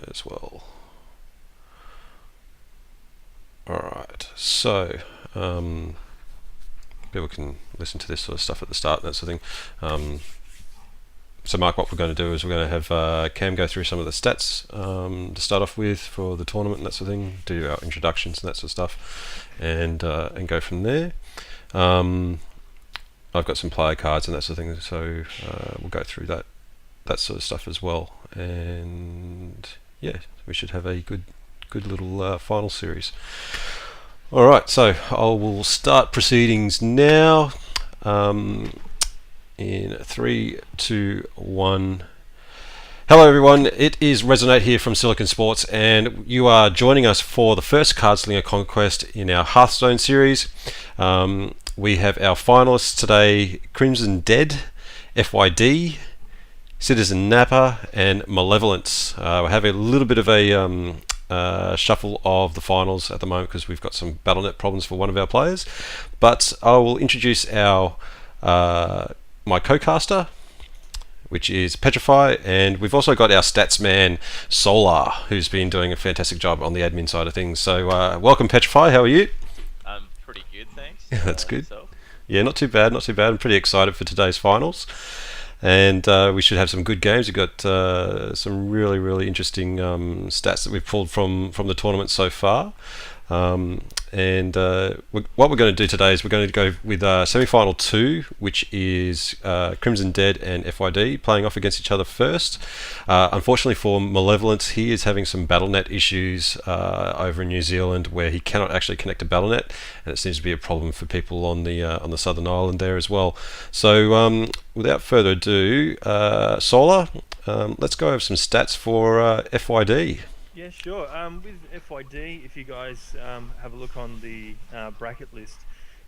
as well. Alright, so people can listen to this sort of stuff at the start and that sort of thing. So Mark, what we're going to do is we're going to have Cam go through some of the stats to start off with for the tournament and that sort of thing, do our introductions and that sort of stuff, and go from there. I've got some player cards and that sort of thing, so we'll go through that sort of stuff as well. And yeah, we should have a good little final series. Alright, so I will start proceedings now. In 3, 2, 1. Hello everyone, it is Resonate here from Silicon Sports, and you are joining us for the first Cardslinger Conquest in our Hearthstone series. We have our finalists today: Crimson Dead, FYD, Citizen Napper, and Malevolence. We have a little bit of a shuffle of the finals at the moment because we've got some BattleNet problems for one of our players. But I will introduce our my co-caster, which is Petrify, and we've also got our stats man Solar, who's been doing a fantastic job on the admin side of things. So welcome, Petrify. How are you? I'm pretty good, thanks. Yeah, that's good. Yourself? Yeah, not too bad. I'm pretty excited for today's finals, and we should have some good games. We've got some really interesting stats that we've pulled from the tournament so far. What we're going to do today is we're going to go with semi-final 2, which is Crimson Dead and FYD playing off against each other first. Unfortunately for Malevolence, he is having some BattleNet issues over in New Zealand where he cannot actually connect to BattleNet, and it seems to be a problem for people on the Southern Island there as well. So without further ado, Solar, let's go over some stats for FYD. Yeah, sure. With FYD, if you guys have a look on the bracket list,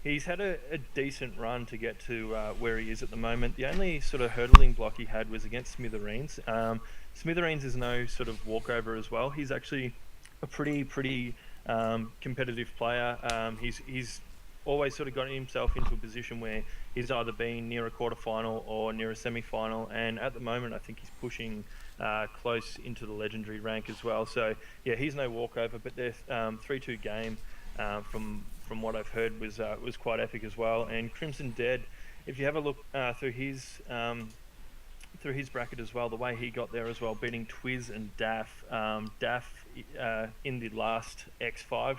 he's had a decent run to get to where he is at the moment. The only sort of hurdling block he had was against Smithereens. Smithereens is no sort of walkover as well. He's actually a pretty competitive player. He's always sort of gotten himself into a position where he's either been near a quarterfinal or near a semi-final, and at the moment I think he's pushing close into the legendary rank as well. So yeah, he's no walkover, but their 3-2 game from what I've heard was quite epic as well. And Crimson Dead, if you have a look through his bracket as well, the way he got there as well, beating Twiz and Daff. Daff in the last X5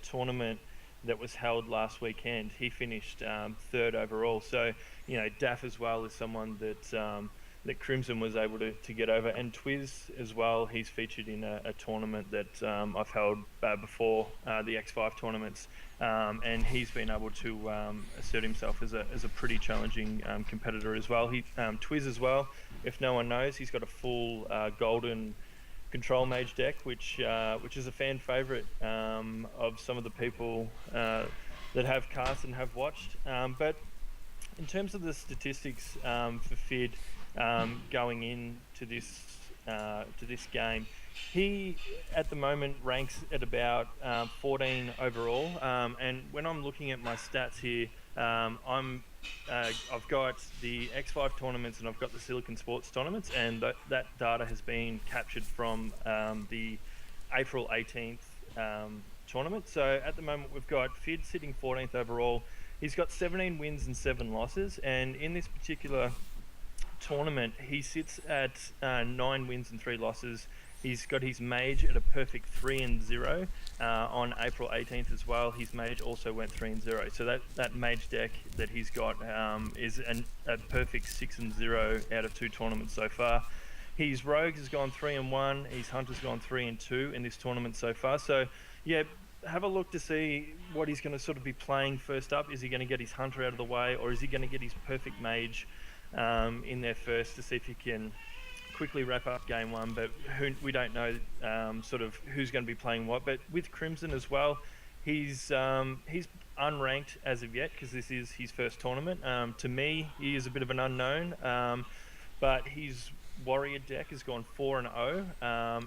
tournament that was held last weekend, he finished 3rd overall. So you know, Daff as well is someone that Crimson was able to get over, and Twiz as well. He's featured in a tournament that I've held before the X5 tournaments, and he's been able to assert himself as a pretty challenging competitor as well. Twiz as well, if no one knows, he's got a full golden control mage deck, which is a fan favorite of some of the people that have cast and have watched. But in terms of the statistics for Fid going into this game, he at the moment ranks at about 14 overall. And when I'm looking at my stats here, I've got the X5 tournaments and I've got the Silicon Sports tournaments, and that data has been captured from the April 18th tournament. So at the moment we've got Fid sitting 14th overall. He's got 17 wins and 7 losses, and in this particular tournament he sits at 9 wins and 3 losses. He's got his mage at a perfect 3-0 on April 18th as well. His mage also went 3-0. So that mage deck that he's got is a perfect 6-0 out of 2 tournaments so far. His rogue has gone 3-1. His hunter's gone 3-2 in this tournament so far. So yeah, have a look to see what he's going to sort of be playing first up. Is he going to get his hunter out of the way, or is he going to get his perfect mage in there first to see if he can quickly wrap up game 1? But we don't know sort of who's going to be playing what. But with Crimson as well, he's unranked as of yet because this is his first tournament. To me, he is a bit of an unknown, but his warrior deck has gone 4-0,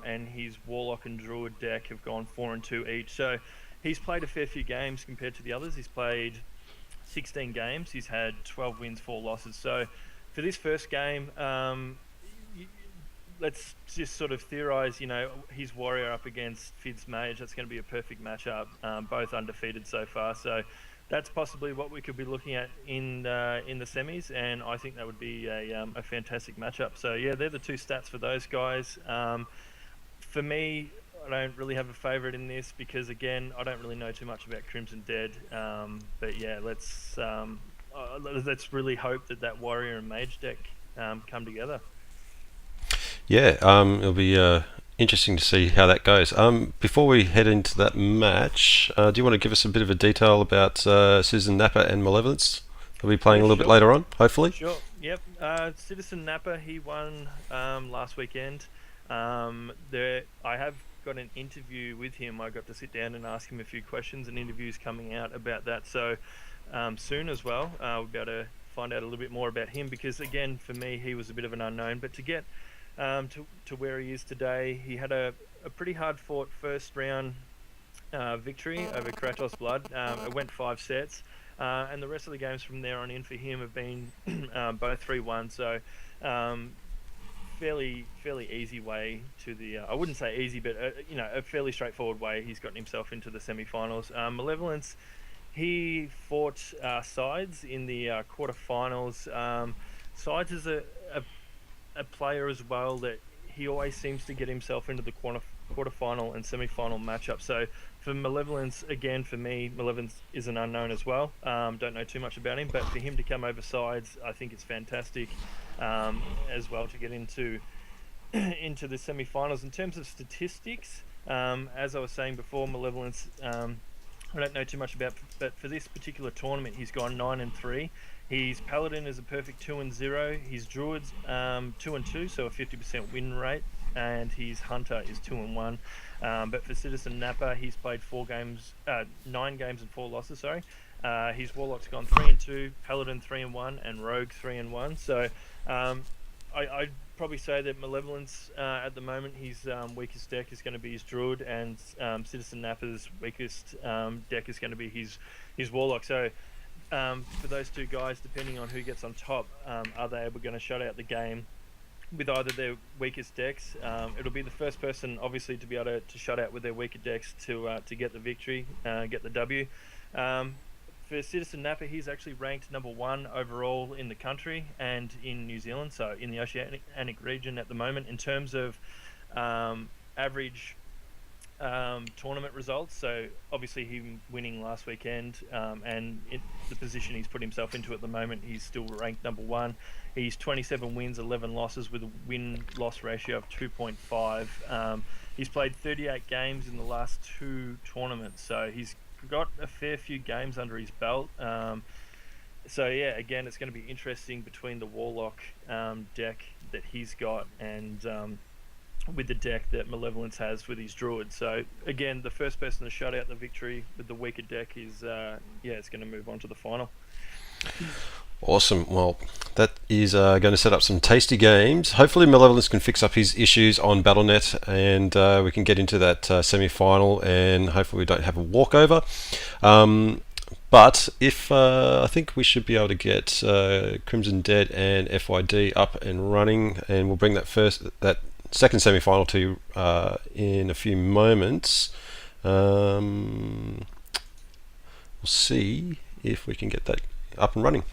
and his warlock and druid deck have gone 4-2 each. So he's played a fair few games compared to the others. He's played 16 games. He's had 12 wins, 4 losses. So for this first game, let's just sort of theorise, his warrior up against Fid's mage. That's going to be a perfect matchup. Both undefeated so far, so that's possibly what we could be looking at in the semis, and I think that would be a fantastic matchup. So yeah, they're the two stats for those guys. For me, I don't really have a favourite in this because, again, I don't really know too much about Crimson Dead. But yeah, let's really hope that warrior and mage deck come together. Yeah, it'll be interesting to see how that goes. Before we head into that match, do you want to give us a bit of a detail about Citizen Napa and Malevolence? They'll be playing a little bit later on, hopefully. Sure. Yep. Citizen Napa, he won last weekend. I have got an interview with him. I got to sit down and ask him a few questions, and interviews coming out about that. So soon as well, we'll be able to find out a little bit more about him because, again, for me, he was a bit of an unknown. But to get to where he is today, he had a pretty hard-fought first round victory over Kratos Blood. It went 5 sets, and the rest of the games from there on in for him have been both 3-1. So fairly easy way to the. I wouldn't say easy, but a fairly straightforward way. He's gotten himself into the semi-finals. Malevolence, he fought Sides in the quarterfinals. Sides is a player as well that he always seems to get himself into the quarterfinal and semi-final matchup. So for Malevolence, again, for me, Malevolence is an unknown as well. Don't know too much about him, but for him to come over Sides, I think it's fantastic as well to get into the semi-finals. In terms of statistics, as I was saying before, Malevolence, I don't know too much about, but for this particular tournament, he's gone 9-3. His Paladin is a perfect 2-0. His Druid's 2-2, so a 50% win rate, and his Hunter is 2-1. But for Citizen Napa, he's played 9 games and 4 losses. Sorry, his Warlock's gone 3-2, Paladin 3-1, and Rogue 3-1. So I'd probably say that Malevolence at the moment, his weakest deck is going to be his Druid, and Citizen Napa's weakest deck is going to be his Warlock. So for those two guys, depending on who gets on top, are they going to shut out the game with either their weakest decks? It'll be the first person, obviously, to be able to shut out with their weaker decks to get the victory, get the W. For Citizen Napa, he's actually ranked number 1 overall in the country and in New Zealand, so in the Oceanic region at the moment, in terms of average tournament results. So obviously him winning last weekend, and the position he's put himself into at the moment, he's still ranked number 1. He's 27 wins, 11 losses with a win-loss ratio of 2.5. He's played 38 games in the last 2 tournaments, so he's got a fair few games under his belt. So yeah, again, it's going to be interesting between the Warlock deck that he's got and with the deck that Malevolence has with his Druid. So again, the first person to shut out the victory with the weaker deck is it's going to move on to the final. Awesome. Well, that is going to set up some tasty games. Hopefully Malevolence can fix up his issues on Battle.net, and we can get into that semi-final, and hopefully we don't have a walkover. But if I think we should be able to get Crimson Dead and FYD up and running, and we'll bring that second semi-final to you in a few moments. We'll see if we can get that up and running.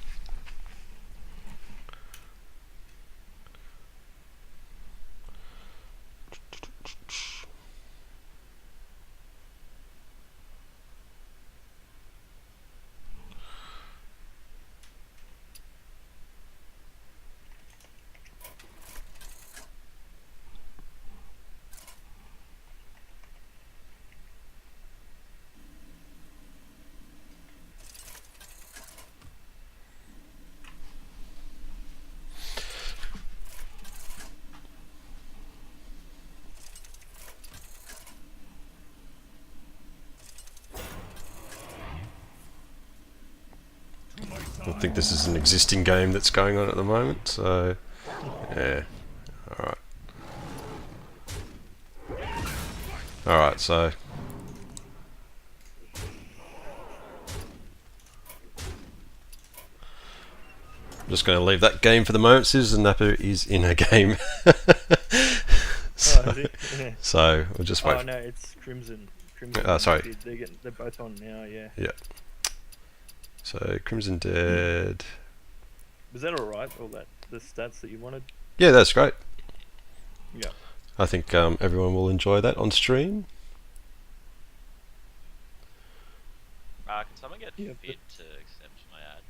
I think this is an existing game that's going on at the moment, so yeah. Alright, so I'm just going to leave that game for the moment. Citizen Napa is in a game. Is it? Yeah. So we'll just wait. Oh no, it's Crimson. Crimson. Sorry. They're both on now. Yeah. Yeah. So Crimson Dead. Was that all right? All the stats that you wanted? Yeah, that's great. Yeah. I think everyone will enjoy that on stream. Can someone get Yeah, fit to accept my ad?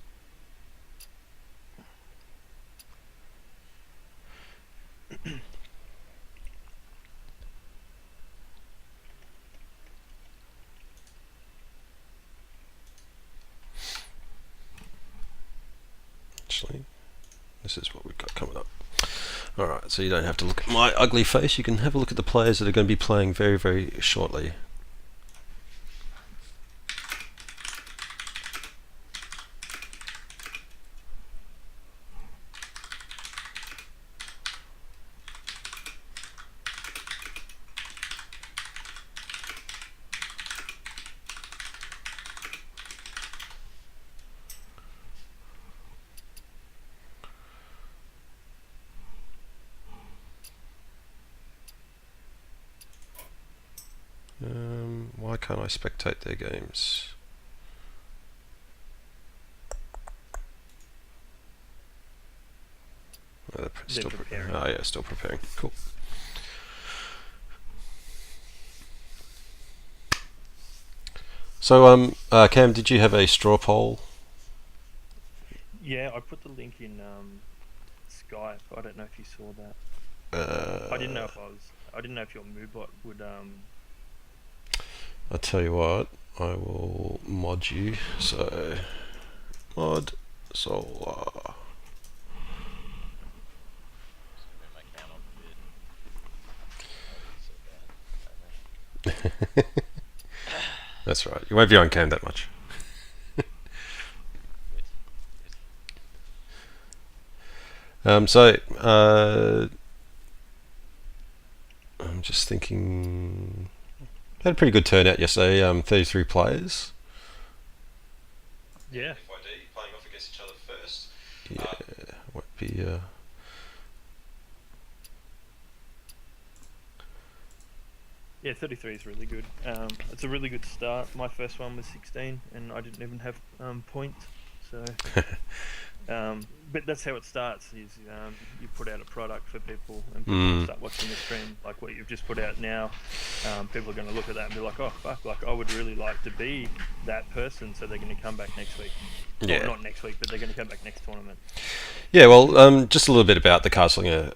Actually, this is what we've got coming up. Alright, so you don't have to look at my ugly face, you can have a look at the players that are going to be playing very, very shortly. Why can't I spectate their games? Oh, they're still preparing. Oh yeah, still preparing. Cool. So, Cam, did you have a straw poll? Yeah, I put the link in Skype. I don't know if you saw that. I didn't know if your moobot would I'll tell you what, I will mod you. So, mod solar. Move my cam up a bit. So bad. That's right. You won't be on cam that much. I'm just thinking. Had a pretty good turnout yesterday. 33 players. yeah. FYD playing off against each other first. Yeah, won't be. Yeah, 33 is really good. It's a really good start. My first one was 16, and I didn't even have points. So, but that's how it starts. Is you put out a product for people, and people start watching the stream, like what you've just put out now. People are going to look at that and be like, "Oh fuck! Like I would really like to be that person," so they're going to come back next week. Yeah. Or not next week, but they're going to come back next tournament. Yeah, well, just a little bit about the Cardslinger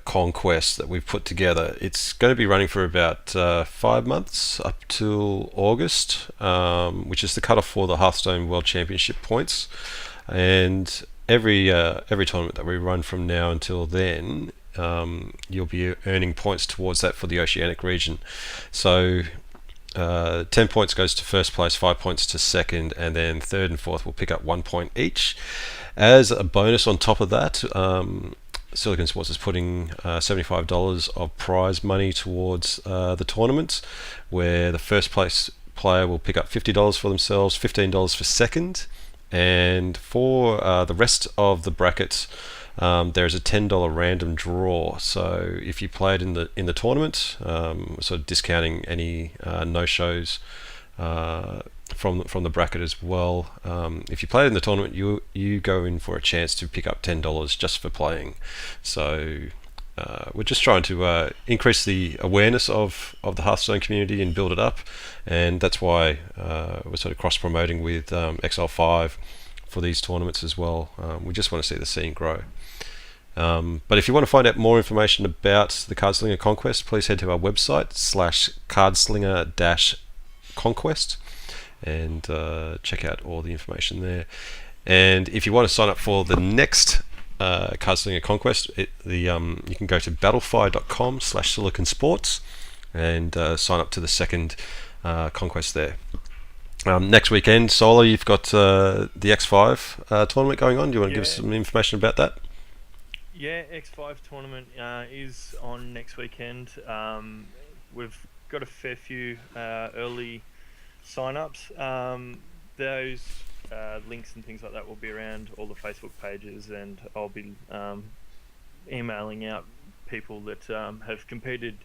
Conquest that we've put together. It's going to be running for about 5 months up till August, which is the cutoff for the Hearthstone World Championship points. And every tournament that we run from now until then, you'll be earning points towards that for the Oceanic region. So 10 points goes to first place, 5 points to second, and then third and fourth will pick up 1 point each. As a bonus on top of that, Silicon Sports is putting $75 of prize money towards the tournament, where the first place player will pick up $50 for themselves, $15 for second, and for the rest of the brackets, there's a $10 random draw. So if you played in the tournament, sort of discounting any no-shows from the bracket as well. If you played in the tournament, you go in for a chance to pick up $10 just for playing. So we're just trying to increase the awareness of the Hearthstone community and build it up, and that's why we're sort of cross-promoting with XL5 for these tournaments as well. We just want to see the scene grow. But if you want to find out more information about the Cardslinger Conquest, please head to our website /Cardslinger-Conquest and check out all the information there. And if you want to sign up for the next Cardslinger Conquest, you can go to battlefy.com/siliconsports and sign up to the second conquest there. Next weekend, Solar, you've got the X5 tournament going on. Do you want to give us some information about that? Yeah, X5 tournament is on next weekend. We've got a fair few early sign-ups. Those links and things like that will be around all the Facebook pages, and I'll be emailing out people that have competed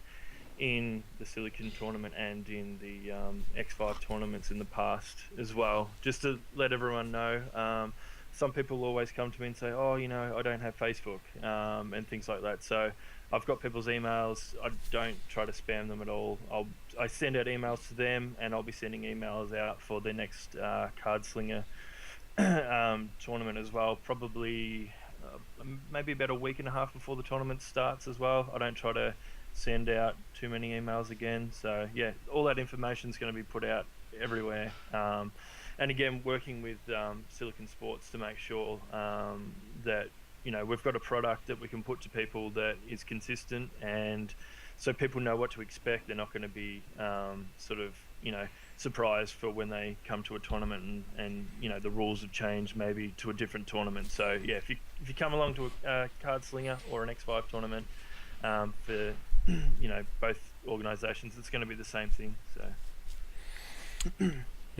in the Silicon tournament and in the X5 tournaments in the past as well. Just to let everyone know, some people always come to me and say, "Oh, I don't have Facebook," and things like that. So I've got people's emails. I don't try to spam them at all. I send out emails to them, and I'll be sending emails out for the next Cardslinger tournament as well. Probably maybe about a week and a half before the tournament starts as well. I don't try to send out too many emails again. So yeah, all that information is going to be put out everywhere. And again, working with Silicon Sports to make sure that we've got a product that we can put to people that is consistent, and so people know what to expect. They're not going to be sort of surprised for when they come to a tournament and the rules have changed maybe to a different tournament. So yeah, if you come along to a Cardslinger or an X5 tournament, for both organisations, it's going to be the same thing. So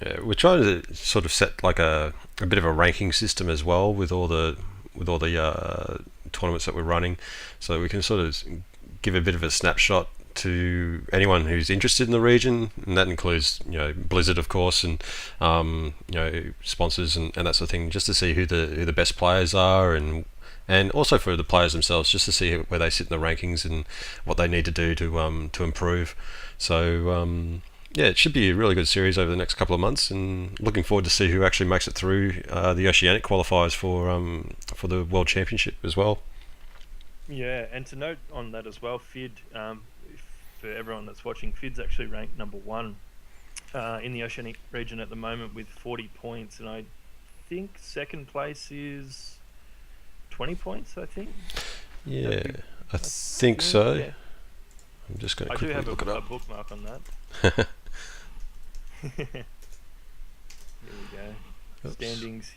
Yeah, we're trying to sort of set like a bit of a ranking system as well with all the tournaments that we're running, so we can sort of give a bit of a snapshot to anyone who's interested in the region, and that includes Blizzard of course, and sponsors and that sort of thing, just to see who the best players are, and also for the players themselves, just to see where they sit in the rankings and what they need to do to improve. So yeah, it should be a really good series over the next couple of months, and looking forward to see who actually makes it through the Oceanic qualifiers for the World Championship as well. Yeah, and to note on that as well, FID, for everyone that's watching, FID's actually ranked number 1 in the Oceanic region at the moment with 40 points, and I think second place is 20 points, I think. Yeah, I think so. Yeah. I'm just going to quickly look it up. I do have a bookmark on that. Here we go. Oops. Standings.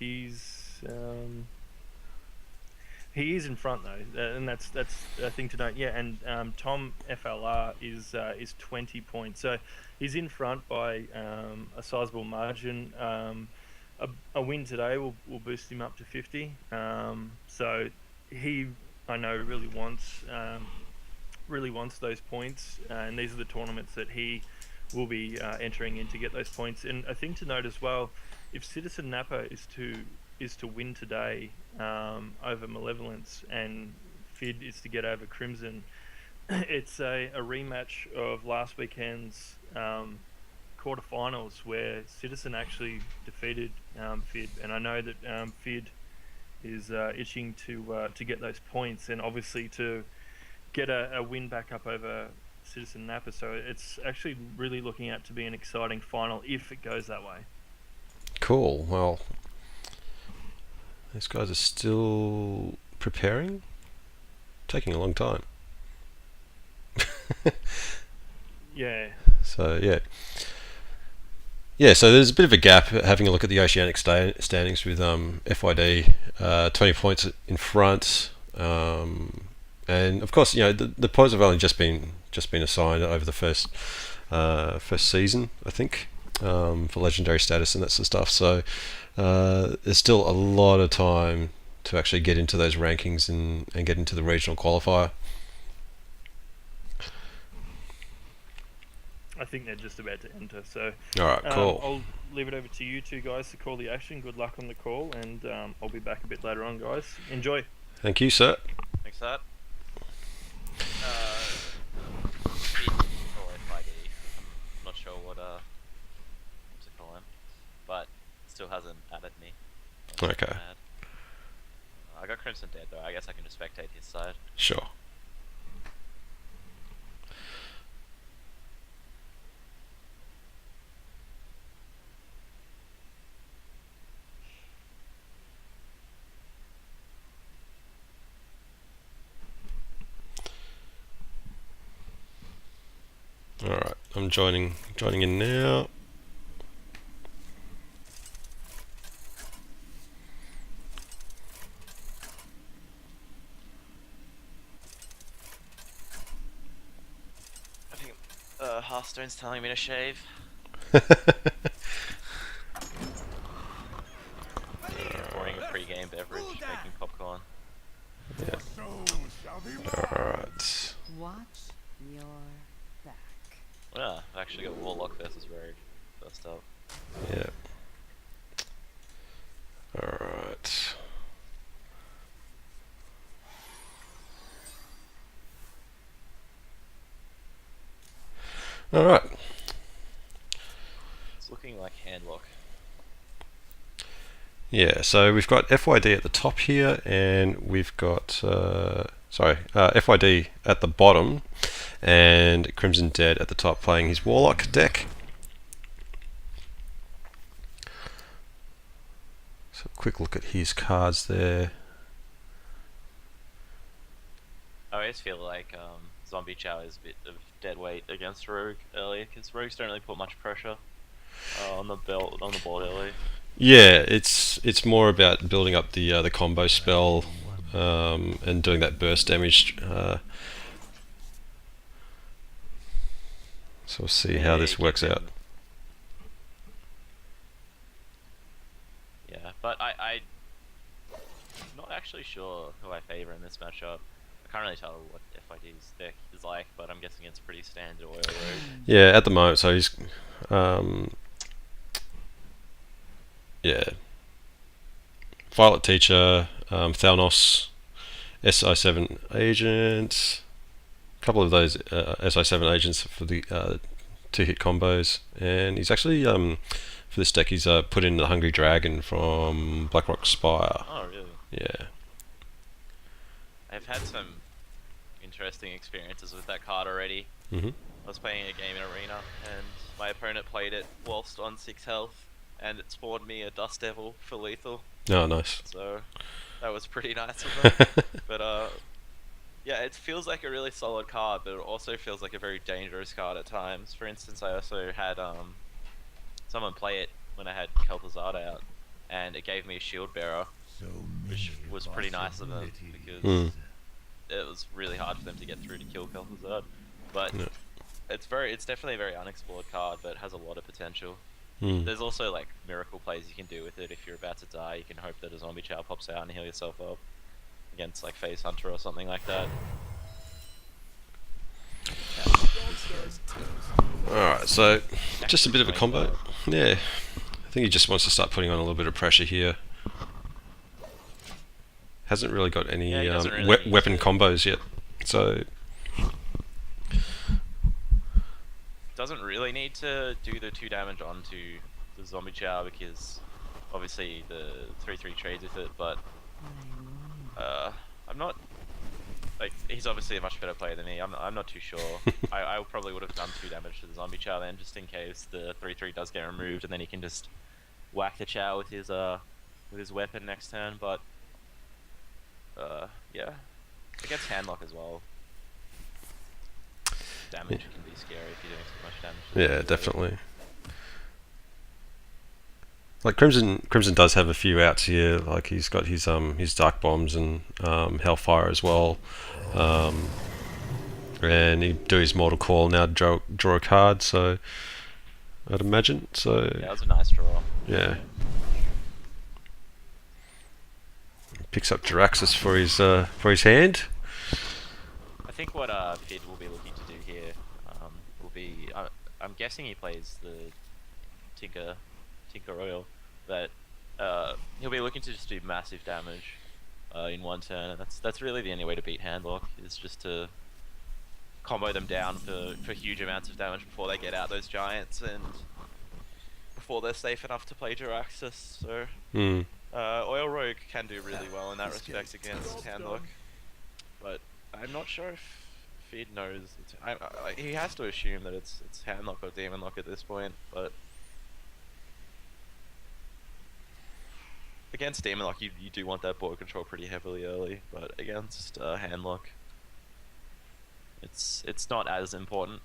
He is in front though, and that's a thing to note. Yeah, and Tom FLR is 20 points, so he's in front by a sizable margin. A win today will boost him up to 50. So he, I know, really wants those points, and these are the tournaments that he will be entering in to get those points. And a thing to note as well, if Citizen Napa is to win today over Malevolence, and FID is to get over Crimson, it's a rematch of last weekend's quarterfinals where Citizen actually defeated FID, and I know that FID is itching to get those points, and obviously to get a win back up over Citizen Napa. So it's actually really looking out to be an exciting final if it goes that way. Cool. Well, these guys are still preparing. Taking a long time. Yeah. So yeah. Yeah, so there's a bit of a gap having a look at the Oceanic standings with FYD 20 points in front, and of course the points have only just been assigned over the first season, I think, for legendary status and that sort of stuff. So there's still a lot of time to actually get into those rankings and get into the regional qualifier. I think they're just about to enter. So all right, cool. I'll leave it over to you two guys to call the action. Good luck on the call, and I'll be back a bit later on, guys. Enjoy. Thank you, sir. Thanks for that. Or FID. I'm not sure what to call him, but still hasn't added me. Okay. I got Crimson dead though. I guess I can just spectate his side. Sure. Alright, I'm joining in now. I think Hearthstone's telling me to shave. Pouring a pre-game beverage, making popcorn. Yeah. Alright. Yeah, I've actually got Warlock versus Rogue first up. Yeah. Alright. Alright. It's looking like handlock. Yeah, so we've got FYD at the top here, and we've got FYD at the bottom, and Crimson Dead at the top playing his Warlock deck. So quick look at his cards there. I always feel like Zombie Chow is a bit of dead weight against Rogue early, because Rogues don't really put much pressure on the board early. Yeah, it's more about building up the combo spell and doing that burst damage. So we'll see how this works out. Yeah, but I'm not actually sure who I favour in this matchup. I can't really tell what FID's deck is like, but I'm guessing it's pretty standard oil rogue. Yeah, at the moment, so he's yeah, Violet Teacher, Thalnos, SI7 agent, a couple of those SI7 agents for the 2-hit combos, and he's actually for this deck he's put in the Hungry Dragon from Blackrock Spire. Oh, really? Yeah. I've had some interesting experiences with that card already. Mm-hmm. I was playing a game in Arena, and my opponent played it whilst on 6 health, and it spawned me a Dust Devil for lethal. Oh, nice. So that was pretty nice of them. But yeah, it feels like a really solid card, but it also feels like a very dangerous card at times. For instance, I also had someone play it when I had Kel'Thuzad out, and it gave me a Shield Bearer, which was pretty nice of them, because it was really hard for them to get through to kill Kel'Thuzad. But Yeah. it's definitely a very unexplored card, but it has a lot of potential. There's also like miracle plays you can do with it. If you're about to die, you can hope that a Zombie Chow pops out and heal yourself up against like Phase Hunter or something like that. Alright, so just a bit of a combo. Yeah, I think he just wants to start putting on a little bit of pressure here. Hasn't really got any Yeah, he doesn't really need weapon to. combos yet, so Doesn't really need to do the 2 damage onto the Zombie Chow, because obviously the 3/3 trades with it, but I'm not, like, he's obviously a much better player than me. I'm not too sure. I probably would have done 2 damage to the Zombie Chow then, just in case the 3/3 does get removed, and then he can just whack the Chow with his weapon next turn. But yeah, against handlock as well, damage can be scary if you're doing too much damage. yeah, definitely. Like Crimson does have a few outs here. Like he's got his Dark Bombs and Hellfire as well, and he do his Mortal Call now to draw a card. So I'd imagine. So Yeah, that was a nice draw. yeah, picks up Jiraxxus for his hand. I think what Fid will be looking to do here will be, I'm guessing he plays the Tinker Oil, that he'll be looking to just do massive damage in one turn, and that's really the only way to beat handlock, is just to combo them down for huge amounts of damage before they get out those giants and before they're safe enough to play Jiraxxus. So Oil Rogue can do really well in that respect against handlock, but I'm not sure if Fid knows. He has to assume that it's handlock or demon lock at this point, but against demon lock you do want that board control pretty heavily early, but against handlock it's not as important.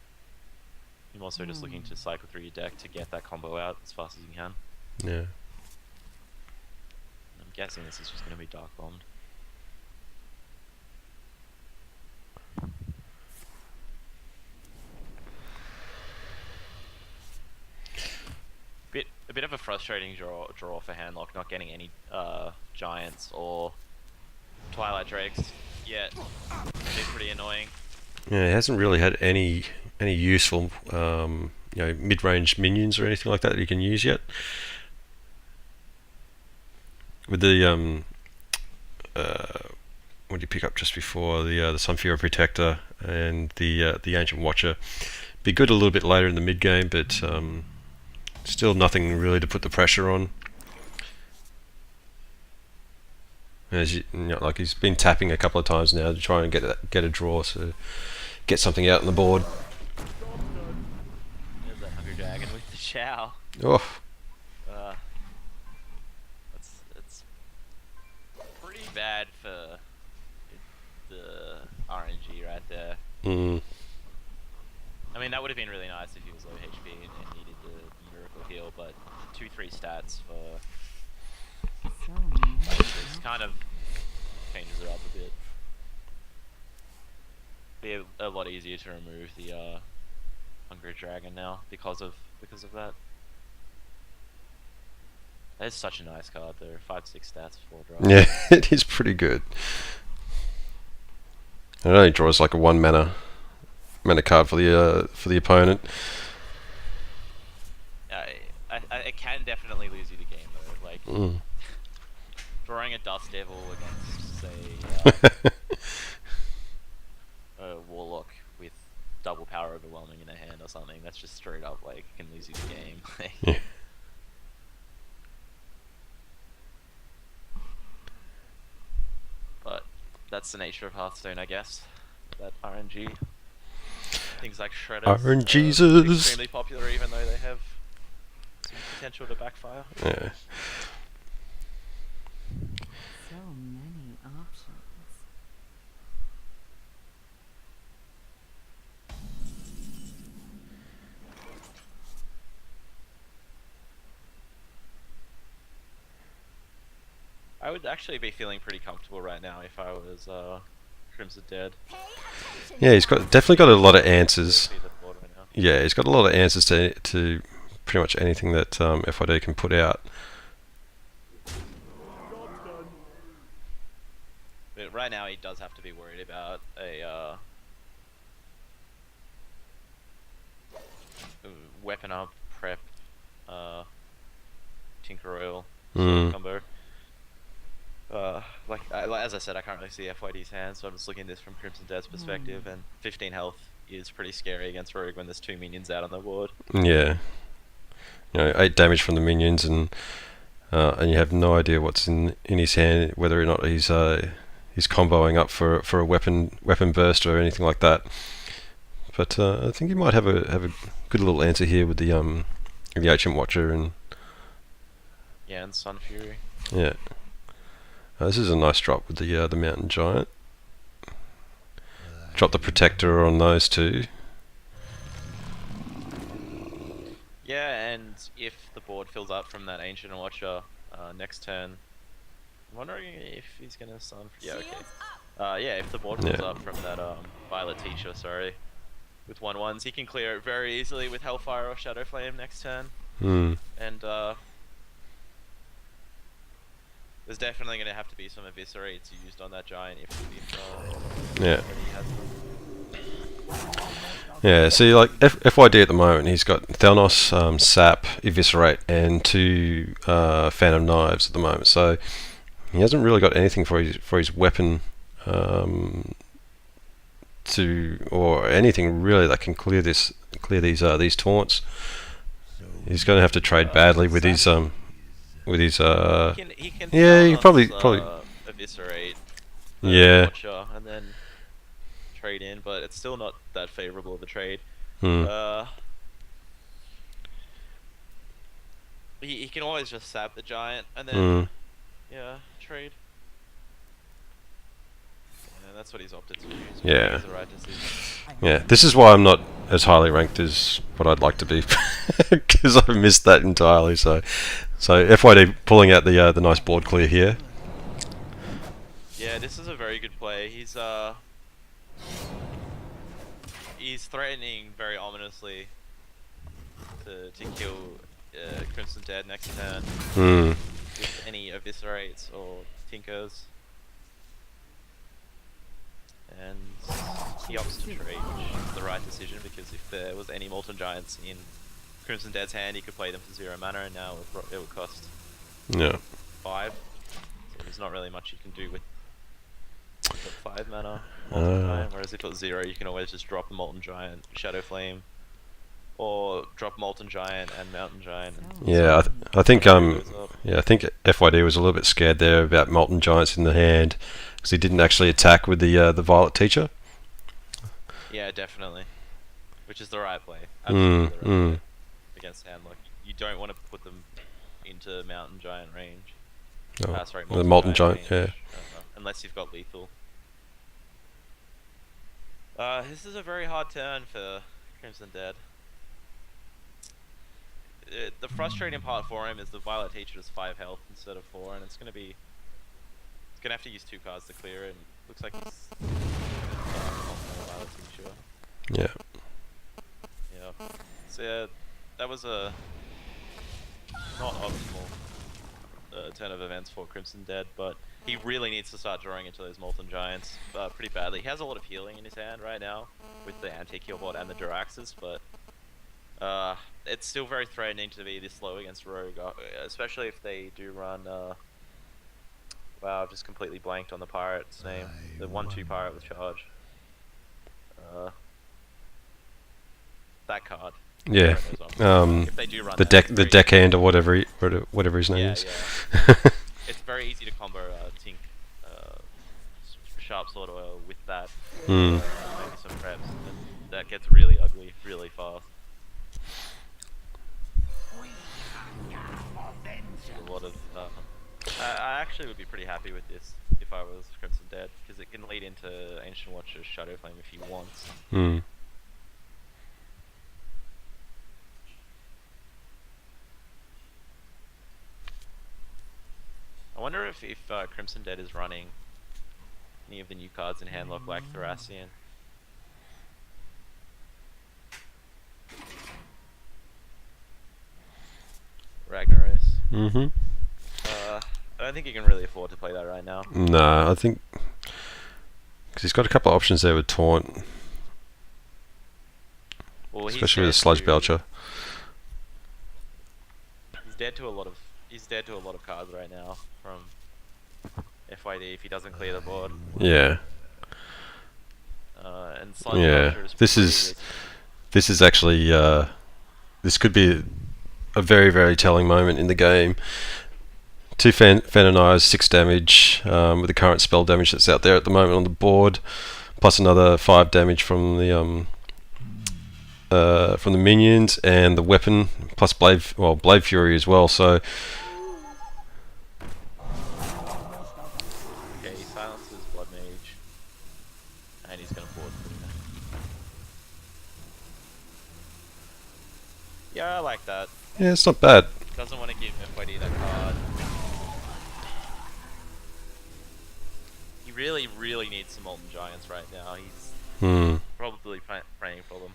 You're also just looking to cycle through your deck to get that combo out as fast as you can. Yeah. I'm guessing this is just going to be Dark Bombed. A bit of a frustrating draw for handlock, not getting any giants or Twilight Drakes yet. It's pretty annoying. Yeah, he hasn't really had any any useful mid-range minions or anything like that you can use yet. With the what did you pick up just before the Sunfury Protector and the Ancient Watcher? Be good a little bit later in the mid game, but still nothing really to put the pressure on. As like he's been tapping a couple of times now to try and get a draw, so get something out on the board. There's that Hungry Dragon with the Chow. Oh, It's pretty bad for the RNG right there. mm. I mean, that would have been really nice if he was low HP and needed the miracle heal, but 2-3 stats for this kind of changes it up a bit. Be a lot easier to remove the Hungry Dragon now because of that. That is such a nice card though. 5-6 stats, 4 draws. Yeah, it is pretty good. It only draws like a 1 mana card for the opponent. It can definitely lose you the game though. Like drawing a Dust Devil against, say, a Warlock with double power overwhelming in a hand or something. That's just straight up like can lose you the game. Yeah. But that's the nature of Hearthstone, I guess. That RNG. Things like Shredders RNGesus. extremely popular, even though they have some potential to backfire. Yeah. So many options. I would actually be feeling pretty comfortable right now if I was Crimson Dead. Yeah, he's definitely got a lot of answers. Be the board right now. Yeah, he's got a lot of answers to pretty much anything that FID can put out. But right now he does have to be worried about a weapon up prep Tinker Oil combo. Like as I said, I can't really see FYD's hands, so I'm just looking at this from Crimson Dead's perspective, and 15 health is pretty scary against Rogue when there's 2 minions out on the board. Yeah, 8 damage from the minions, and you have no idea what's in his hand, whether or not he's comboing up for a weapon burst or anything like that. But I think he might have a good little answer here with the Ancient Watcher and Sun Fury. Yeah. This is a nice drop with the Mountain Giant. Drop the Protector on those two. Yeah, and if the board fills up from that Ancient Watcher next turn, I'm wondering if he's gonna Sun. Yeah, okay. Yeah, if the board fills up from that Violet Teacher, sorry, with 1/1s, he can clear it very easily with Hellfire or Shadow Flame next turn. And there's definitely going to have to be some Eviscerates used on that Giant if Yeah. he has them. Yeah, see, like FYD at the moment, he's got Thelnos, Sap, Eviscerate, and 2 Phantom Knives at the moment. So he hasn't really got anything for his weapon or anything really that can clear these taunts. He's going to have to trade badly with his He can yeah, he probably Eviscerate yeah, and then trade in, but it's still not that favorable of a trade. He can always just sap the Giant and then trade. And that's what he's opted to do. So Yeah. it's the right decision. Yeah, this is why I'm not as highly ranked as what I'd like to be, because I've missed that entirely. So FYD pulling out the nice board clear here. Yeah, this is a very good play. He's threatening very ominously to kill Crimson Dead next turn with any Eviscerates or Tinkers. And he opts to trade, which is the right decision, because if there was any Molten Giants in Crimson Dead's hand, he could play them for 0 mana, and now it would cost Yeah. 5. So there's not really much you can do with the 5 mana Molten Giant, whereas if it was 0, you can always just drop a Molten Giant, Shadow Flame, or drop Molten Giant and Mountain Giant. And Yeah, I think I think FYD was a little bit scared there about Molten Giants in the hand because he didn't actually attack with the Violet Teacher. Yeah, definitely. Which is the right play. Absolutely the right play against hand. Like, you don't want to put them into Mountain Giant range. Oh, Sorry, the Molten Giant, range, yeah. unless you've got lethal. This is a very hard turn for Crimson Dead. The frustrating part for him is the Violet Teacher is 5 health instead of 4, and it's gonna have to use 2 cards to clear it. And looks like he's Violet Teacher. Yeah. Yeah. So yeah, that was a not optimal turn of events for Crimson Dead, but he really needs to start drawing into those Molten Giants pretty badly. He has a lot of healing in his hand right now with the anti-kill bot and the Jiraxes, but it's still very threatening to be this low against Rogue, especially if they do run. Wow, I've just completely blanked on the pirate's name. The 1/2 pirate with charge. That card. Yeah. If they do run the deckhand or whatever his name is. Yeah. It's very easy to combo Tink Sharp Sword Oil with that. Maybe some preps. And that gets really ugly really fast. A lot of. I actually would be pretty happy with this if I was Crimson Dead, because it can lead into Ancient Watcher's Shadow Flame if he wants. I wonder if Crimson Dead is running any of the new cards in handlock like Thracian. Ragnaros. I don't think he can really afford to play that right now. No, I think because he's got a couple of options there with Taunt, well, especially with a Sludge Belcher. He's dead to a lot of cards right now from FYD if he doesn't clear the board. Yeah. And Sludge Belcher is this is actually this could be a very, very telling moment in the game. 2 Phantom Eyes, 6 damage with the current spell damage that's out there at the moment on the board, plus another 5 damage from the minions and the weapon, plus Blade Fury as well. So okay, he silences Blood Mage, and he's gonna board through that. Yeah, I like that. yeah, it's not bad. Doesn't want to give FYD that card. He really, really needs some Molten Giants right now. He's probably praying for them.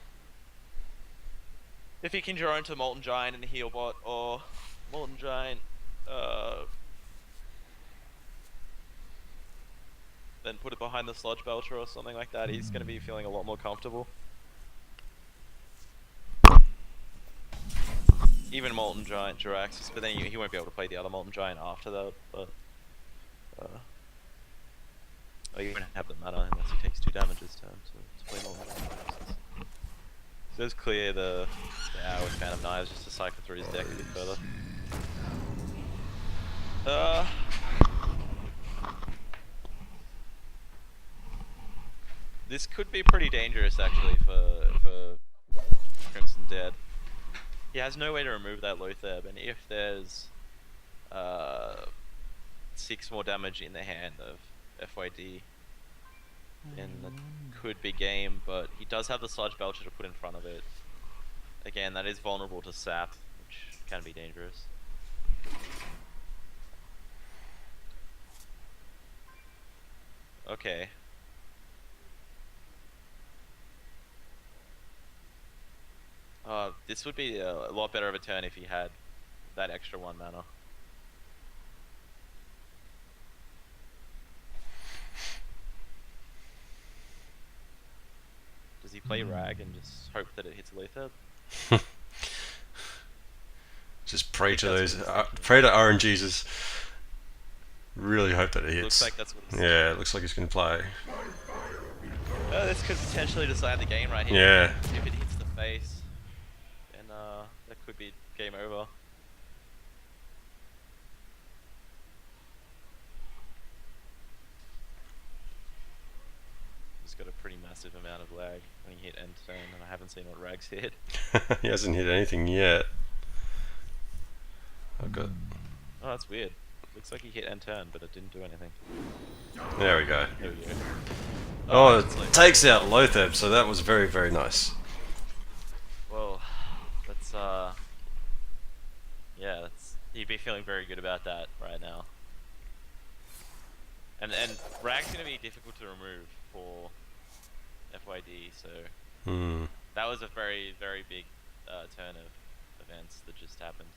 If he can draw into Molten Giant and Heal Bot, or Molten Giant, then put it behind the Sludge Belcher or something like that, he's going to be feeling a lot more comfortable. Even Molten Giant Jiraxis, but then he won't be able to play the other Molten Giant after that, but he won't have the mana unless he takes 2 damage this turn to play Molten Giant Jiraxis. So just clear the Hour with Phantom Knives just to cycle through his deck a bit further. This could be pretty dangerous actually for Crimson Dead. He has no way to remove that Lotheb, and if there's 6 more damage in the hand of FYD, then that could be game, but he does have the Sludge Belcher to put in front of it. Again, that is vulnerable to sap, which can be dangerous. Okay. This would be a lot better of a turn if he had that extra 1 mana. Does he play Rag and just hope that it hits Luther? Just pray to that's those, what he's thinking. pray to RNGs. Really hope that it hits. Looks like that's what he's Yeah, it looks like he's going to play. Oh, this could potentially decide the game right here. Yeah. If it hits the face, then that could be game over. He's got a pretty massive amount of lag when he hit end turn, and I haven't seen what Rag's hit. He hasn't hit anything yet. I've got. Oh, that's weird. Looks like he hit end turn, but it didn't do anything. There we go. There we go. Oh, it's like- it takes out Lotheb, so that was very, very nice. Well, that's yeah, he'd be feeling very good about that right now. And Rag's gonna be difficult to remove for FYD, so Hmm. that was a very, very big turn of events that just happened.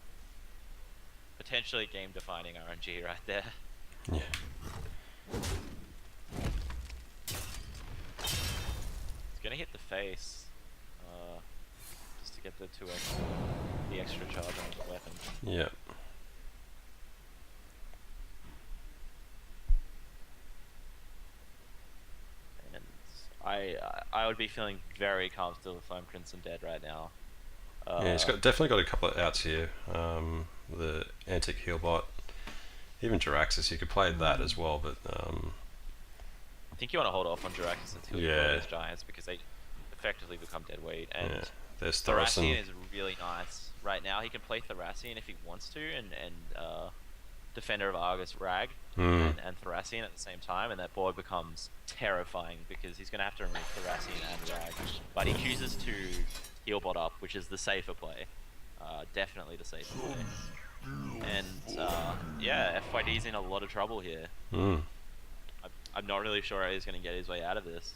Potentially game-defining RNG right there. Yeah. He's gonna hit the face, just to get the the extra charge on the weapon. Yeah. And I would be feeling very comfortable if I'm Crimson Dead right now. Yeah, he's definitely got a couple of outs here. The Antic Heal Bot, even Jiraxis, you could play that as well, but I think you want to hold off on Jiraxis until you play those giants because they effectively become dead weight. And yeah, there's Thracian Thorson. is really nice right now. He can play Thracian if he wants to, and Defender of Argus Rag and Thracian at the same time, and that board becomes terrifying because he's going to have to remove Thracian and Rag. But he chooses to heal bot up, which is the safer play. Definitely the safer play. And yeah, FYD's in a lot of trouble here. I'm not really sure how he's going to get his way out of this.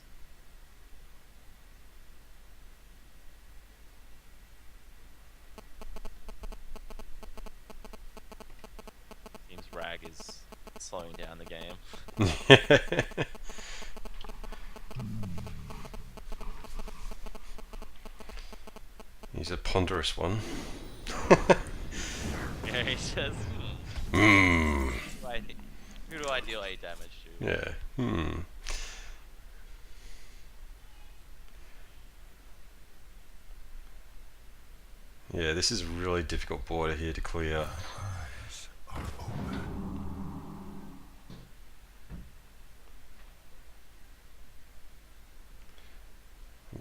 Seems Rag is slowing down the game. He's a ponderous one. Yeah, he says, Hmm. who do I deal 8 damage to? Yeah. Hmm. Yeah, this is a really difficult border here to clear.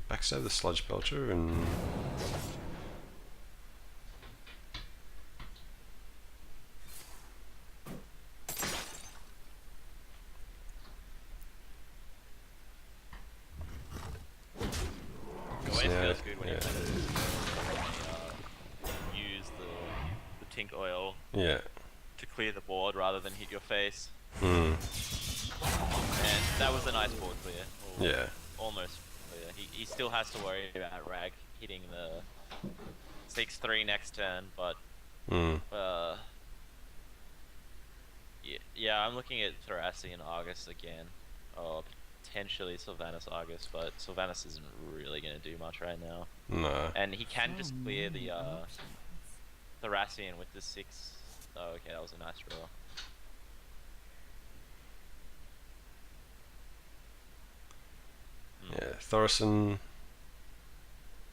Backstab the Sludge Belcher and... It always feels good when you kind of use the Tink Oil Yeah. to clear the board rather than hit your face. Hmm. And that was a nice board clear. Or Yeah. almost clear. He still has to worry about Rag hitting the 6-3 next turn, but Hmm. yeah, I'm looking at Thracian Argus again. Oh, potentially Sylvanas Argus, but Sylvanas isn't really going to do much right now. No. And he can just clear the options. Thracian with the 6. Oh, okay, that was a nice draw. Yeah, Thorson.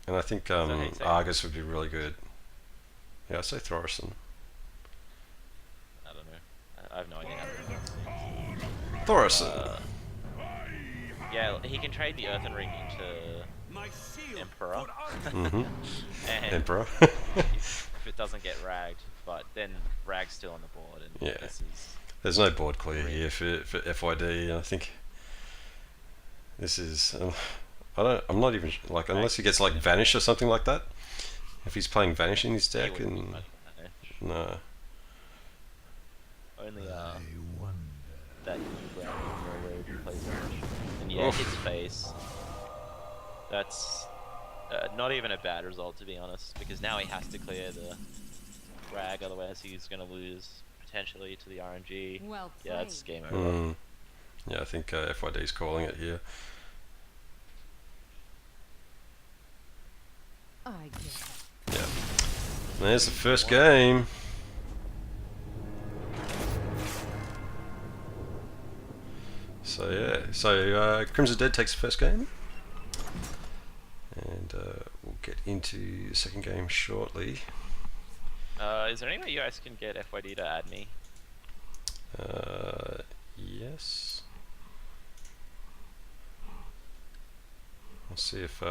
And I think that how you say it? Argus would be really good. Yeah, I'd say Thorson. I don't know. I have no idea how to pronounce it. Thorson! Yeah, he can trade the Earthen Ring into Emperor. Mm-hmm. And Emperor. if it doesn't get ragged, but then Rag's still on the board, and Yeah. this is There's no board clear here for FYD. I think this is. I'm not even like unless he gets like Vanish or something like that. If he's playing Vanish in his he deck, wouldn't and be much of a no. only that where he plays Vanish. And yeah, Oof. hits face. That's not even a bad result, to be honest, because now he has to clear the Rag, otherwise he's going to lose potentially to the RNG. Well Yeah, it's played. game over. Yeah, I think FYD's calling it here. I get it. Yeah. There's the first game. So yeah, so Crimson Dead takes the first game, and we'll get into the second game shortly. Is there any way you guys can get FYD to add me? Yes. I'll see if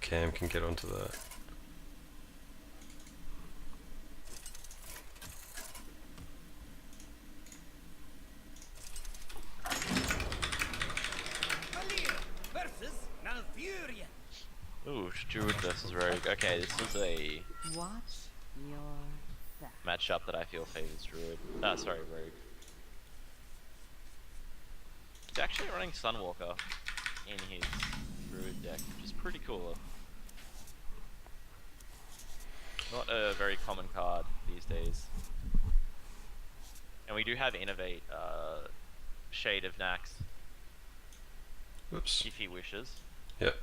Cam can get onto that. Ooh, Druid versus Rogue. Okay, this is a Watch your back. matchup that I feel favors Druid. Sorry, Rogue. He's actually running Sunwalker in his Druid deck, which is pretty cool. Not a very common card these days. And we do have Innovate, Shade of Nax, Whoops. if he wishes. Yep.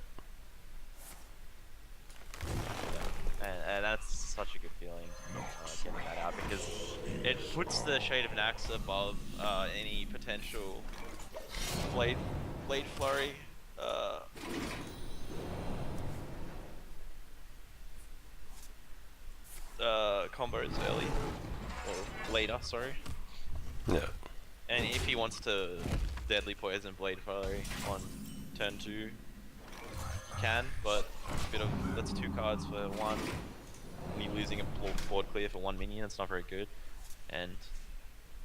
And that's such a good feeling, getting that out, because it puts the Shade of Nax above any potential Blade Flurry combos early, or later, sorry. Yeah. And if he wants to Deadly Poison Blade Flurry on turn 2, he can, but that's 2 cards for 1. Me losing a board clear for 1 minion, it's not very good. And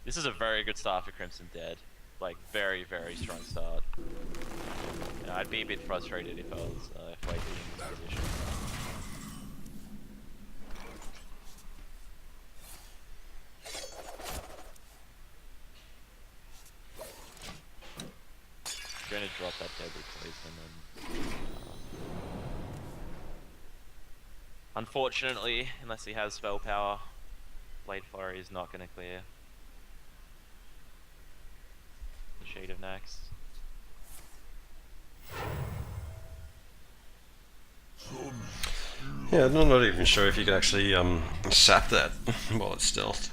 this is a very good start for Crimson Dead. Like, very, very strong start. You know, I'd be a bit frustrated if I was FYD in this position. I'm going to drop that Deadly Poison and unfortunately, unless he has spell power, Blade Flurry is not going to clear the Shade of Nax. Yeah, I'm not even sure if you can actually sap that while it's stealth.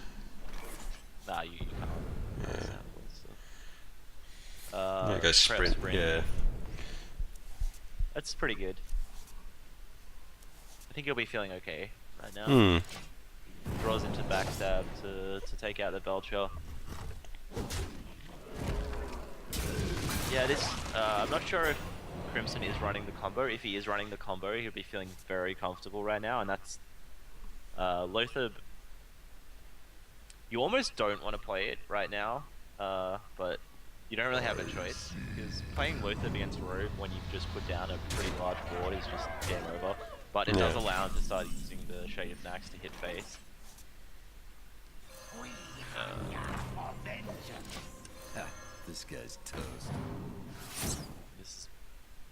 Nah, you can't. Yeah. Yeah, Yeah, go sprint. Yeah. That's pretty good. I think he'll be feeling okay right now. Hmm. Draws into backstab to take out the Belcher. Yeah, this. I'm not sure if Crimson is running the combo. If he is running the combo, he'll be feeling very comfortable right now, and that's Lothar. You almost don't want to play it right now, but you don't really have a choice, because playing Lothar against Rogue when you've just put down a pretty large board is just game over. But it does allow him to start using the Shade of Nax to hit face. This guy's toast.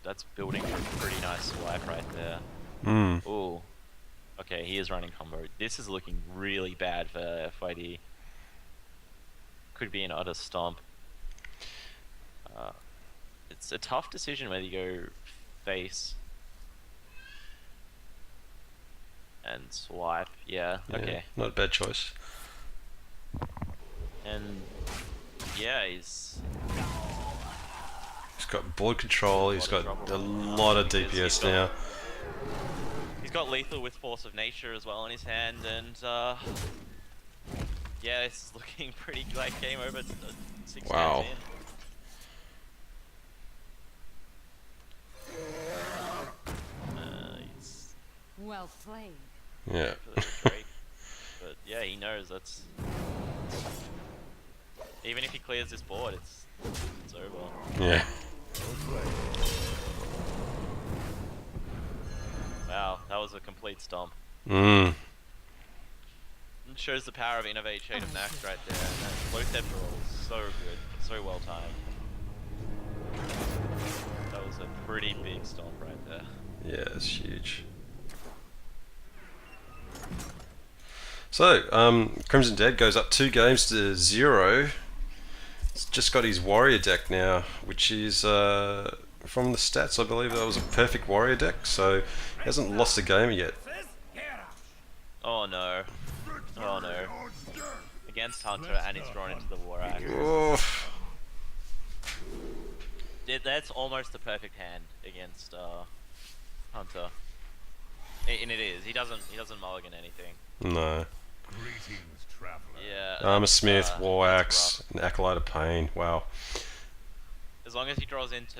That's building for a pretty nice swipe right there. Hmm. Ooh. Okay, he is running combo. This is looking really bad for FYD. Could be an utter stomp. It's a tough decision whether you go face and swipe. Yeah, okay. Not a bad choice. And yeah, he's got board control, he's got a lot of DPS now. He's got lethal with Force of Nature as well in his hand, and yeah, this is looking pretty like game over. 6 Wow. games in. He's Well played. Yeah. for the Drake, but yeah, he knows that's. Even if he clears this board, it's over. Yeah. Wow, that was a complete stomp. Hmm. It shows the power of Innovate Shade of Nax right there. And that Lothar roll is so good, so well timed. That was a pretty big stomp right there. Yeah, it's huge. So, Crimson Dead goes up 2 games to 0. He's just got his warrior deck now, which is, from the stats, I believe that was a perfect warrior deck, so he hasn't lost a game yet. Oh no. Oh no. Against Hunter, and he's drawn into the War Axe. Oof. That's almost the perfect hand against Hunter. And it is. He doesn't mulligan anything. No. Greetings, traveler. Yeah. Armor that's, Smith, War that's Axe, rough. and Acolyte of Pain. Wow. As long as he draws into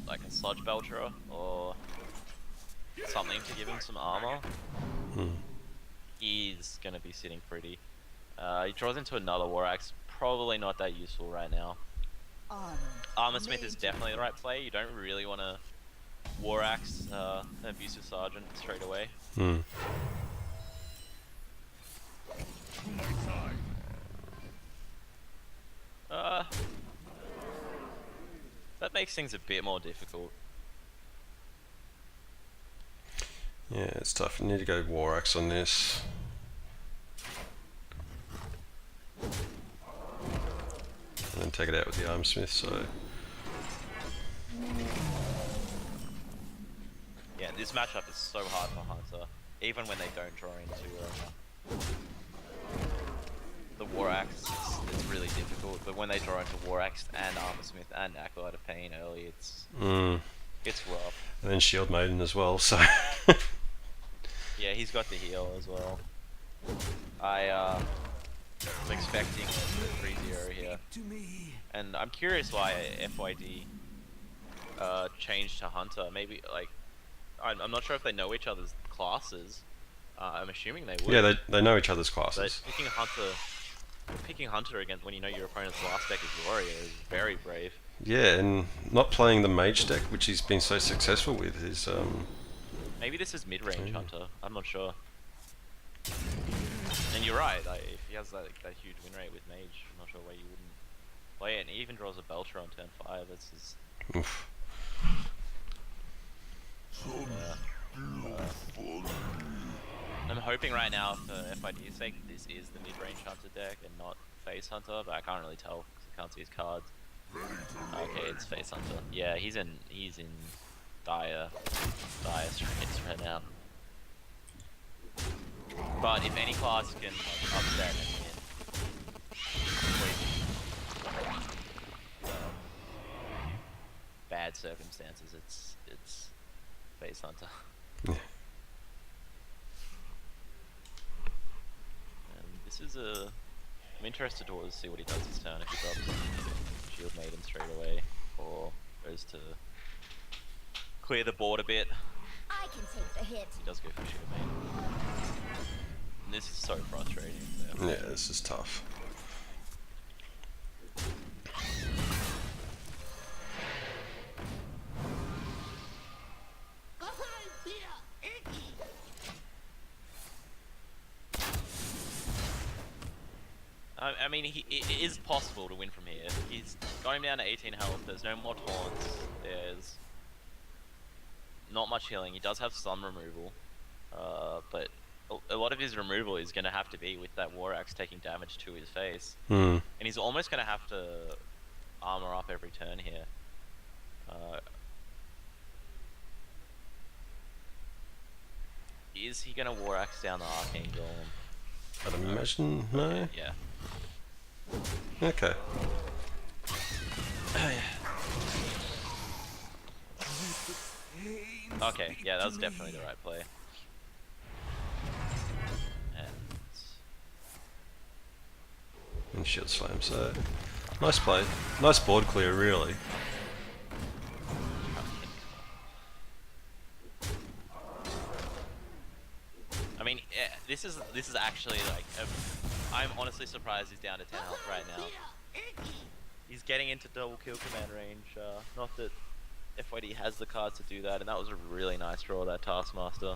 like a Sludge Belcher or something to give him some armor, he's gonna be sitting pretty. He draws into another War Axe. Probably not that useful right now. Armor Smith is definitely the right play. You don't really want to War Axe an Abusive Sergeant straight away. Hmm. That makes things a bit more difficult. Yeah, it's tough. You need to go War Axe on this. And then take it out with the Armor Smith, so... Yeah, this matchup is so hard for Hunter, even when they don't draw into the War Axe. It's really difficult, but when they draw into War Axe and Armor Smith and Acolyte of Pain early, it's rough. And then Shield Maiden as well, so... Yeah, he's got the heal as well. I'm expecting the 3-0 here. And I'm curious why FYD changed to Hunter. Maybe, like, I'm not sure if they know each other's classes. I'm assuming they would. Yeah, they know each other's classes. But picking Hunter against when you know your opponent's last deck is Warrior is very brave. Yeah, and not playing the Mage deck, which he's been so successful with, is... Maybe this is mid-range Hunter. I'm not sure. And you're right. Like, if he has that huge win rate with Mage, I'm not sure why you wouldn't play it. And he even draws a Belcher on turn 5. This is. Oof. I'm hoping right now for FID's sake this is the mid-range Hunter deck and not Face Hunter, but I can't really tell because I can't see his cards. Okay, it's Face Hunter. Yeah, he's in dire straits right now. But if any class can like, upset and win bad circumstances, it's Face Hunter. Yeah. And this is I'm interested to see what he does this turn if he drops Shield Maiden straight away or goes to clear the board a bit. I can take the hit. He does go for Shield Maiden. And this is so frustrating. Yeah, this is tough. I mean, it is possible to win from here. He's got him down to 18 health. There's no more taunts. There's not much healing. He does have some removal, but a lot of his removal is going to have to be with that War Axe taking damage to his face. And he's almost going to have to armor up every turn here. Is he going to War Axe down the Arcane Golem? I'd imagine, no? Yeah. Okay. Okay, yeah, that was definitely the right play. And Shield Slam, so... Nice play. Nice board clear, really. I mean, this is actually like, I'm honestly surprised he's down to 10 health right now. He's getting into double kill command range. Not that FYD has the cards to do that, and that was a really nice draw, that Taskmaster.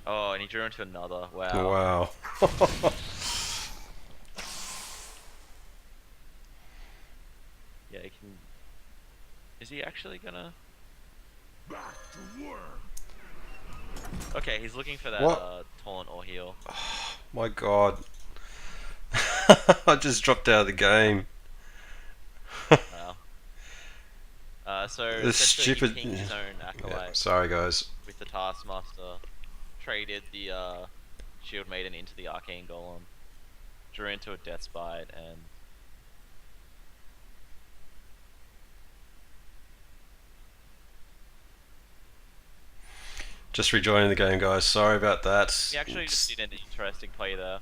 Oh, and he drew into another. Wow. Wow. Yeah, he can. Is he actually gonna? Back to work. Okay, he's looking for that What? taunt or heal. My god. I just dropped out of the game. Wow. So This essentially stupid. he pinged his own Yeah, acolyte sorry, guys. with the Taskmaster, traded the Shield Maiden into the Arcane Golem, drew into a Death Spite, and Just rejoining the game, guys. Sorry about that. he actually just did an interesting play there.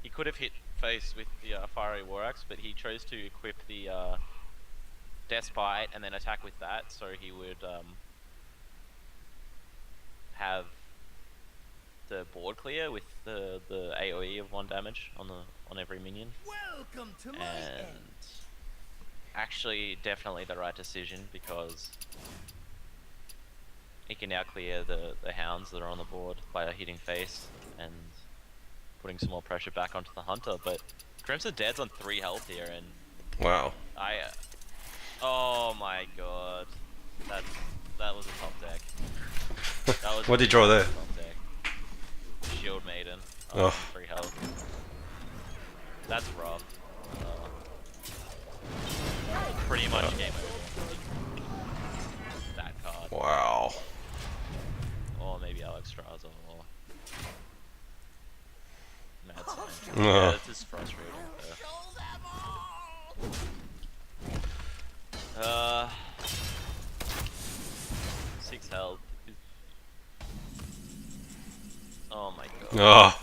He could have hit face with the Fiery War Axe, but he chose to equip the Death Spite and then attack with that, so he would have the board clear with the AoE of 1 damage on every minion. Welcome to my And end. actually definitely the right decision, because he can now clear the hounds that are on the board by hitting face and putting some more pressure back onto the hunter. But Crimson Dead's on 3 health here, and Wow. oh my god, that was a top deck. That was What did you draw there? top deck. Shield Maiden, Oh. 3 health. That's rough. Pretty much game over. That card. Wow. Or maybe Alex Straza or Mad Science. Oh. Yeah, this is frustrating. Uh, 6 health. Oh my god.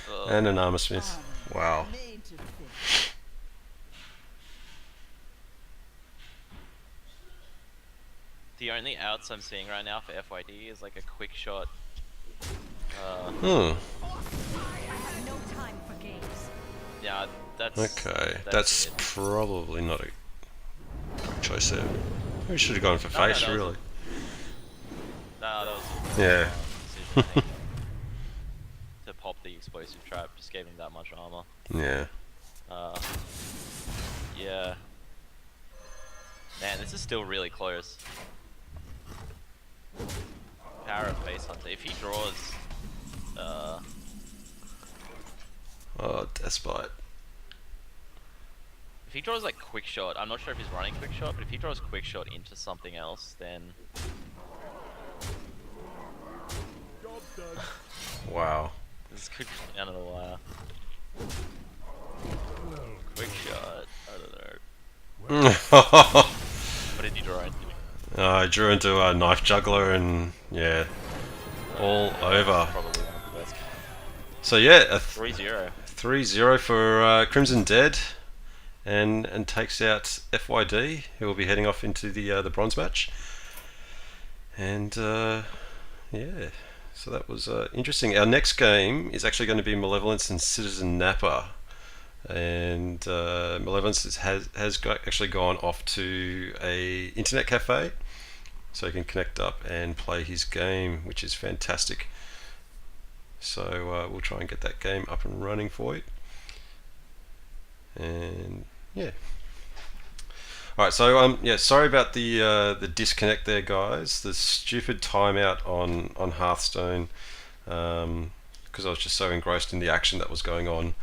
Oh. And an armor smith. Wow. Made to fit. The only outs I'm seeing right now for FYD is like a quick shot. Hmm. I have no time for games. Yeah, that's Okay. That's it. probably not a good choice there. We should have gone for No, face, that was really. No, that was Yeah. decision, I think. To pop the explosive trap, just gave him that much armor. Yeah. Yeah. Man, this is still really close. Power of Face Hunter. If he draws, Oh, Despite. if he draws like Quick Shot, I'm not sure if he's running Quick Shot, but if he draws Quick Shot into something else, then Job done. Wow. this could be down to the wire. Quick Shot. I don't know. What did you draw into? I drew into a knife juggler and yeah, all over. Probably one of the best. So yeah, a 3-0. 3-0 for Crimson Dead, and takes out FYD, who will be heading off into the bronze match. And yeah, so that was interesting. Our next game is actually going to be Malevolence and Citizen Napa. And Malevolence actually gone off to a internet cafe, so he can connect up and play his game, which is fantastic. So we'll try and get that game up and running for you. And yeah. Alright, so yeah, sorry about the disconnect there, guys. The stupid timeout on Hearthstone, because I was just so engrossed in the action that was going on.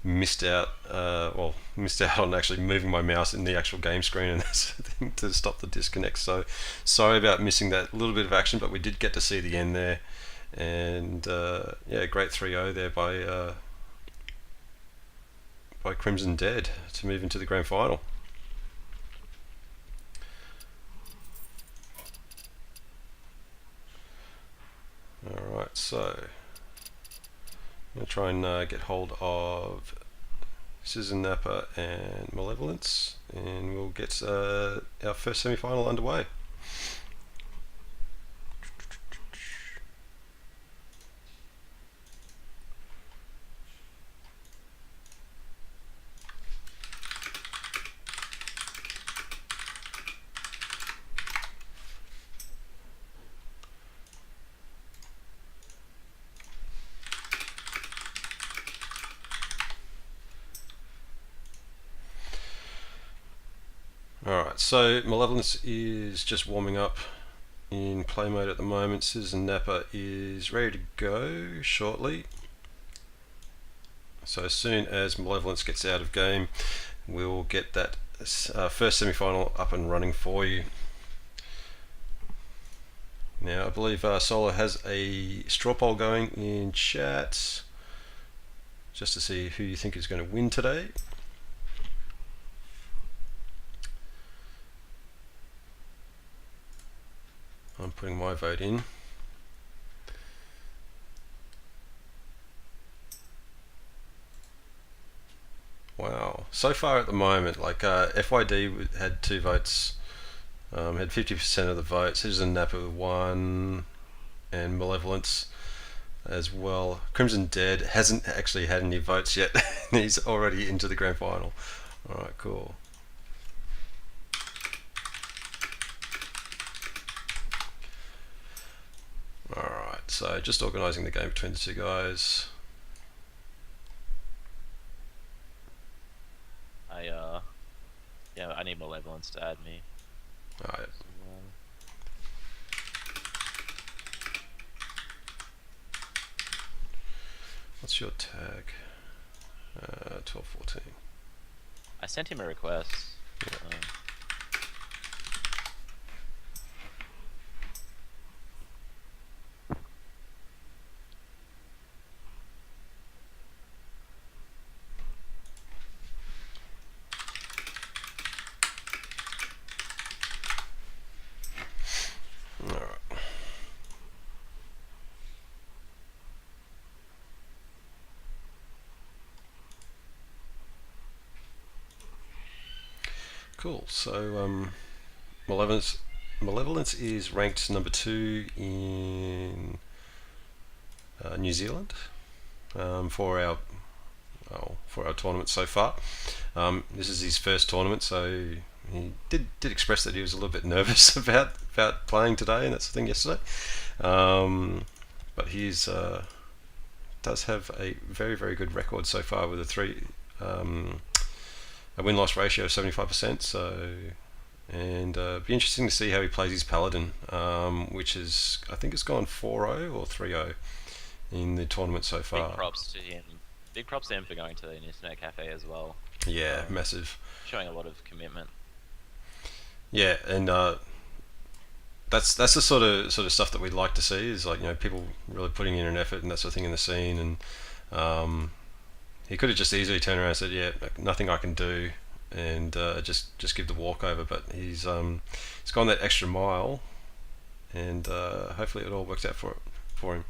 Missed out on actually moving my mouse in the actual game screen and that sort of thing to stop the disconnect. So sorry about missing that little bit of action, but we did get to see the end there. And yeah, great 3-0 there by Crimson Dead to move into the grand final. Alright, so I'm going to try and get hold of Citizen Napa and Malevolence, and we'll get our first semi-final underway. Alright, so Malevolence is just warming up in play mode at the moment. Citizen Napa is ready to go shortly. So as soon as Malevolence gets out of game, we'll get that first semi-final up and running for you. Now I believe Solo has a straw poll going in chat, just to see who you think is going to win today. I'm putting my vote in. Wow. So far at the moment, like FYD had 2 votes, had 50% of the votes. Citizen Napa with 1, and Malevolence as well. Crimson Dead hasn't actually had any votes yet. He's already into the grand final. Alright, cool. Alright, so just organising the game between the two guys. Yeah, I need Malevolence to add me. Alright. What's your tag? 1214. I sent him a request. Yeah. Alright. Cool. So Malevolence is ranked number 2 in New Zealand for our tournament so far. This is his first tournament, so he did express that he was a little bit nervous about playing today, and that's the thing yesterday. But he's does have a very, very good record so far with a win-loss ratio of 75%. So, and be interesting to see how he plays his Paladin, which is, I think it's gone 4-0 or 3-0 in the tournament so far. Big props to him. Big props to him for going to the Internet Cafe as well. Yeah, massive. Showing a lot of commitment. Yeah, and that's the sort of stuff that we'd like to see, is like, you know, people really putting in an effort and that sort of thing in the scene. And he could have just easily turned around and said, "Yeah, nothing I can do," and just give the walkover. But he's gone that extra mile, and hopefully it all works out for him.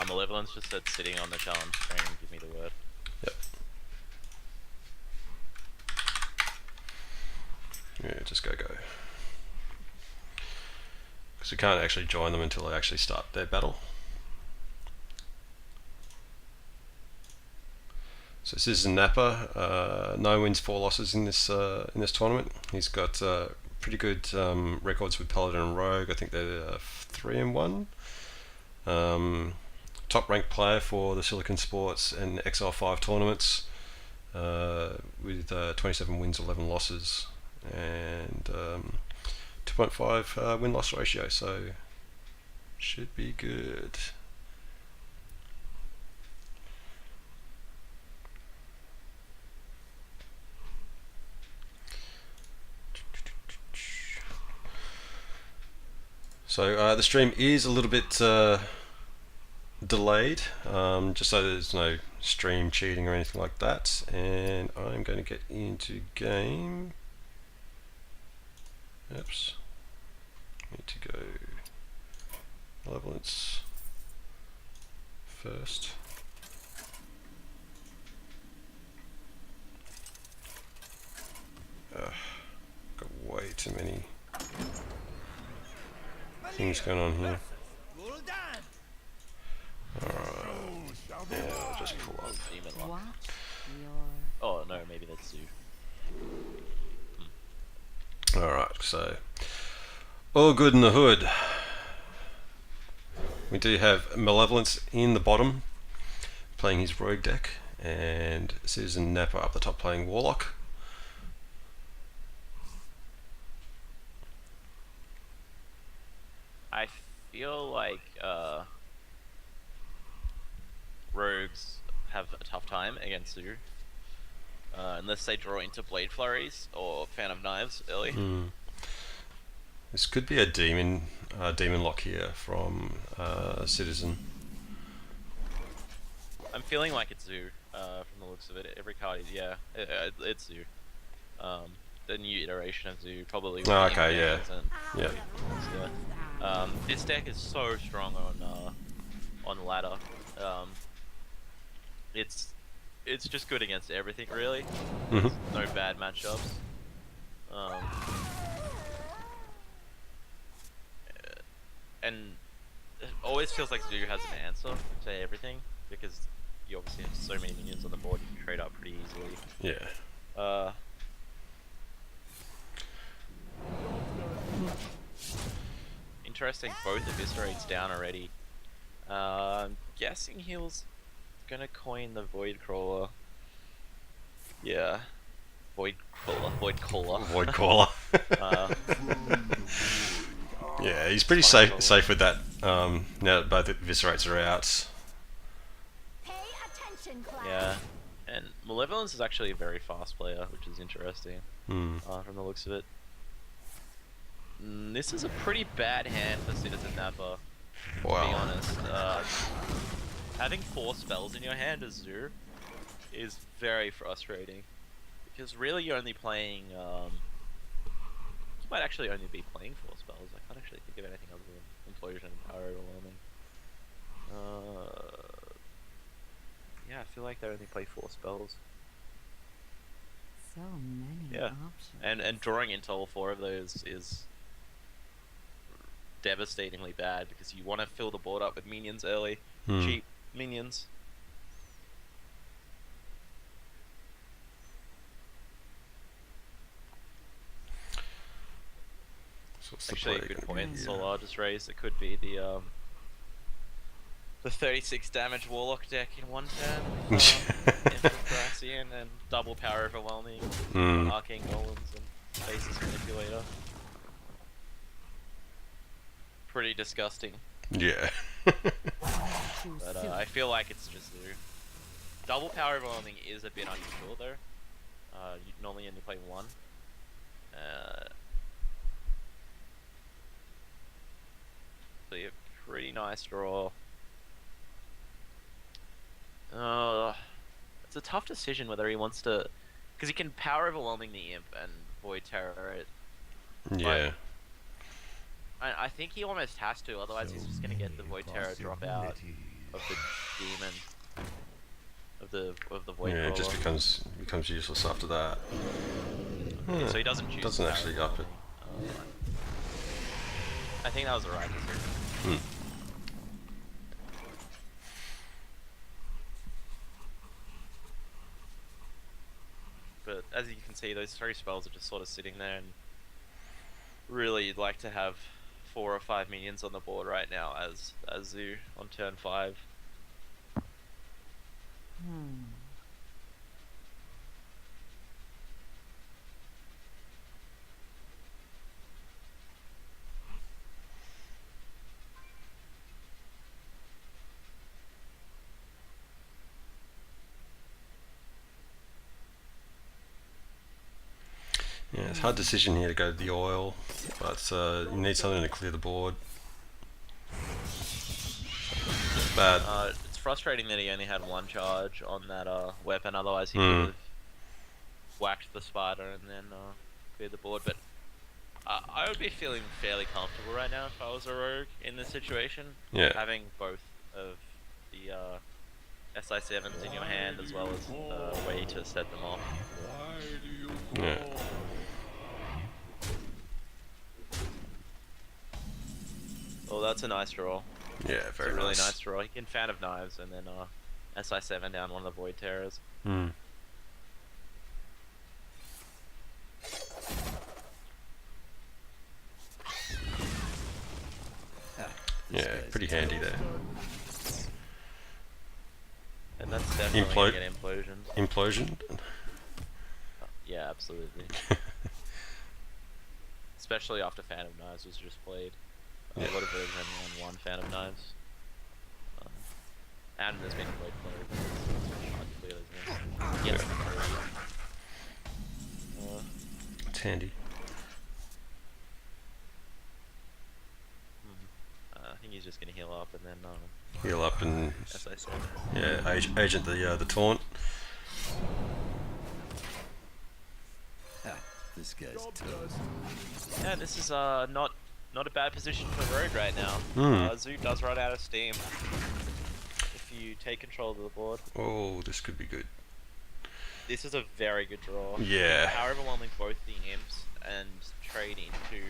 Malevolence just said sitting on the challenge screen, give me the word. Yep. Yeah, just go. Because we can't actually join them until they actually start their battle. So this is Napa. 9 wins, 4 losses in this tournament. He's got pretty good records with Paladin and Rogue. I think they're 3-1. Top ranked player for the Silicon Sports and XL5 tournaments, with 27 wins, 11 losses, and 2.5 win-loss ratio, so should be good. So the stream is a little bit delayed, just so there's no stream cheating or anything like that, and I'm going to get into game. Oops, need to go Malevolence first. Got way too many things going on here. Alright, yeah, I'll just pull up. Demon Lock. What? Oh no, maybe that's Zoo. Alright, so all good in the hood. We do have Malevolence in the bottom, playing his Rogue deck, and Citizen Napper up the top playing Warlock. I feel like rogues have a tough time against Zoo. Unless they draw into Blade Flurries or Fan of Knives early. This could be a demon lock here from Citizen. I'm feeling like it's Zoo from the looks of it. Every card is, it's Zoo. The new iteration of Zoo probably. Oh, okay, yeah. Yeah. This deck is so strong on ladder. It's just good against everything really. Mm-hmm. No bad matchups. And it always feels like Zoo has an answer to everything because you obviously have so many minions on the board. You can trade up pretty easily. Yeah. Interesting, both Eviscerates down already. I'm guessing he was gonna coin the Void Crawler. Yeah. Void Caller. Void Caller. Yeah, he's pretty safe with that. Now that both Eviscerates are out. Pay attention, class. Yeah. And Malevolence is actually a very fast player, which is interesting from the looks of it. This is a pretty bad hand for Citizen Napper, to be honest. Having 4 spells in your hand as Zoo is very frustrating. Because really you're only playing... you might actually only be playing 4 spells. I can't actually think of anything other than Implosion and Power Overwhelming. Yeah, I feel like they only play 4 spells. So many options. And drawing into all 4 of those is devastatingly bad because you want to fill the board up with minions early, cheap minions. So Actually, a good point. Solar just raised. It could be the 36 damage Warlock deck in one turn. Infiltration and double Power Overwhelming, Arcane Golems and Basis Manipulator. Pretty disgusting. Yeah. But I feel like it's just Zoo. Double Power Overwhelming is a bit unusual though. You normally only play 1. So you have pretty nice draw. It's a tough decision whether he wants to, because he can Power Overwhelming the Imp and Void Terror it. Yeah. I think he almost has to, otherwise he's just gonna get the Void Terror drop out of the demon of the Void. Yeah, it just becomes useless after that. So he doesn't choose. Doesn't actually up it. I think that was the right decision. But as you can see, those 3 spells are just sort of sitting there, and really you'd like to have 4 or 5 minions on the board right now as Zoo on turn 5. Yeah, it's a hard decision here to go to the oil, but you need something to clear the board. It's bad. It's frustrating that he only had 1 charge on that weapon, otherwise he could have whacked the spider and then cleared the board. But I would be feeling fairly comfortable right now if I was a rogue in this situation. Yeah. Having both of the SI7s in your hand as well as a way to set them off. Yeah. Oh, that's a nice draw. Yeah, It's very a really nice. nice draw. He can Fan of Knives and then SI7 down one of the Void Terrors. Yeah, pretty handy there. And that's definitely gonna get implosion. Implosion? Yeah, absolutely. Especially after Fan of Knives was just played. Yeah. A lot of versions only on one Fan of Knives. And there's been a Void Flurry, but it's hard to clear those names. Gets them through. It's handy. I think he's just gonna heal up and then Heal up and as I said. yeah, agent the taunt. This guy's toast. Yeah, this is not a bad position for Rogue right now. Zoo does run out of steam if you take control of the board. Oh, this could be good. This is a very good draw. Yeah. Power overwhelming both the imps and trade into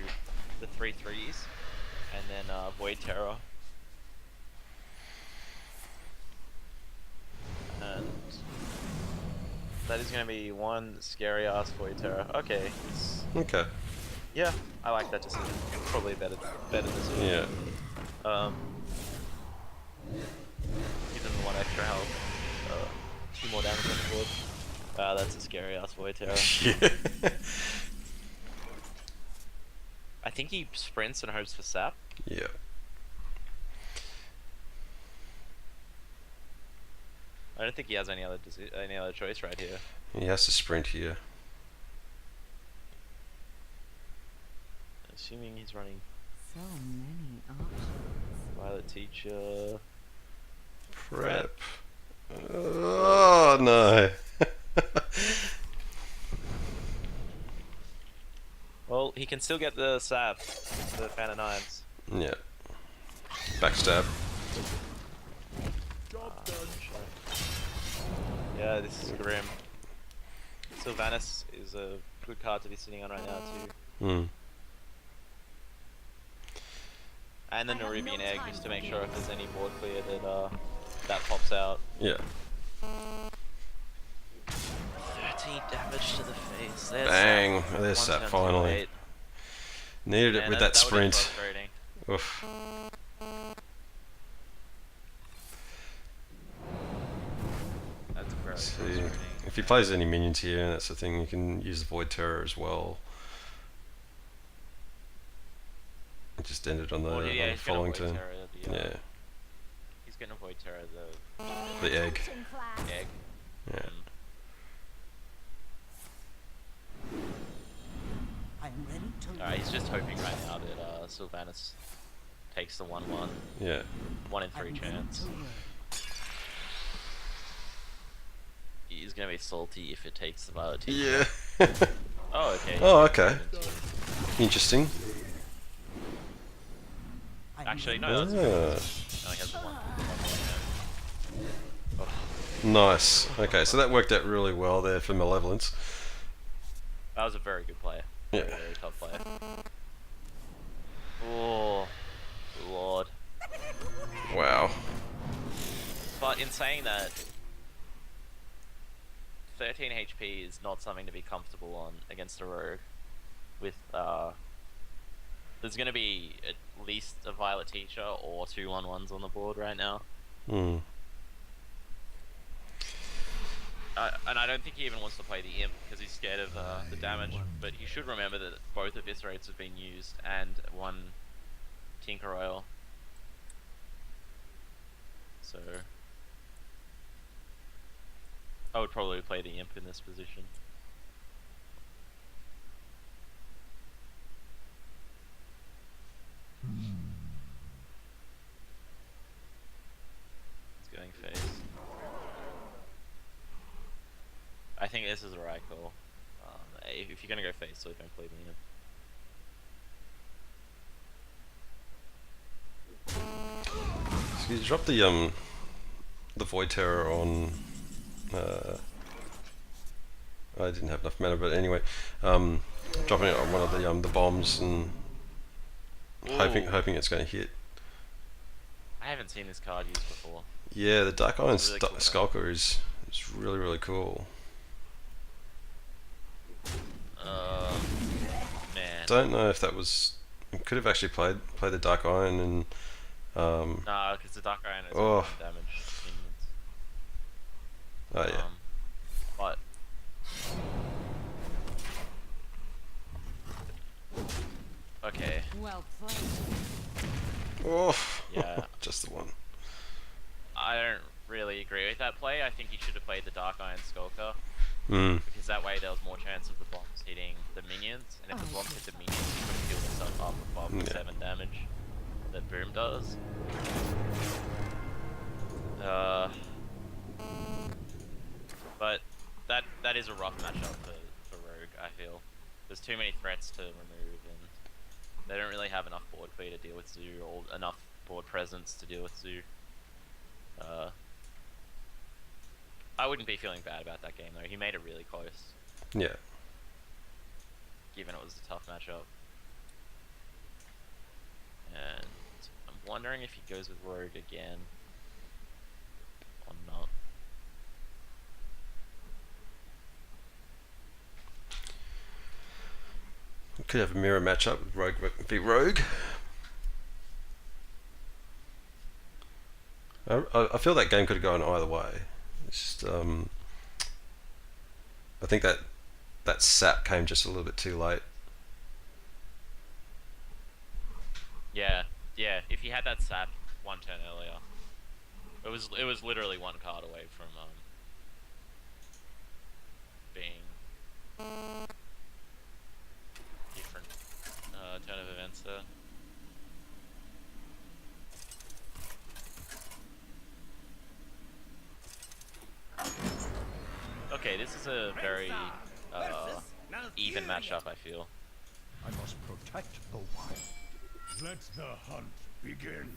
the 3/3s, and then Void Terror. And that is going to be one scary ass Void Terror. Okay. Okay. Yeah, I like that decision. Probably better decision. Yeah. Give them 1 extra health. 2 more damage on the board. That's a scary ass Void Terror. Yeah. I think he sprints and hopes for sap. Yeah. I don't think he has any other choice right here. He has to sprint here. Assuming he's running So many options. Violet Teacher. Prep. Oh no. Well, he can still get the sap, the Fan of Knives. Yeah. Backstab. Job done. Yeah, this is grim. Sylvanas is a good card to be sitting on right now too. And the Nerubian Egg, just to make sure if there's any board clear that pops out. Yeah. 13 damage to the face. There's Bang. Sap. There's Sap 1 turn too finally. late. Needed it Man, with that would've been sprint. frustrating. Oof. That's very See, frustrating. if he plays any minions here, that's the thing, you can use the Void Terror as well. It just ended on the, Well, yeah, on the he's following gonna turn. Void Terror Yeah. He's gonna Void Terror The egg. Attention class. the egg. Yeah. I'm ready to Alright, he's just hoping right now that Sylvanas takes the 1/1. Yeah. 1 in 3 chance. He's gonna be salty if it takes the Violet Teacher. Yeah. Oh, okay. Oh, okay. Interesting. Actually, no, that's Ah. only has one. Nice. Okay, so that worked out really well there for Malevolence. That was a very good play. Yeah. Very tough play. Oh, Lord. Wow. But in saying that, 13 HP is not something to be comfortable on against a rogue. With there's going to be at least a Violet Teacher or 2 1/1s on the board right now. Hmm. And I don't think he even wants to play the Imp because he's scared of the damage. But you should remember that both Eviscerates have been used and 1 Tinker Oil. So I would probably play the Imp in this position. He's going face. I think this is the right call. If you're gonna go face, so don't play the Imp. So you dropped the Void Terror on. I didn't have enough mana, but anyway, dropping it on one of the bombs and hoping it's going to hit. I haven't seen this card used before. Yeah, the Dark Iron It's a really cool Skulker is really cool. Man. Don't know if that was. Could have actually played the Dark Iron and Nah, because the Dark Iron is Oh. damage minions. Oh yeah. But okay, Well played. Oh. yeah. Just the one. I don't really agree with that play. I think you should have played the Dark Iron Skulker, Hmm. because that way there was more chance of the bombs hitting the minions, and if the bombs hit the minions, you could have healed yourself up above the Yeah. 7 damage that Boom does. But that is a rough matchup for Rogue, I feel. There's too many threats to remove, and they don't really have enough board for you to deal with Zoo, or enough board presence to deal with Zoo. I wouldn't be feeling bad about that game though. He made it really close, Yeah. given it was a tough matchup. And I'm wondering if he goes with Rogue again or not. Could have a mirror matchup with Rogue v Rogue. I feel that game could have gone either way. It's just I think that sap came just a little bit too late. Yeah, if he had that sap one turn earlier, it was literally one card away from being different turn of events there. Okay, this is a very even matchup, I feel. I must protect the wild. Let the hunt begin.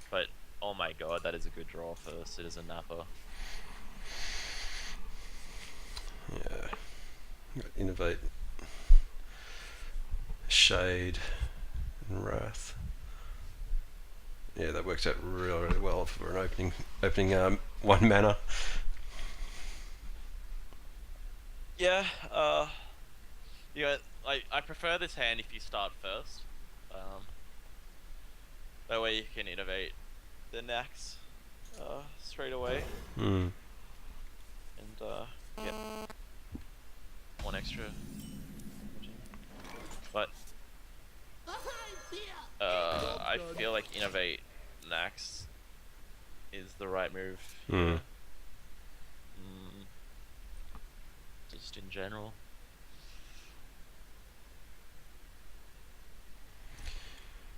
But oh my god, that is a good draw for Citizen Napa. Yeah. Innovate, Shade, and Wrath. Yeah, that worked out really, really well for an opening 1 mana. Yeah, yeah, I prefer this hand if you start first. That way you can innovate the Nax straight away Hmm. and get 1 extra. But I feel like innovate Nax is the right move here. Just in general.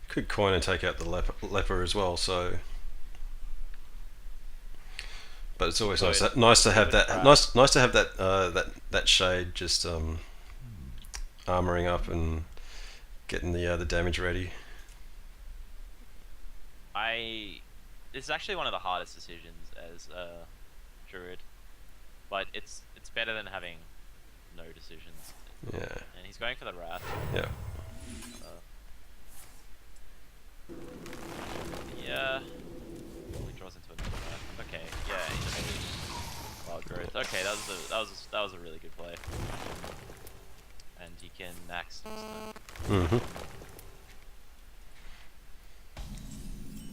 Could coin and take out the leper as well. So, but it's always nice to have that nice to have that shade just armoring up and getting the damage ready. This is actually one of the hardest decisions as Druid, but it's better than having no decisions. Yeah. And he's going for the Wrath. Yeah. Yeah. He draws into another Wrath. Okay. Yeah. Innovate. Wild Growth. Okay, that was a really good play. And he can Nax next time. Mhm.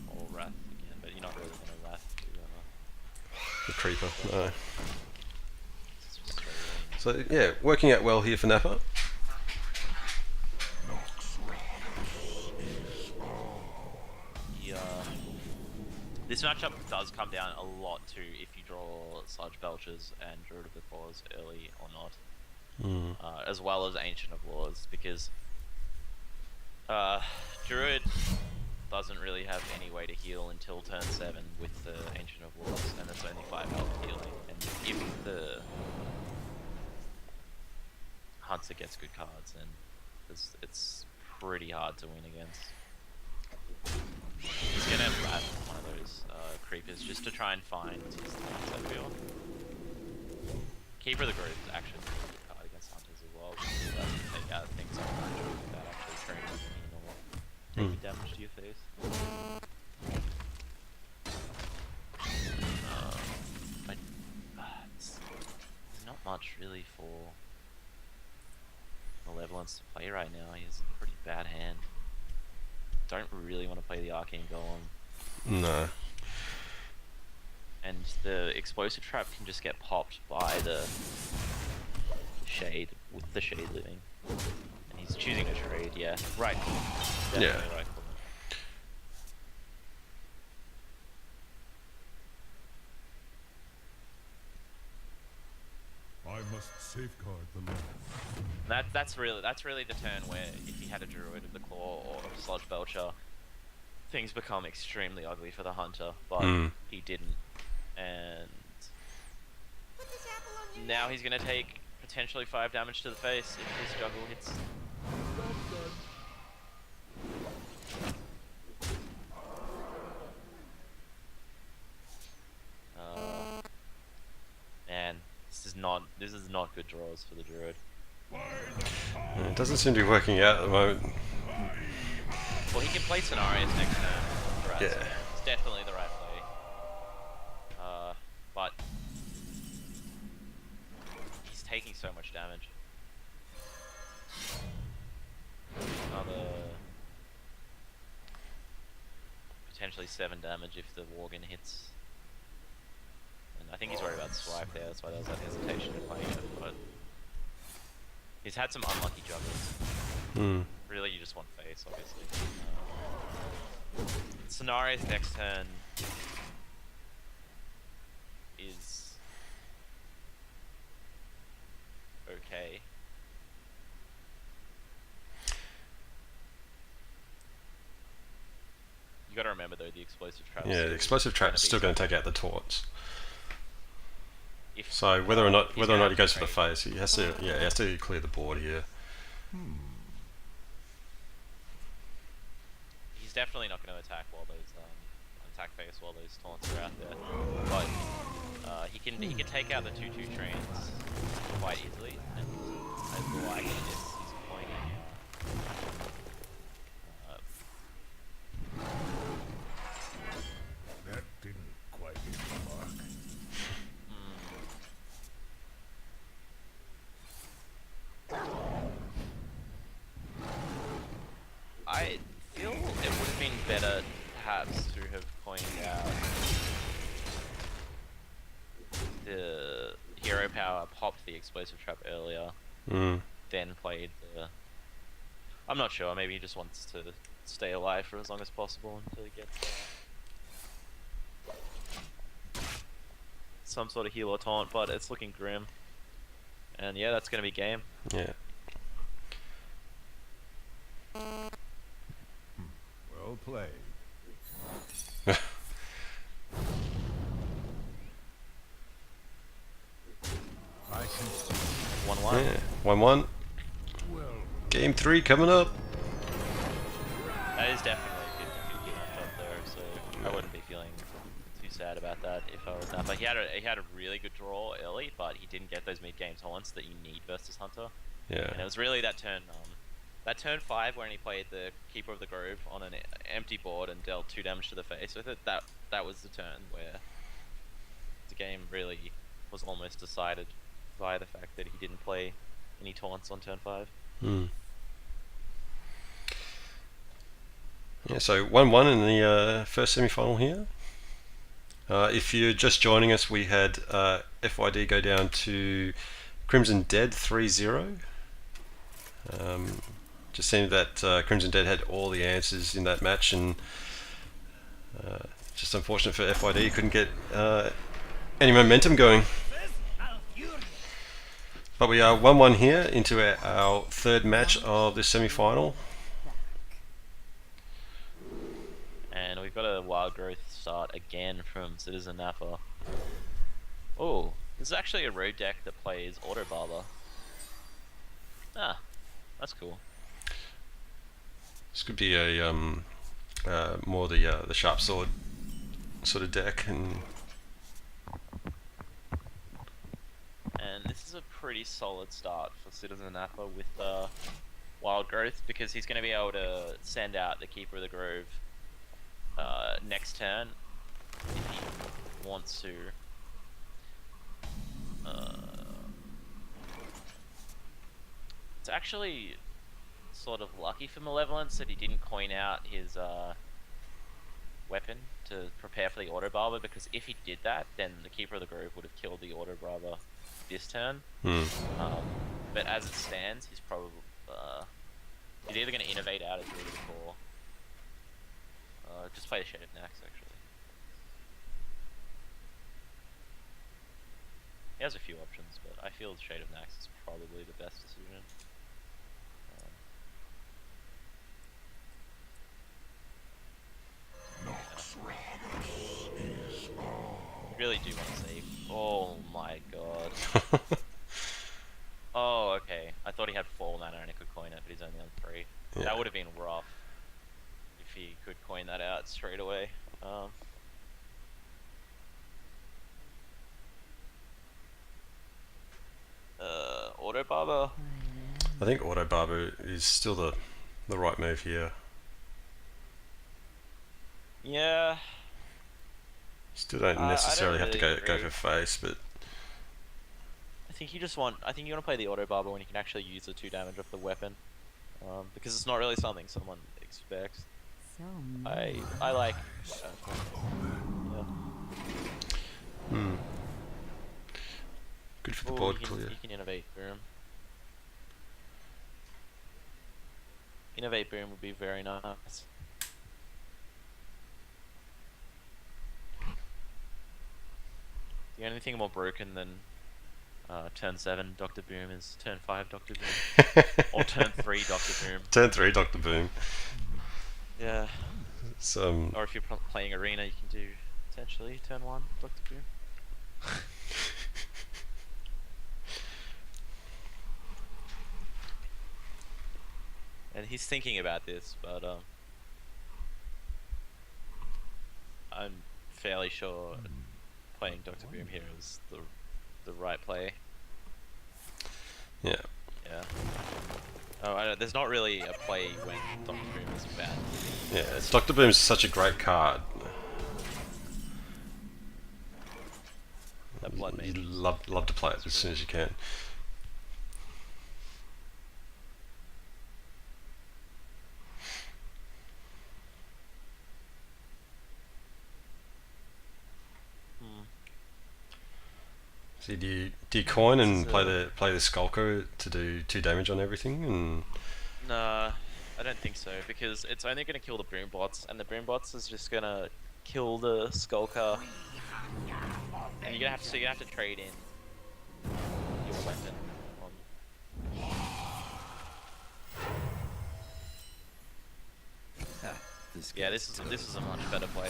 Or Wrath again, but you're not really gonna Wrath to The creeper. No. it's just straight away. So yeah, working out well here for Napa. This matchup does come down a lot to if you draw Sludge Belchers and Druid of the Claws early or not, as well as Ancient of Laws, because Druid doesn't really have any way to heal until turn 7 with the Ancient of Laws, and it's only 5 health healing, and if the Hunter gets good cards, then it's pretty hard to win against. He's gonna rat one of those creepers just to try and find his things, I feel. Keeper of the Grove is actually a really good card against Hunters as well, because it doesn't take out things on range without actually training or taking damage to your face. There's not much really for wants to play right now. He has a pretty bad hand. Don't really want to play the Arcane Golem. No. And the explosive trap can just get popped by the shade, with the shade living. And he's choosing to trade, yeah. Right. Definitely Yeah. right call. I must safeguard the land. That's really the turn where if he had a Druid of the Claw or a Sludge Belcher, things become extremely ugly for the Hunter, but he didn't. And now he's gonna take potentially 5 damage to the face if this juggle hits. Man, this is not good draws for the Druid. Yeah, it doesn't seem to be working out at the moment. Well, he can play Scenarios next turn. Right, Yeah. so it's definitely the right play. But he's taking so much damage. Another potentially 7 damage if the Worgen hits. And I think he's worried about swipe there, that's why there was that hesitation in playing it, but he's had some unlucky juggles. Really, you just want face, obviously. Scenario's next turn is okay. You gotta remember though, the explosive trap. Yeah, the explosive trap's still going to take out the taunts. If, So whether or not he's he gonna goes for the trade. face, he has to clear the board here. He's definitely not going to attack while those attack face while those taunts are out there. But he can take out the 2/2 trains quite easily, and I like this. He's pointing. That didn't quite hit the mark. I feel it would have been better, perhaps, to have pointed out the hero power, popped the explosive trap earlier, then played the. I'm not sure. Maybe he just wants to stay alive for as long as possible until he gets some sort of heal or taunt. But it's looking grim, and yeah, that's gonna be game. Yeah. Well played. I can see. 1-1. Yeah. 1-1. Well, Game 3 coming up. That is definitely a good matchup there, so I wouldn't be feeling too sad about that if I was that. But he had a really good draw early, but he didn't get those mid-game taunts that you need versus Hunter. Yeah. And it was really that turn 5 when he played the Keeper of the Grove on an empty board and dealt 2 damage to the face with it. That was the turn where the game really was almost decided by the fact that he didn't play any taunts on turn 5. Yeah, so 1-1 in the first semi-final here. If you're just joining us, we had FYD go down to Crimson Dead 3-0. Just seemed that Crimson Dead had all the answers in that match, and just unfortunate for FYD, he couldn't get any momentum going. But we are 1-1 here into our third match of this semi-final. And we've got a wild growth start again from Citizen Napa. Oh, this is actually a road deck that plays Auto Barber. Ah, that's cool. This could be a more the sharp sword sort of deck, and this is a pretty solid start for Citizen Napa with wild growth, because he's going to be able to send out the Keeper of the Grove next turn if he wants to. It's actually sort of lucky for Malevolence that he didn't coin out his weapon to prepare for the Auto Barber, because if he did that, then the Keeper of the Grove would have killed the Auto Barber this turn. But as it stands, he's probably he's either going to innovate out his Reader Core. Just play a Shade of Nax, actually. He has a few options, but I feel Shade of Nax is probably the best decision. Really do want to save. Oh my god. Oh, okay. I thought he had 4 mana and he could coin it, but he's only on 3. Yeah. That would have been rough if he could coin that out straight away. Auto Barber. I think Auto Barber is still the right move here. Yeah. Still don't necessarily have to really go agree. for face, but I think you want to play the Auto Barber when you can actually use the 2 damage off the weapon, because it's not really something someone expects. So I like. Yeah. Good for the Ooh, board you can, clear. You can innovate boom. Innovate boom would be very nice. The only thing more broken than turn 7 Dr. Boom is turn 5 Dr. Boom. Or turn 3 Dr. Boom. Turn 3 Dr. Boom. Yeah. So, Or if you're playing Arena, you can do potentially turn 1 Dr. Boom. And he's thinking about this, but I'm fairly sure playing Dr. Boom here is the right play. yeah. Yeah. Oh, there's not really a play when Dr. Boom is bad. Yeah, Dr. Boom's such a great card. That Blood You Mage. love to play it as soon as you can. So do you coin and play the Skulker to do 2 damage on everything? And Nah, I don't think so, because it's only going to kill the Boom Bots, and the Boom Bots is just going to kill the Skulker. And you're gonna have to trade in your weapon. Yeah, this is a much better play.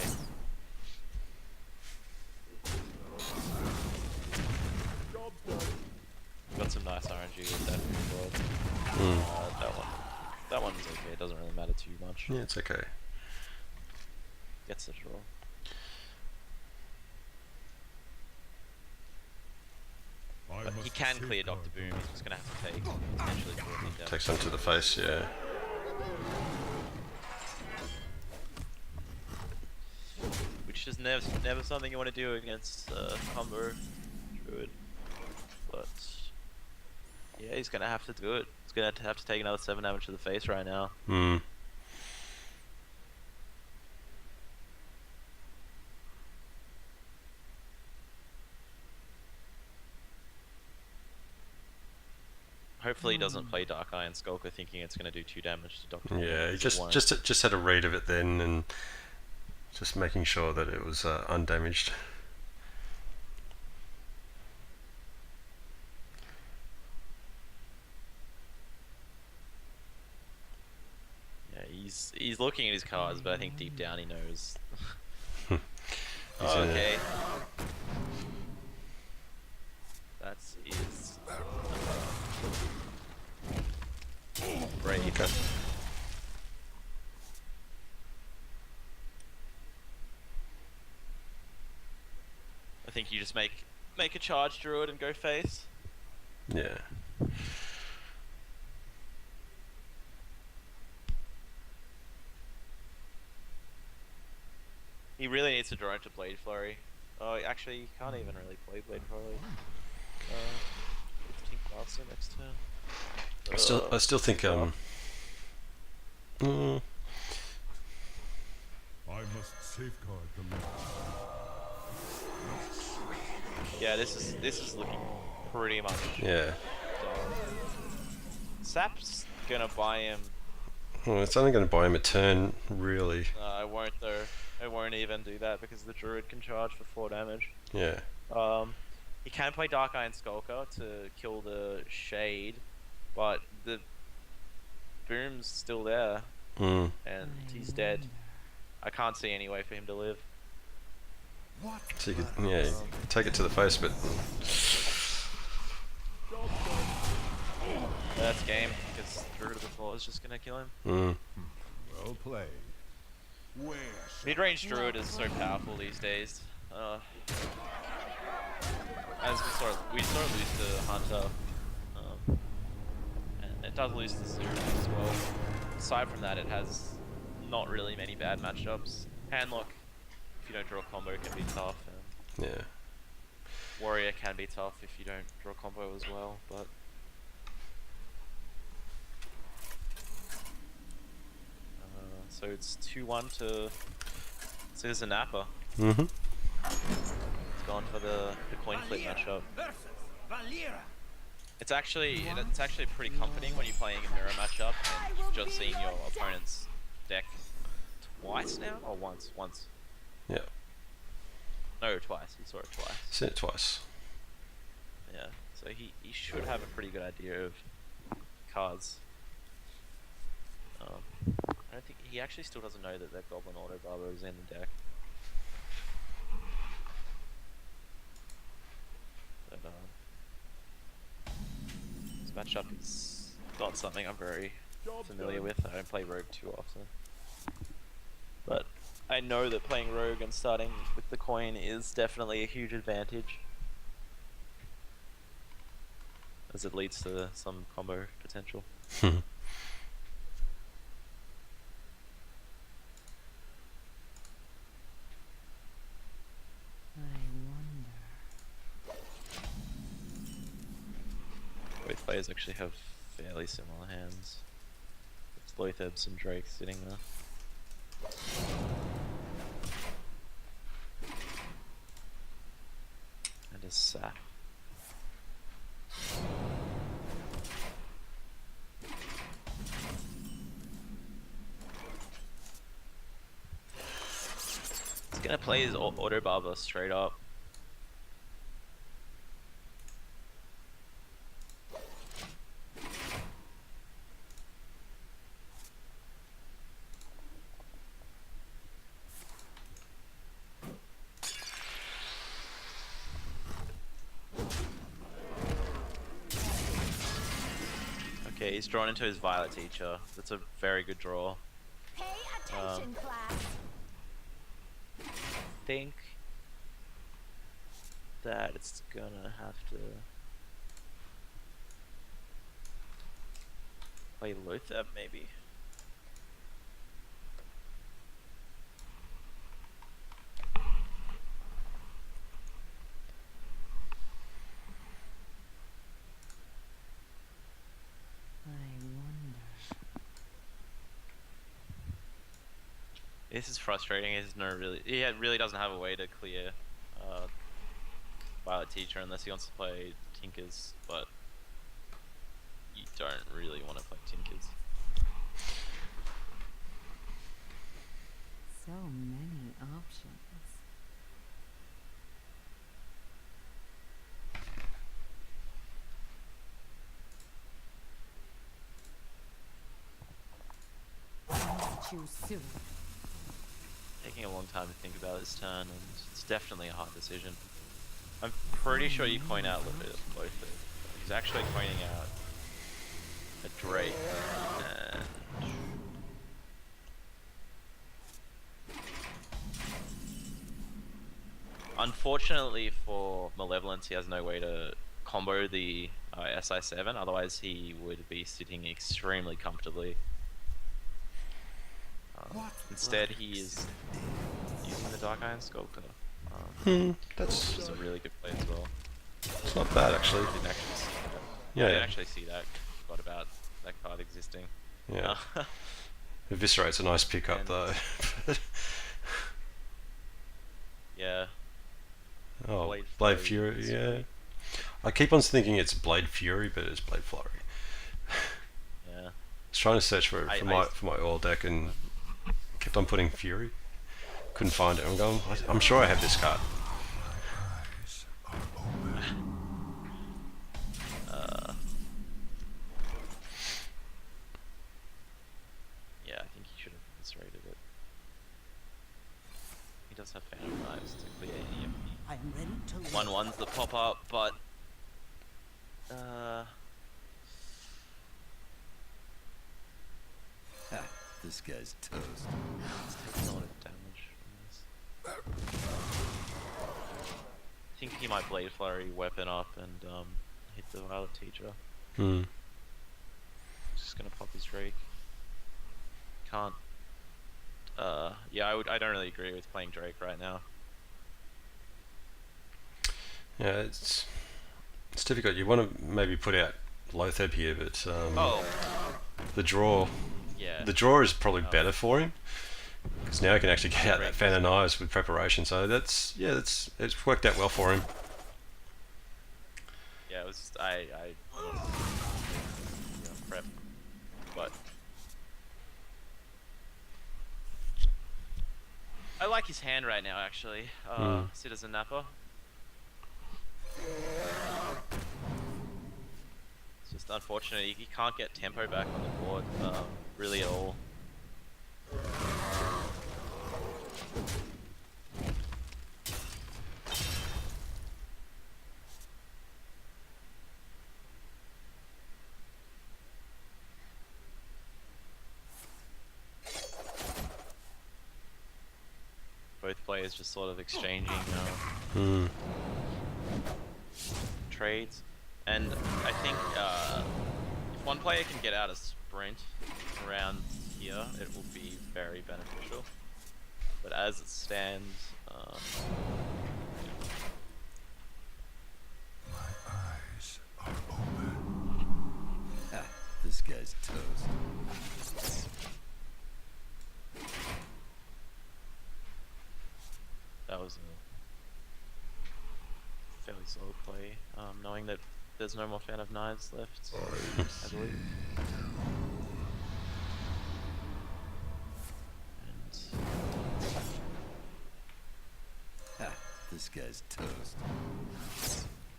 Got some nice RNG with that board. That one's okay. It doesn't really matter too much. yeah, it's okay. Gets the draw. But he can clear Dr. Boom. He's just gonna have to take potentially 14 damage. Take some to the face, yeah. Which is never something you want to do against combo druid. But yeah, he's gonna have to do it. He's gonna have to take another 7 damage to the face right now. Hopefully he doesn't play Dark Eye and Skulker thinking it's gonna do 2 damage to Doctor. Yeah, he just had a read of it then, and just making sure that it was undamaged. Yeah, he's looking at his cards, but I think deep down he knows. Oh, okay. That is great. Okay. I think you just make a charge druid and go face. Yeah. He really needs to draw into Blade Flurry. Oh, actually, he can't even really play Blade Flurry. 15 faster next turn. I still think Mm, I must safeguard the land. Yeah, this is looking pretty much yeah. done. Sap's gonna buy him. Well, it's only going to buy him a turn, really. I won't though. I won't even do that because the druid can charge for 4 damage. Yeah. He can play Dark Iron Skulker to kill the shade, but the boom's still there Mm. and he's dead. I can't see any way for him to live. So you could, yeah, you could take it to the face, but That's game because Druid of the Floor is just gonna kill him. mm. Well played. Where Mid-range Druid is so powerful these days. As we sort of lose to Hunter, and it does lose to Zero as well. Aside from that, it has not really many bad matchups. Handlock, if you don't draw a combo, can be tough. And Yeah. Warrior can be tough if you don't draw a combo as well, but so it's 2-1 to Zappa. Mm-hmm. It's gone for the coin flip matchup. It's actually pretty comforting when you're playing a mirror matchup and you've just seen your opponent's deck twice now, or once. Yeah. No, twice. He saw it twice. Seen it twice. Yeah, so he should have a pretty good idea of cards. I don't think he actually still doesn't know that Goblin Auto Barber is in the deck. But this matchup is not something I'm very familiar with. I don't play Rogue too often. But I know that playing Rogue and starting with the coin is definitely a huge advantage, as it leads to some combo potential. Both players actually have fairly similar hands. It's Lothebs and Drake sitting there. And a Sap. He's gonna play his Auto Barber straight up. Okay, he's drawn into his Violet Teacher. That's a very good draw. Pay attention, class. I think that it's gonna have to play Lotheb maybe. This is frustrating. He really doesn't have a way to clear Violet Teacher unless he wants to play Tinkers, but you don't really want to play Tinkers. So many options. Choose soon. Taking a long time to think about this turn, and it's definitely a hard decision. I'm pretty sure you coin out Lotheb. He's actually coining out a Drake, and unfortunately for Malevolence, he has no way to combo the SI7, otherwise he would be sitting extremely comfortably. Instead, he is using the Dark Iron Sculptor. That's Which is a really good play as well. it's not bad actually. I didn't actually see that. Yeah. I didn't actually see that. Forgot about that card existing. Yeah. Eviscerate's a nice pickup And- though. Yeah. Oh, Blade Blade Flurry Fury, is yeah. great. I keep on thinking it's Blade Fury, but it's Blade Flurry. Yeah. I was trying to search for it for I- my oil deck and kept on putting Fury. Couldn't find it. I'm going. I'm sure I have this card. Yeah, I think he should have eviscerated it. He does have Phantom Knives to clear any of I'm ready to the 1/1s that pop up, but This guy's toast. let's take a lot of damage from this. I think he might Blade Flurry, weapon up, and hit the Violet Teacher. Hmm. Just gonna pop his Drake. Can't. Yeah, I don't really agree with playing Drake right now. Yeah, it's difficult. You want to maybe put out Lotheb here, but Oh, the draw yeah. is probably better for him because now he can actually get out that Fan of Knives with preparation. So it's worked out well for him. Yeah, it was. I was, prep, but I like his hand right now. Actually, Citizen Napper. It's just unfortunate he can't get tempo back on the board, really at all. Both players just sort of exchanging Hmm. trades, and I think if one player can get out a sprint around here, it will be very beneficial. But as it stands, Eyes are open. This guy's toast. that was a fairly slow play, knowing that there's no more Fan of Knives left, I believe. And This guy's toast.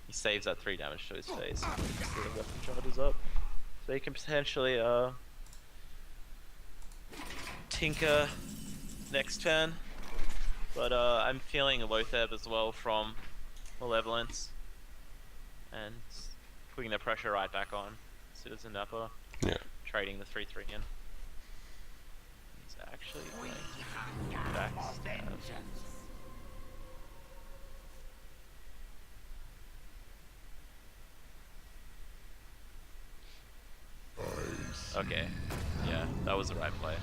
he saves that 3 damage to his face. So the weapon charges up. So he can potentially tinker next turn. But I'm feeling a Lotheb as well from Malevolence. And putting the pressure right back on Citizen Napper. Yeah. Trading the 3/3 in. He's actually going to backstab. Okay, yeah, that was the right play.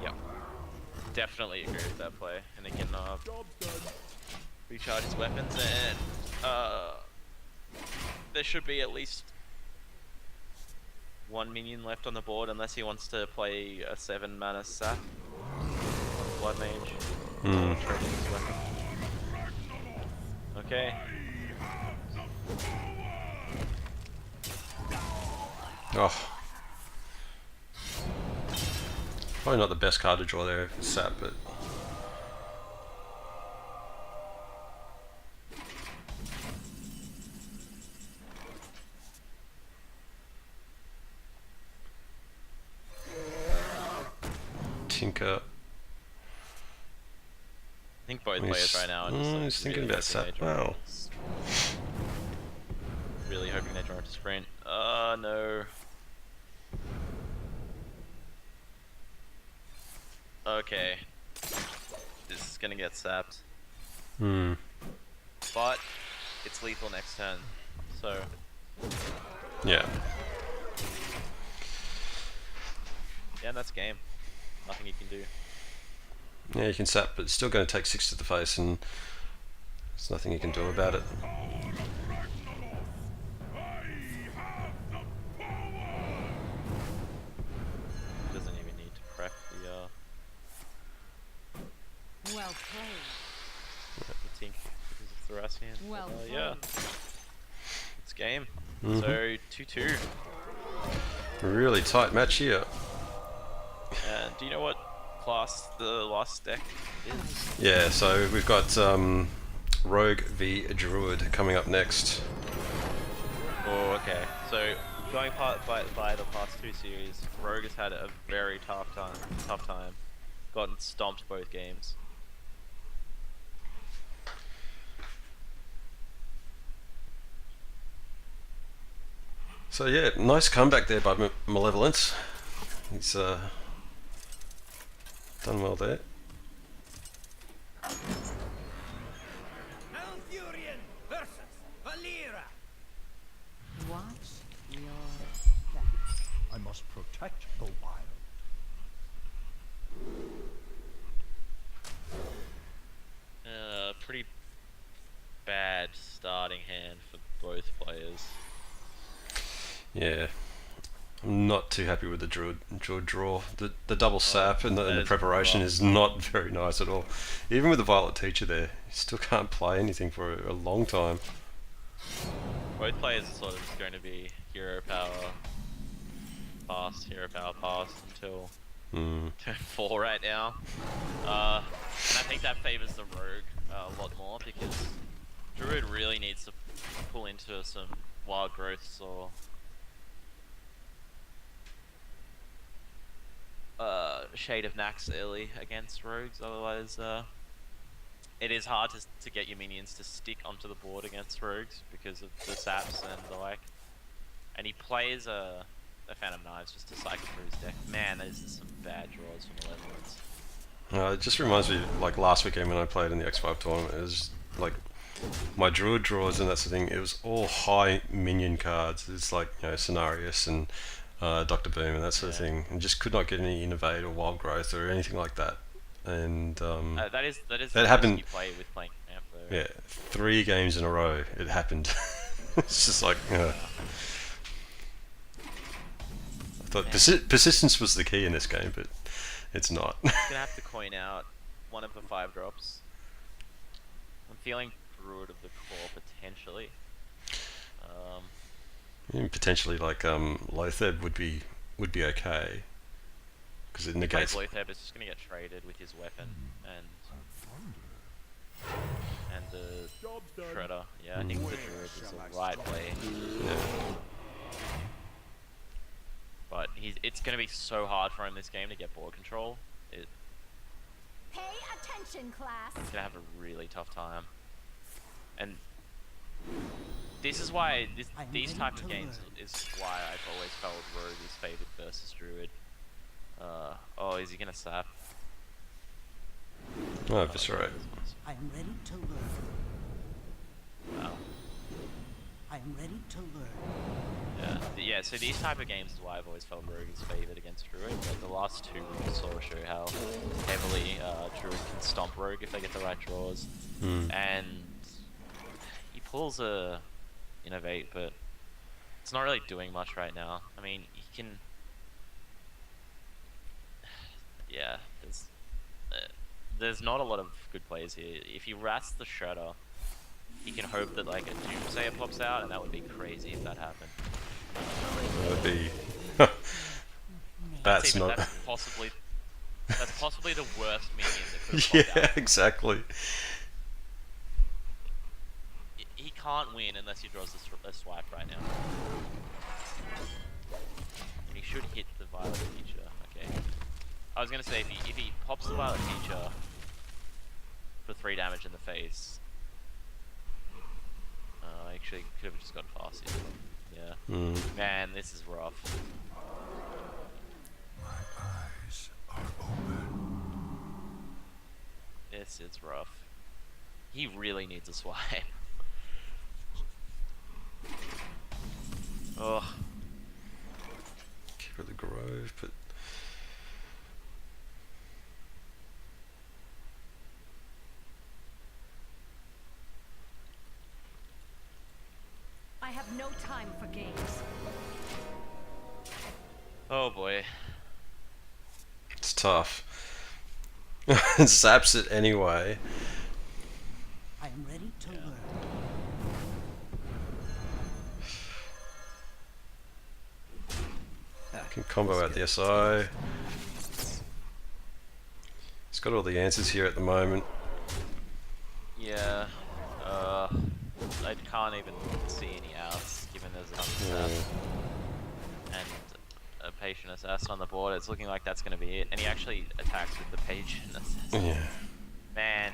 Yep, definitely agree with that play. And he can recharge his weapons, and there should be at least 1 minion left on the board, unless he wants to play a 7 mana sap. Blood Mage. Trading his weapon. Okay. Oh. Probably not the best card to draw there, Sap, but Tinker. I think both players right now are just like, he's thinking really about hoping Sap. they draw- Wow. Really hoping they draw to sprint. No. Okay. This is gonna get sapped. Hmm. But it's lethal next turn. So Yeah. yeah, that's game. Nothing you can do. Yeah, you can Sap, but it's still going to take 6 to the face, and there's nothing you can do about it. Just Thracian. Well Yeah, played. it's game. Mhm. So 2-2. Really tight match here. And do you know what class the last deck is? Yeah, so we've got Rogue v Druid coming up next. Oh, okay. So going by the past two series, Rogue has had a very tough time. Gotten stomped both games. So yeah, nice comeback there by Malevolence. He's done well there. Malfurion versus Valera. Watch your back. I must protect the wild. Pretty bad starting hand for both players. Yeah, I'm not too happy with the Druid draw. The double sap and that the is preparation rough. is not very nice at all. Even with the Violet Teacher there, you still can't play anything for a long time. Both players are sort of just going to be hero power past until Mm. turn 4 right now. And I think that favors the Rogue a lot more because Druid really needs to pull into some wild growths or Shade of Nax early against Rogues, otherwise it is hard to get your minions to stick onto the board against Rogues because of the saps and the like. And he plays a Phantom Knives just to cycle through his deck. Man, that is just some bad draws from Malevolence. It just reminds me like last weekend when I played in the X5 tournament. It was like my Druid draws, and that's the thing. It was all high minion cards. It's like Scenarius and Dr. Boom and that sort of thing, and just could not get any Innovate or Wild Growth or anything like that. And That is that happened. You play with playing Camp though. Yeah, 3 games in a row it happened. It's just like I thought persistence was the key in this game, but it's not. I'm gonna have to coin out one of the 5 drops. I'm feeling Druid of the Core potentially. Potentially like Lotheb would be okay because it Plays negates. Lotheb is just gonna get traded with his weapon and the Shredder. Yeah, I think the Druid is the right play. Yeah. But it's going to be so hard for him this game to get board control. He's Pay attention, class. going to have a really tough time. And this is why these type of games is why I've always felt Rogue is favored versus Druid. Oh, is he going to sap? Oh, that's right. I am ready to learn. Wow. I am ready to learn. Yeah, so these type of games is why I've always felt Rogue is favored against Druid. Like the last 2 weeks sort of show how heavily Druid can stomp Rogue if they get the right draws. And he pulls a Innovate, but it's not really doing much right now. I mean, he can... Yeah, there's not a lot of good plays here. If he rats the Shredder, he can hope that like a Doomsayer pops out, and that would be crazy if that happened. That would be. That's not. That's possibly the worst minion that could have popped Yeah, out. exactly. He can't win unless he draws a swipe right now. And he should hit the Violet Teacher. Okay. I was gonna say if he pops the Violet Teacher for 3 damage in the face. Actually, could have just gone fast here. Yeah. Man, this is rough. My eyes are open. It's rough. He really needs a swipe. Ugh. Keeper of the Grove, but. I have no time for games. Oh boy. It's tough. It zaps it anyway. I am ready to learn. Can combo out the SI. He's got all the answers here at the moment. Yeah. I can't even see any outs, given there's an untap and a patient assassin on the board. It's looking like that's going to be it. And he actually attacks with the patient assassin. Yeah. Man,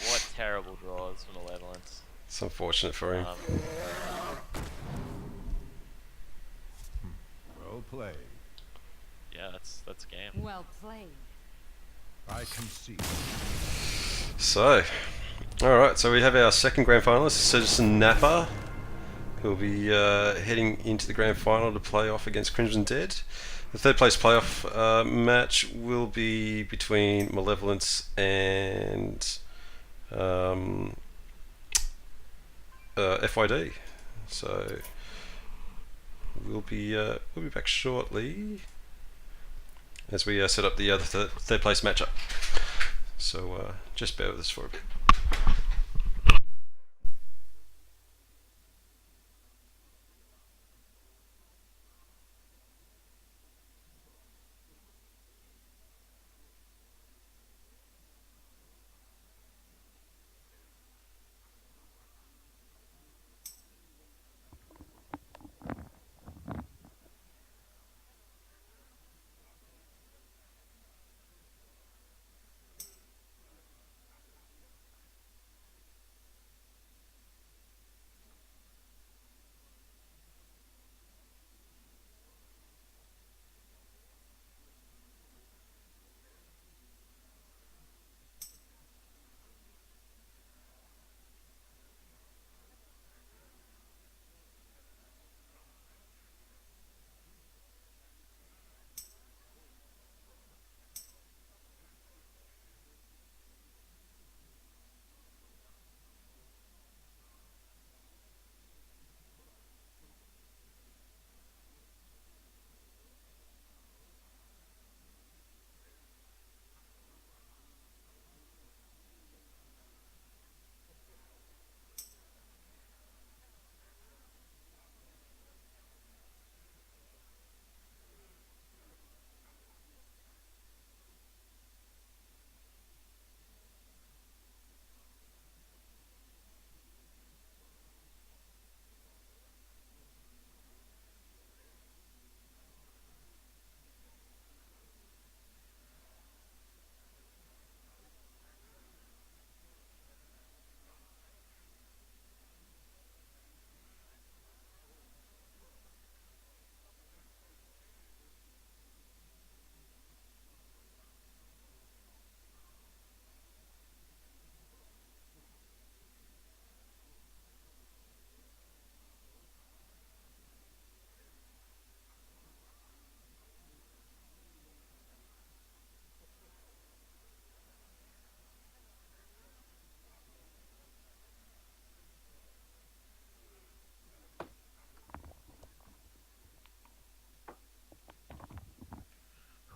what terrible draws for Malevolence. It's unfortunate for him. Well played. Yeah, that's game. Well played. I concede. So, alright, so we have our second grand finalist, Citizen Napa, who'll be heading into the grand final to play off against Crimson Dead. The third place playoff match will be between Malevolence and FYD. So we'll be back shortly as we set up the other third place matchup. So just bear with us for a bit.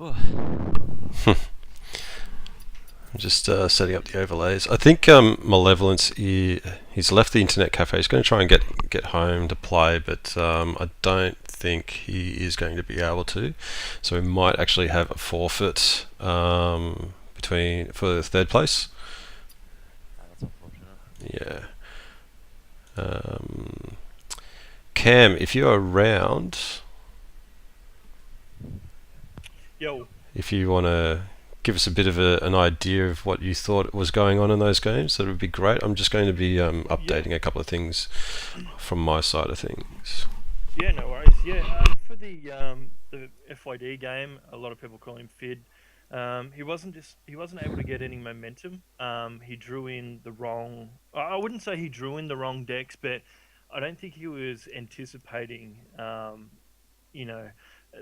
I'm just setting up the overlays. I think Malevolence, he's left the internet cafe. He's going to try and get home to play, but I don't think he is going to be able to. So we might actually have a forfeit for the third place. That's unfortunate. Yeah. Cam, if you're around, Yo. if you want to give us a bit of an idea of what you thought was going on in those games, that would be great. I'm just going to be updating a couple of things from my side of things. Yeah, no worries. Yeah, for the FYD game, a lot of people call him Fid. He wasn't able to get any momentum. He drew in the wrong. I wouldn't say he drew in the wrong decks, but I don't think he was anticipating.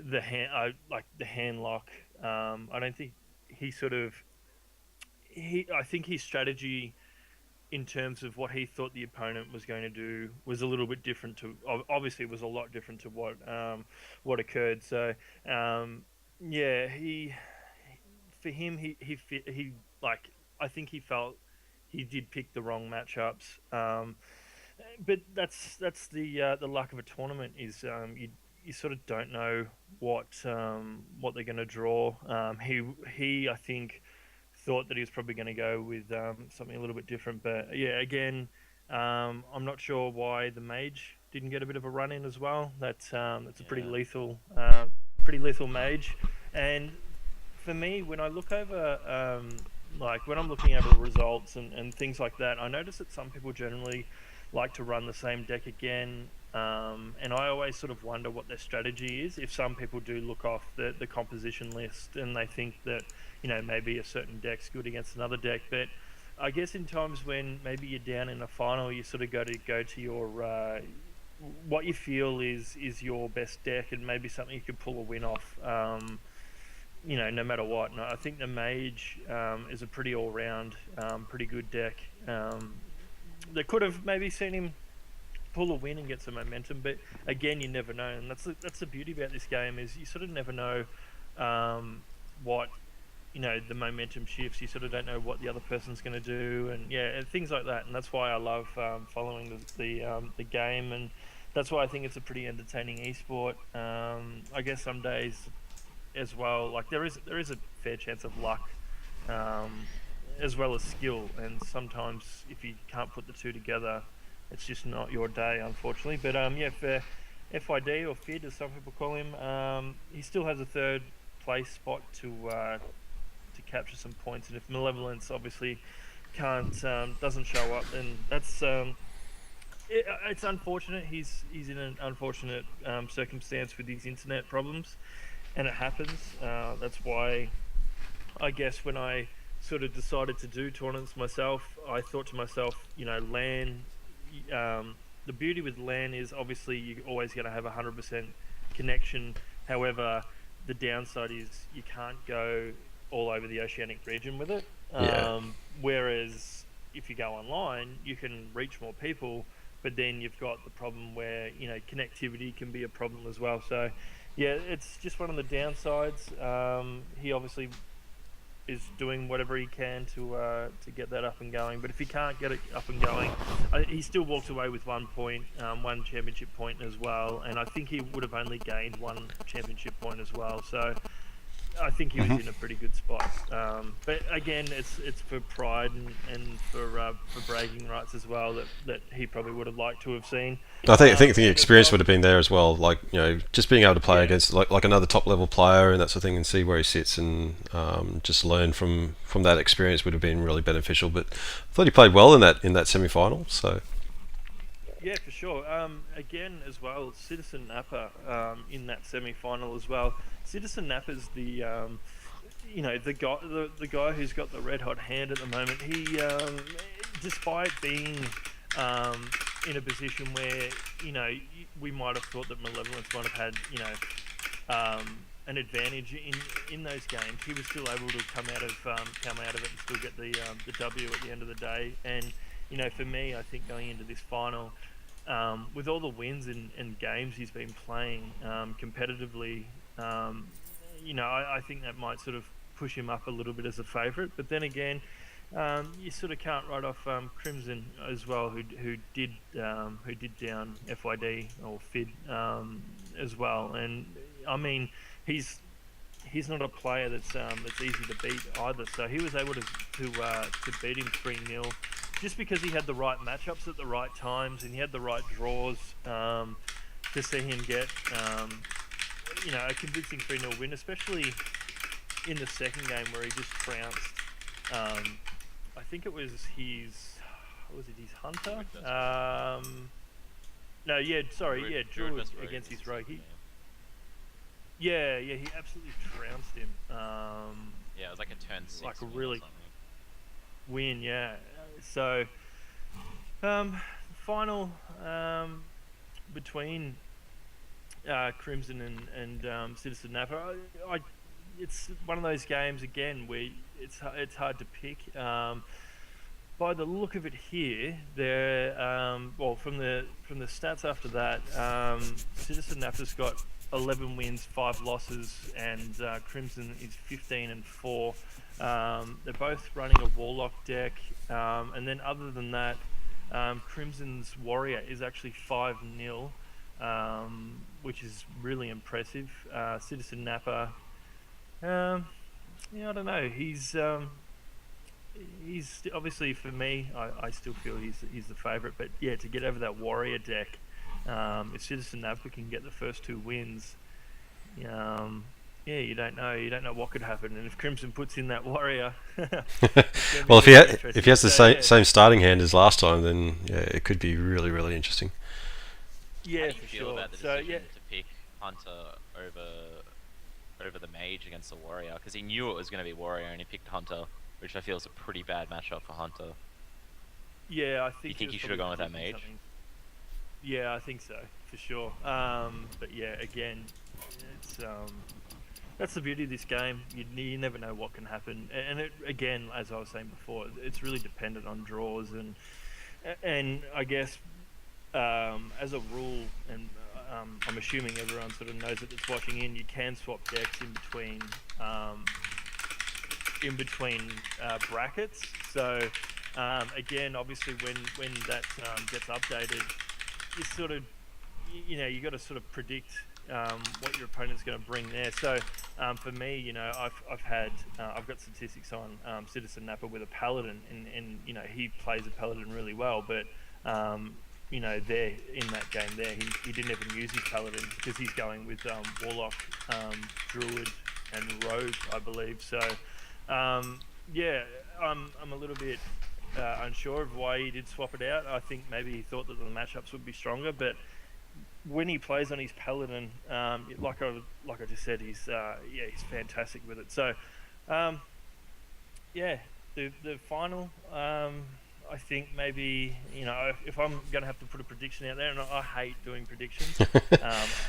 The hand, like the hand lock. I don't think he I think his strategy in terms of what he thought the opponent was going to do was a little bit different to. Obviously, it was a lot different to what occurred. So, yeah, for him, he like I think he felt he did pick the wrong matchups. But that's the luck of a tournament is you sort of don't know what they're going to draw. He I think thought that he was probably going to go with something a little bit different, but yeah, again, I'm not sure why the mage didn't get a bit of a run in as well. That's a pretty lethal mage, and for me, when I look over, like when I'm looking over results and things like that, I notice that some people generally like to run the same deck again. And I always sort of wonder what their strategy is. If some people do look off the composition list and they think that, maybe a certain deck's good against another deck, but I guess in times when maybe you're down in a final, you sort of go to your what you feel is your best deck, and maybe something you could pull a win off. No matter what. And I think the mage is a pretty all-round, pretty good deck. They could have maybe seen him pull a win and get some momentum, but again, you never know. And that's the beauty about this game, is you sort of never know what the momentum shifts. You sort of don't know what the other person's going to do, and things like that. And that's why I love following the game, and that's why I think it's a pretty entertaining esport. I guess some days as well, like there is a fair chance of luck as well as skill, and sometimes if you can't put the two together, it's just not your day, unfortunately. But for FID, or FID as some people call him, he still has a third place spot to capture some points, and if Malevolence obviously doesn't show up, then that's it's unfortunate. He's in an unfortunate circumstance with these internet problems, and it happens. That's why I guess when I sort of decided to do tournaments myself, I thought to myself, LAN, the beauty with LAN is obviously you're always going to have 100% connection. However, the downside is you can't go all over the oceanic region with it. Whereas if you go online, you can reach more people, but then you've got the problem where, connectivity can be a problem as well. So, yeah, it's just one of the downsides. He obviously is doing whatever he can to get that up and going. But if he can't get it up and going, he still walks away with 1 point, one championship point as well. And I think he would have only gained 1 championship point as well. So I think he was in a pretty good spot. But again, it's for pride and for bragging rights as well that he probably would have liked to have seen. I think the experience would have been there as well. Like, just being able to play against like another top level player and that sort of thing, and see where he sits, and just learn from that experience would have been really beneficial. But I thought he played well in that semi-final. So. Yeah, for sure. Again, as well, Citizen Napa in that semi-final as well. Citizen Napa's the guy who's got the red hot hand at the moment. He, despite being in a position where we might have thought that Malevolence might have had an advantage in those games, he was still able to come out of it and still get the W at the end of the day. And for me, I think going into this final, with all the wins and games he's been playing competitively, I think that might sort of push him up a little bit as a favourite. But then again, you sort of can't write off Crimson as well, who did down FYD or FID as well. And I mean, he's not a player that's easy to beat either. So he was able to beat him 3-0. Just because he had the right matchups at the right times, and he had the right draws to see him get, a convincing 3-0 win, especially in the second game where he just trounced. I think it was his Hunter? Druid against his Rogue. He absolutely trounced him. It was like a turn 6 like a win really or something. win, yeah. So, final between Crimson and Citizen Napa. It's one of those games again where it's hard to pick. By the look of it here, they're from the stats after that, Citizen Napa's got 11 wins, 5 losses, and Crimson is 15-4. They're both running a Warlock deck, and then other than that, Crimson's Warrior is actually 5-0. which is really impressive. Citizen Napper, I don't know. He's obviously, for me, I still feel he's the favourite. But yeah, to get over that warrior deck, if Citizen Napper can get the first 2 wins, you don't know what could happen. And if Crimson puts in that warrior, well, if he has the same starting hand as last time, then yeah, it could be really, really interesting. Yeah, How do you for feel sure. about the So decision yeah, to pick Hunter over the mage against the warrior? Because he knew it was going to be warrior, and he picked Hunter, which I feel is a pretty bad matchup for Hunter. yeah, I think. You think he should have gone with that mage? Yeah, I think so, for sure. But yeah, again, it's that's the beauty of this game. You never know what can happen, and it, again, as I was saying before, it's really dependent on draws and I guess as a rule, and I'm assuming everyone sort of knows it that's watching in, you can swap decks in between brackets. So again, obviously, when that gets updated, you sort of you got to sort of predict what your opponent's going to bring there. So for me, I've got statistics on Citizen Napper with a paladin, and he plays a paladin really well, but there in that game there, he didn't even use his paladin because he's going with warlock, druid, and rogue, I believe. So yeah, I'm a little bit unsure of why he did swap it out. I think maybe he thought that the matchups would be stronger, but when he plays on his paladin, like I just said, he's fantastic with it. So the final, I think maybe if I'm going to have to put a prediction out there, and I hate doing predictions,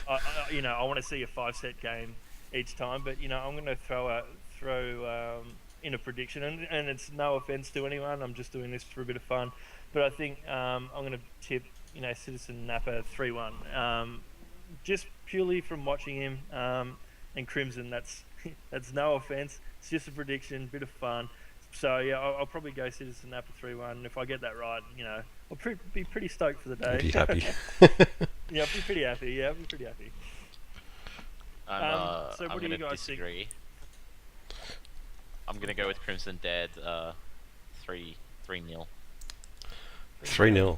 I want to see a 5-set game each time, but I'm going to throw in a prediction, and it's no offense to anyone. I'm just doing this for a bit of fun, but I think I'm going to tip Citizen Napper 3-1, just purely from watching him, and Crimson. That's no offense. It's just a prediction, bit of fun. So yeah, I'll probably go Citizen Napper 3-1. And if I get that right, I'll be pretty stoked for the day. Be happy. Yeah, I'll be pretty happy. Yeah, I'll be pretty happy. So what do you guys disagree. Think? I'm gonna go with Crimson Dead 3-0. 3-0.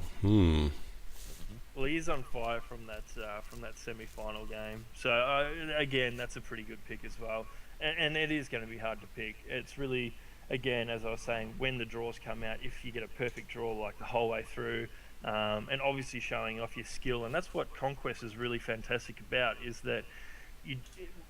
Well, he is on fire from that semi-final game. So again, that's a pretty good pick as well. And it is going to be hard to pick. It's really, again, as I was saying, when the draws come out, if you get a perfect draw like the whole way through, and obviously showing off your skill, and that's what Conquest is really fantastic about, is that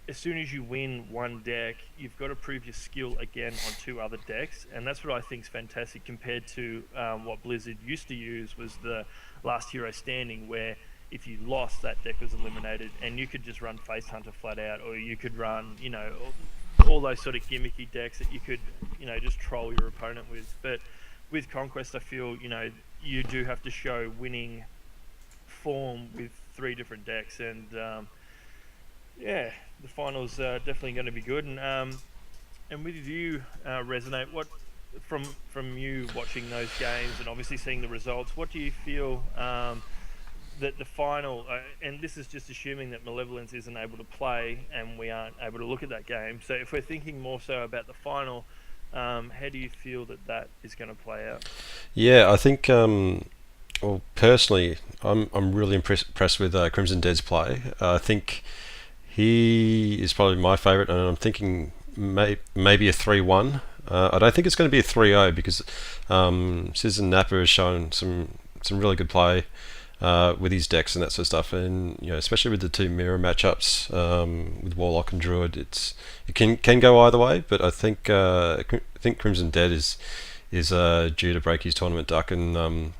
as soon as you win one deck, you've got to prove your skill again on 2 other decks, and that's what I think is fantastic compared to what Blizzard used to use, was the last hero standing, where if you lost, that deck was eliminated, and you could just run Face Hunter flat out, or you could run all those sort of gimmicky decks that you could just troll your opponent with. But with Conquest, I feel you do have to show winning form with 3 different decks, and the finals are definitely going to be good. And with you, Resonate, what from you watching those games and obviously seeing the results, what do you feel that the final, and this is just assuming that Malevolence isn't able to play and we aren't able to look at that game, so if we're thinking more so about the final, how do you feel that is going to play out? Yeah, I think well, personally, I'm really impressed with Crimson Dead's play. I think he is probably my favourite, and I'm thinking maybe a 3-1. I don't think it's going to be a 3-0 because Citizen Napper has shown some really good play with his decks and that sort of stuff, and especially with the 2 mirror matchups with Warlock and Druid, it can go either way. But I think Crimson Dead is due to break his tournament duck and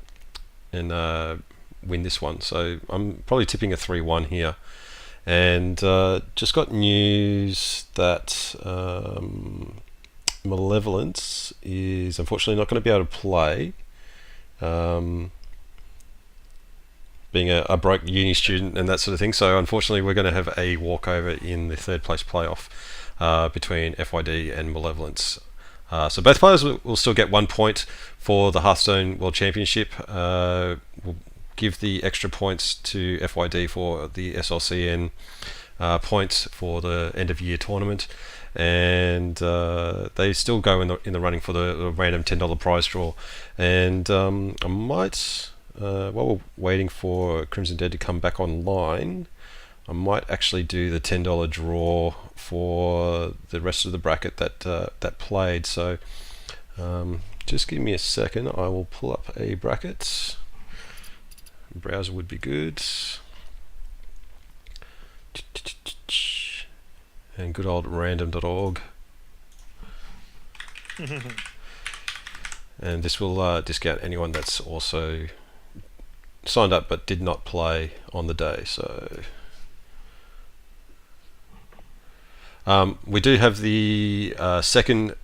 win this one. So I'm probably tipping a 3-1 here. And just got news that Malevolence is unfortunately not going to be able to play, being a broke uni student and that sort of thing. So unfortunately we're going to have a walkover in the 3rd place playoff between FYD and Malevolence. So both players will still get 1 point for the Hearthstone World Championship. We'll give the extra points to FYD for the SLCN points for the end of year tournament, and they still go in the running for the random $10 prize draw. And I might, while we're waiting for Crimson Dead to come back online, I might actually do the $10 draw for the rest of the bracket that played. So just give me a second. I will pull up a bracket. Browser would be good. And good old random.org. And this will discount anyone that's also signed up but did not play on the day. So we do have the second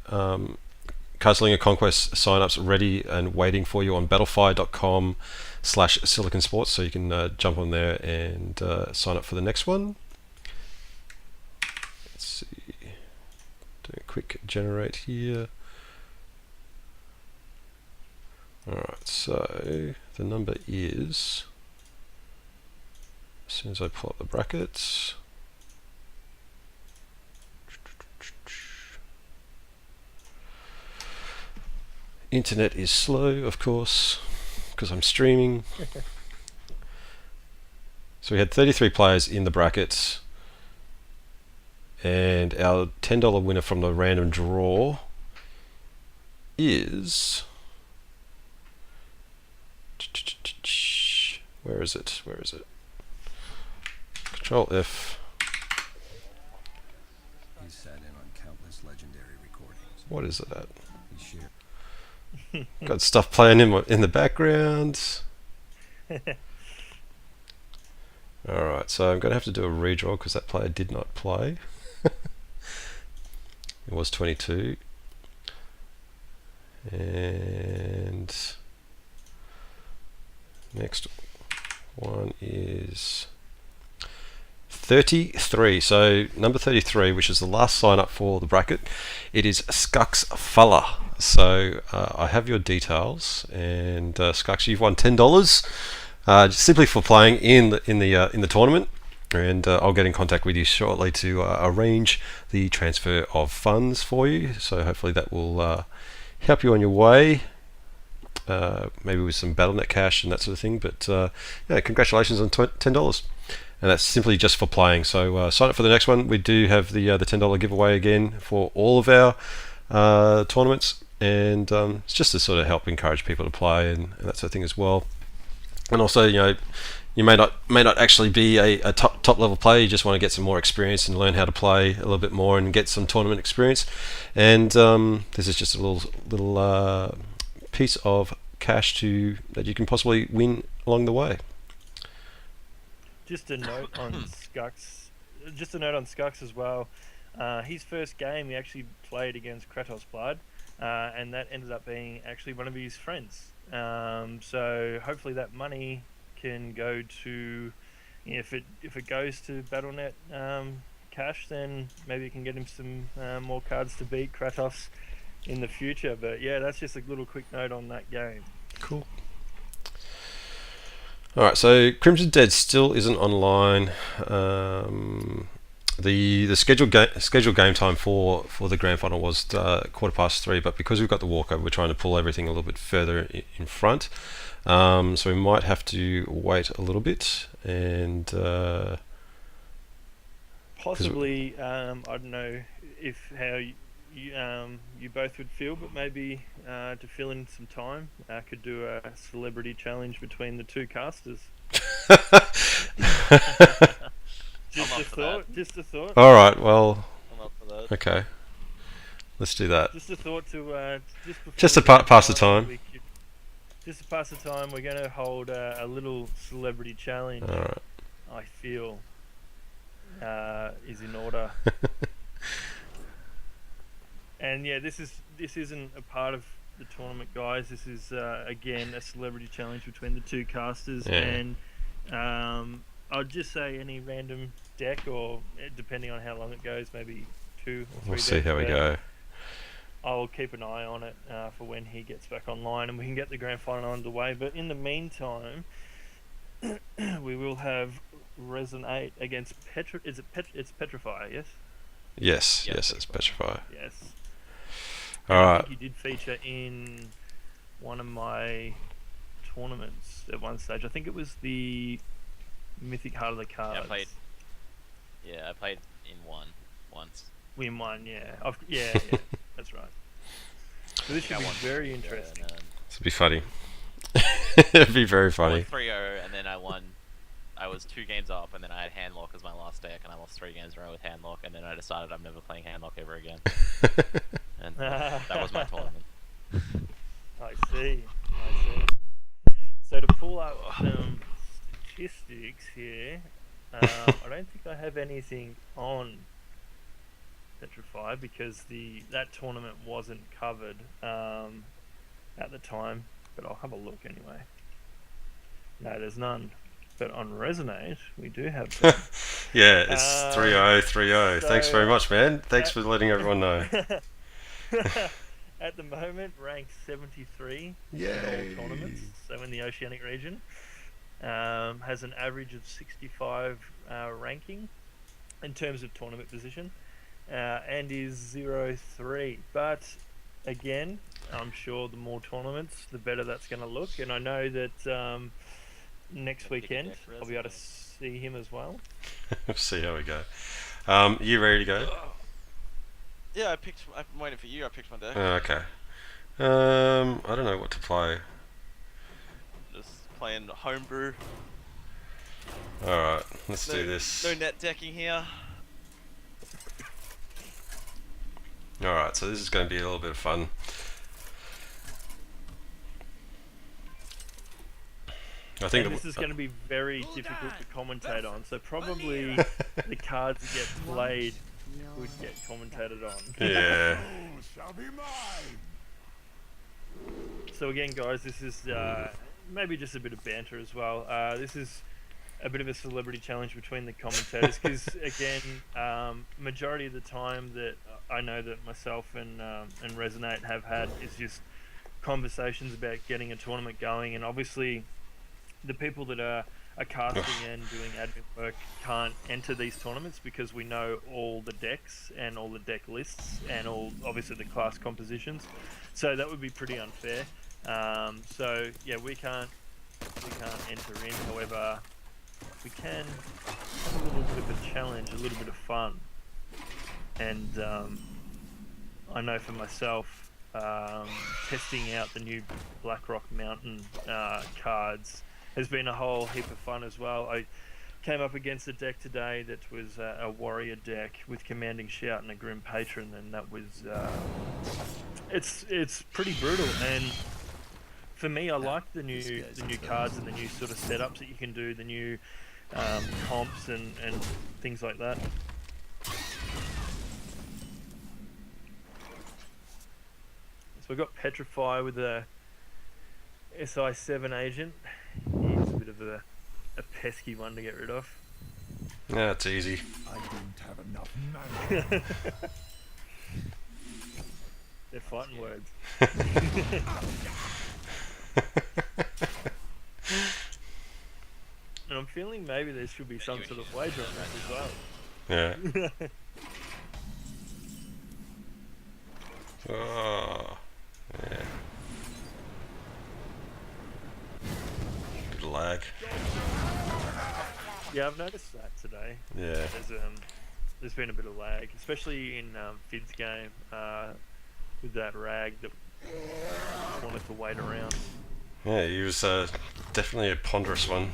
Cardslinger Conquest sign-ups ready and waiting for you on battlefy.com/Silicon Sports, so you can jump on there and sign up for the next one. Let's see, do a quick generate here. Alright, so the number is, as soon as I pull up the brackets, internet is slow, of course, because I'm streaming. So we had 33 players in the brackets, and our $10 winner from the random draw is, where is it? Control F. He sat in on countless legendary recordings. What is it at? He shared. Got stuff playing in the background. Alright, so I'm going to have to do a redraw because that player did not play. It was 22. And next one is 33. So number 33, which is the last sign up for the bracket, it is Skux Fuller. So I have your details, and Skux, you've won $10 simply for playing in the tournament, and I'll get in contact with you shortly to arrange the transfer of funds for you. So hopefully that will help you on your way. Maybe with some BattleNet cash and that sort of thing. But yeah, congratulations on $10. And that's simply just for playing. So sign up for the next one. We do have the $10 giveaway again for all of our tournaments, and it's just to sort of help encourage people to play and that sort of thing as well. And also, you may not actually be a top level player. You just want to get some more experience and learn how to play a little bit more and get some tournament experience. And this is just a little piece of cash that you can possibly win along the way. Just a note on Skux. Just a note on Skux as well. His first game, he actually played against Kratos Blood, and that ended up being actually one of his friends. So hopefully that money can go to, if it goes to BattleNet cash, then maybe you can get him some more cards to beat Kratos in the future. But yeah, that's just a little quick note on that game. Cool. Alright, so Crimson Dead still isn't online. The scheduled game time for the grand final was 3:15, but because we've got the walkover, we're trying to pull everything a little bit further in front. So we might have to wait a little bit, and possibly I don't know how you both would feel, but maybe to fill in some time, I could do a celebrity challenge between the two casters. Just a thought. All right, well, I'm up for that. okay, let's do that. Just a thought to Just to pass the time. Just to pass the time, we're going to hold a little celebrity challenge. All right. I feel is in order. And yeah, this isn't a part of the tournament, guys. This is again a celebrity challenge between the two casters, Yeah. and I'll just say any random deck, or depending on how long it goes, maybe 2 or 3 We'll decks. see how we go. I'll keep an eye on it for when he gets back online, and we can get the grand final underway. But in the meantime, we will have Resonate against It's Petrify, yes? Yes, Yeah, yes, it's Petrify. Yes. All I right. think he did feature in one of my tournaments at one stage. I think it was the Mythic Heart of the Cards. I played in one once. Win one, yeah. Yeah, that's right. So this should be very interesting. This would be funny. It'd be very funny. I won 3-0, and then I won. I was 2 games up, and then I had Handlock as my last deck, and I lost 3 games in a row with Handlock, and then I decided I'm never playing Handlock ever again. And that was my tournament. I see. So to pull up some statistics here, I don't think I have anything on Petrify because that tournament wasn't covered at the time, but I'll have a look anyway. No, there's none. But on Resonate, we do have some. Yeah, it's 3-0, 3-0. So Thanks very much, man. Thanks for letting everyone know. At the moment, ranked 73 in Yay. all tournaments, so in the Oceanic region. Has an average of 65 ranking in terms of tournament position, and is 0-3. But again, I'm sure the more tournaments, the better that's going to look. And I know that next weekend I'll be able to see him as well. We'll see how we go. You ready to go? Yeah, I'm waiting for you. I picked my deck. Okay. I don't know what to play. Just playing homebrew. Alright, let's do this. No net decking here. Alright, so this is going to be a little bit of fun. I think And this is going to be very difficult to commentate on, so probably the cards that get played would get commentated on. Yeah. Shall be mine. So again, guys, this is maybe just a bit of banter as well. This is a bit of a celebrity challenge between the commentators because, again, majority of the time that I know that myself and Resonate have had is just conversations about getting a tournament going, and obviously the people that are casting and doing admin work can't enter these tournaments because we know all the decks and all the deck lists and all obviously the class compositions, so that would be pretty unfair. So yeah, we can't enter in. However, we can have a little bit of a challenge, a little bit of fun, and I know for myself, testing out the new Blackrock Mountain cards has been a whole heap of fun as well. I came up against a deck today that was a warrior deck with Commanding Shout and a Grim Patron, and that was it's pretty brutal. And for me, I like the new cards and the new sort of setups that you can do, the new comps and things like that. So we've got Petrify with a SI7 agent. He's a bit of a pesky one to get rid of. Yeah, it's easy. I didn't have enough mana. They're fighting words. And I'm feeling maybe there should be some sort of wager on that as well. Yeah. Oh. Yeah. Bit of lag. Yeah, I've noticed that today. Yeah. There's been a bit of lag, especially in Fid's game with that rag that wanted to wait around. Yeah, he was definitely a ponderous one.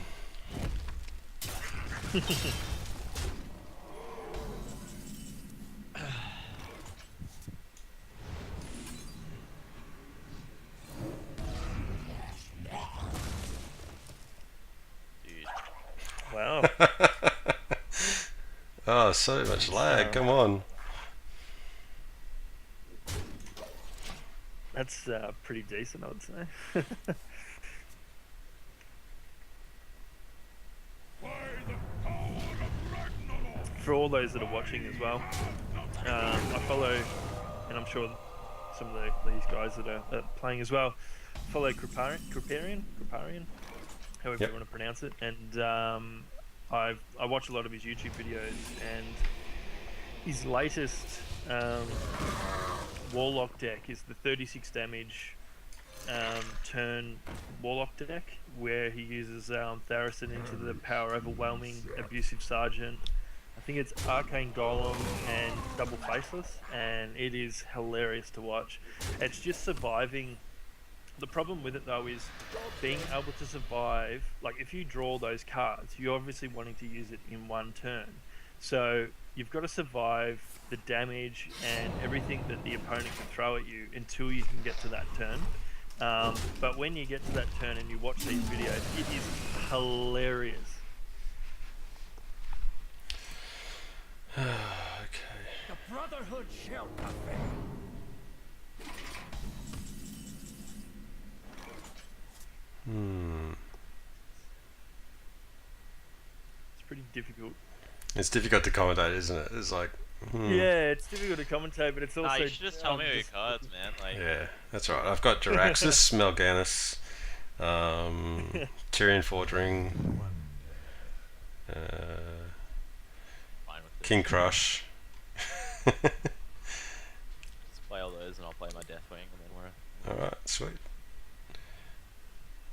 Wow. Oh, so much lag, come on. That's pretty decent, I would say. For all those that are watching as well, I follow, and I'm sure some of these guys that are playing as well, follow Kriparian. however Yep. you want to pronounce it, and I watch a lot of his YouTube videos, and his latest Warlock deck is the 36 damage turn Warlock deck, where he uses Tharacin into the power overwhelming abusive sergeant. I think it's Arcane Golem and Double Faceless, and it is hilarious to watch. It's just surviving. The problem with it though is being able to survive. Like if you draw those cards, you're obviously wanting to use it in one turn. So you've got to survive the damage and everything that the opponent can throw at you until you can get to that turn. But when you get to that turn and you watch these videos, it is hilarious. Okay. The Brotherhood shall prevail. It's pretty difficult. It's difficult to commentate, isn't it? It's like, Yeah, it's difficult to commentate, but it's also. You should just tell me your cards, man. Like, yeah, that's right. I've got Jaraxxus, Melganus, Tyrion Fordring, fine with this. King Crush. Just play all those, and I'll play my Deathwing, and then we're. Alright, sweet.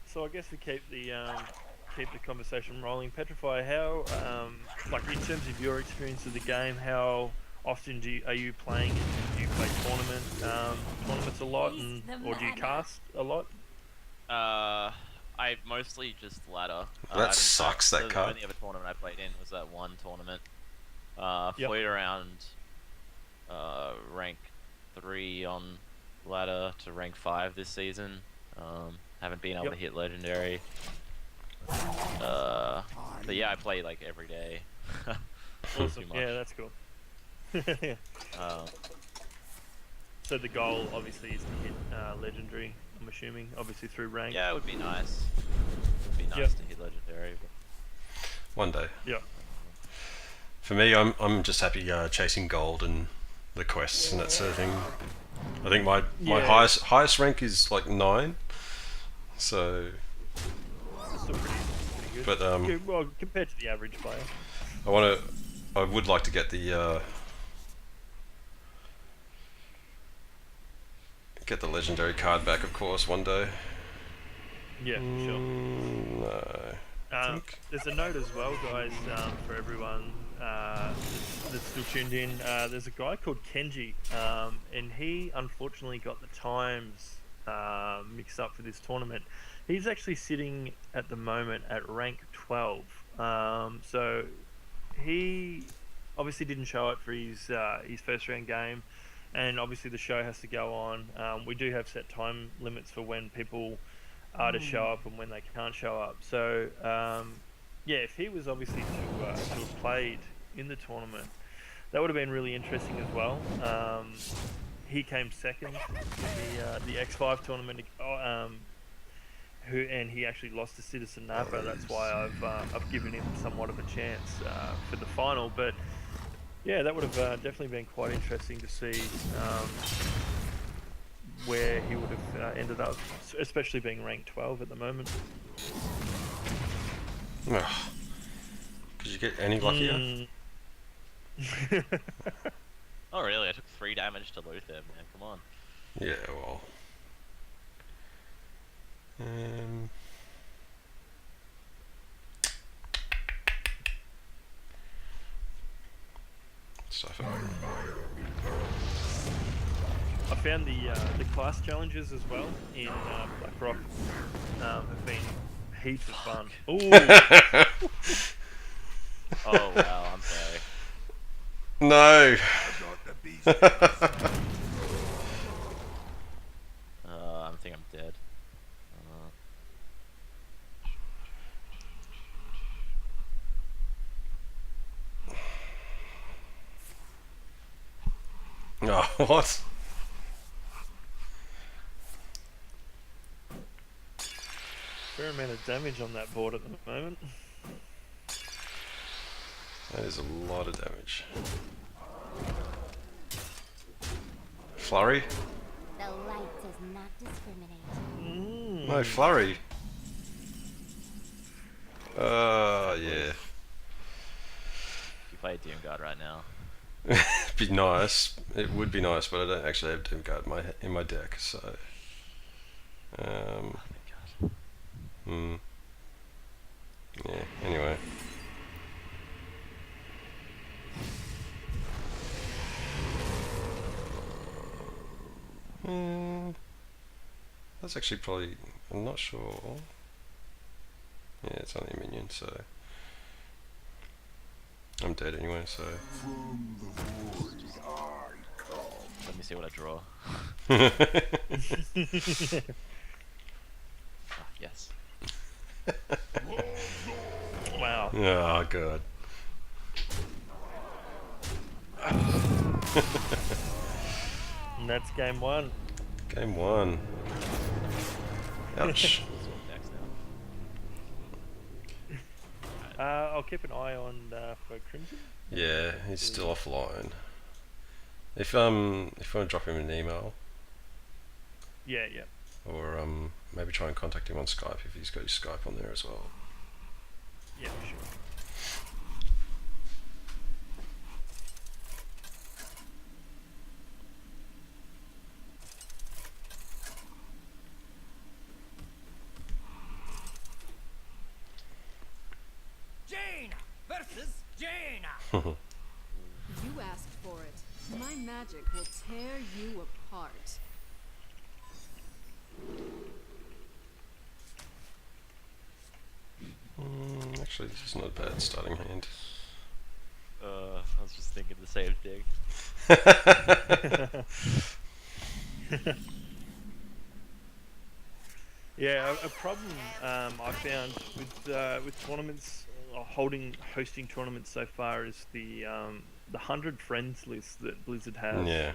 So I guess we keep the conversation rolling. Petrify, how like in terms of your experience of the game, how often are you playing it? Do you play tournaments a lot, or do you cast a lot? I mostly just ladder. That sucks, that the card. only other tournament I played in was that one tournament. Yep. Played around rank 3 on ladder to rank 5 this season. Haven't been able to hit legendary. But yeah, I play like every day. Awesome. Too much. Yeah, that's cool. So the goal obviously is to hit legendary. I'm assuming, obviously through rank. Yeah, it would be nice. It would be nice to hit legendary. But... One day. Yeah. For me, I'm just happy chasing gold and the quests and that sort of thing. I think my highest rank is like 9. So. That's still pretty good. But well, compared to the average player. I would like to get the legendary card back, of course, one day. Yeah, for sure. No. There's a note as well, guys, for everyone that's still tuned in. There's a guy called Kenji, and he unfortunately got the times mixed up for this tournament. He's actually sitting at the moment at rank 12. So he obviously didn't show up for his first round game, and obviously the show has to go on. We do have set time limits for when people are to show up and when they can't show up. So yeah, if he was obviously to have played in the tournament, that would have been really interesting as well. He came second in the X5 tournament, and he actually lost to Citizen Napa. That's why I've given him somewhat of a chance for the final. But yeah, that would have definitely been quite interesting to see where he would have ended up, especially being ranked 12 at the moment. Could you get any luckier? Oh really? I took 3 damage to Luther, man. Come on. Yeah, well. Stuff it. I found the class challenges as well in Blackrock have been heaps of fun. Ooh. Oh wow, I'm sorry. No. I think I'm dead. Oh, what? Fair amount of damage on that board at the moment. That is a lot of damage. Flurry? The light does not discriminate. No, flurry. Yeah. You play Doom Guard right now. Be nice. It would be nice, but I don't actually have Doom Guard in my deck, so. Oh, thank God. Yeah. Anyway. That's actually probably. I'm not sure. Yeah, it's only a minion, so. I'm dead anyway, so. Let me see what I draw. Ah, yes. Wow. Oh, God. And that's game one. Game 1. Ouch. Swap decks now. I'll keep an eye on for Crimson. Yeah, he's still offline. If you want to drop him an email, Yeah. or maybe try and contact him on Skype if he's got his Skype on there as well. Yeah, sure. Jaina versus Jaina. You asked for it. My magic will tear you apart. Actually, this is not a bad starting hand. I was just thinking the same thing. Yeah, a problem I found with tournaments, hosting tournaments so far is the 100 friends list that Blizzard has. Yeah.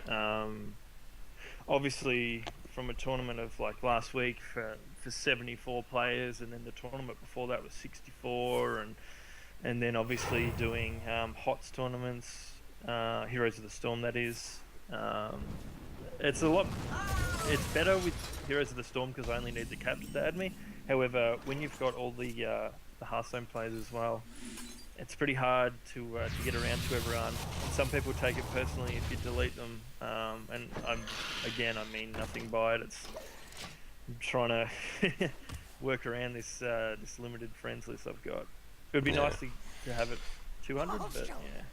Obviously, from a tournament of like last week for 74 players, and then the tournament before that was 64, and then obviously doing HOTS tournaments, Heroes of the Storm that is. It's better with Heroes of the Storm because I only need the captain to add me. However, when you've got all the Hearthstone players as well, it's pretty hard to get around to everyone. And some people take it personally if you delete them. And I mean nothing by it. I'm trying to work around this limited friends list I've got. It would be nice to have it 200, but yeah.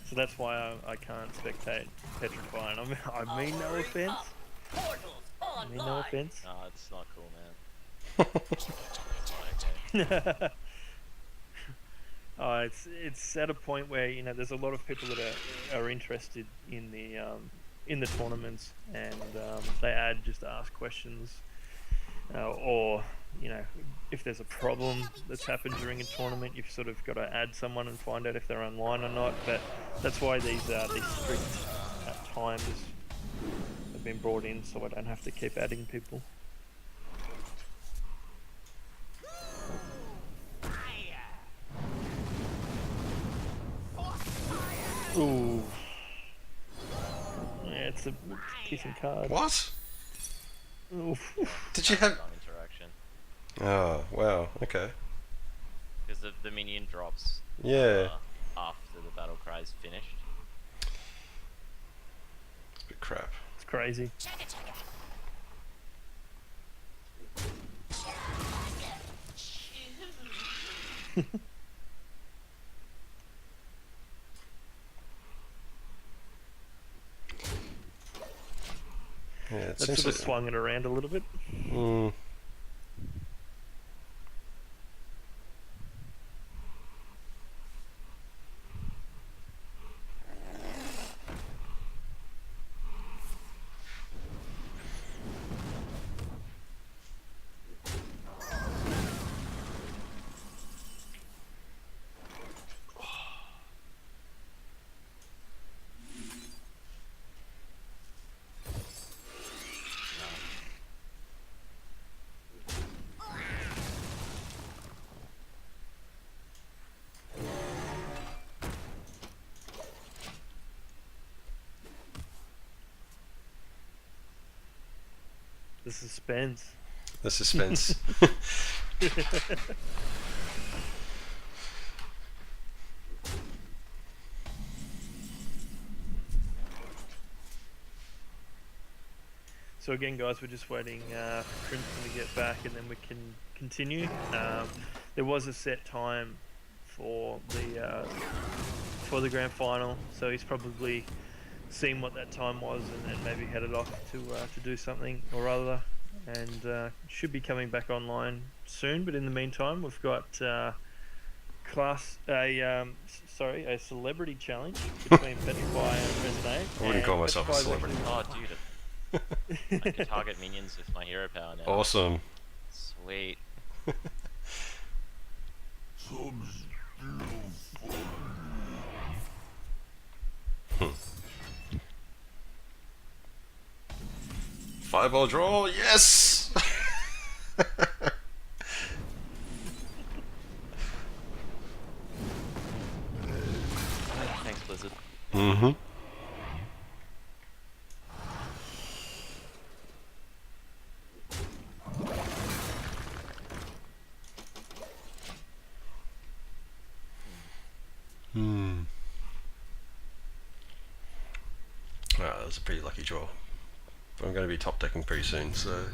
So that's why I can't spectate Petrifying. I mean no offense. I mean no offense. No, it's not cool, man. It's at a point where there's a lot of people that are interested in the tournaments, and they just ask questions, or if there's a problem that's happened during a tournament, you've sort of got to add someone and find out if they're online or not. But that's why these strict times have been brought in, so I don't have to keep adding people. Ooh. Yeah, it's a kissing card. What? Oof. Did you have? Interaction. Oh, wow. Okay. Because the minion drops. Yeah. After the battle cry is finished. It's a bit crap. It's crazy. Yeah, it That seems sort of swung it around a little bit. The suspense. The suspense. So again, guys, we're just waiting for Crimson to get back, and then we can continue. There was a set time for the grand final, so he's probably seen what that time was and maybe headed off to do something or other, and should be coming back online soon. But in the meantime, we've got a celebrity challenge between Petrify and Resonate. I wouldn't call myself a celebrity. Oh, dude. I can target minions with my hero power now. Awesome. Sweet. Fireball draw, yes! Thanks, Blizzard. Mm-hmm. Wow, that was a pretty lucky draw. But I'm going to be top decking pretty soon, so...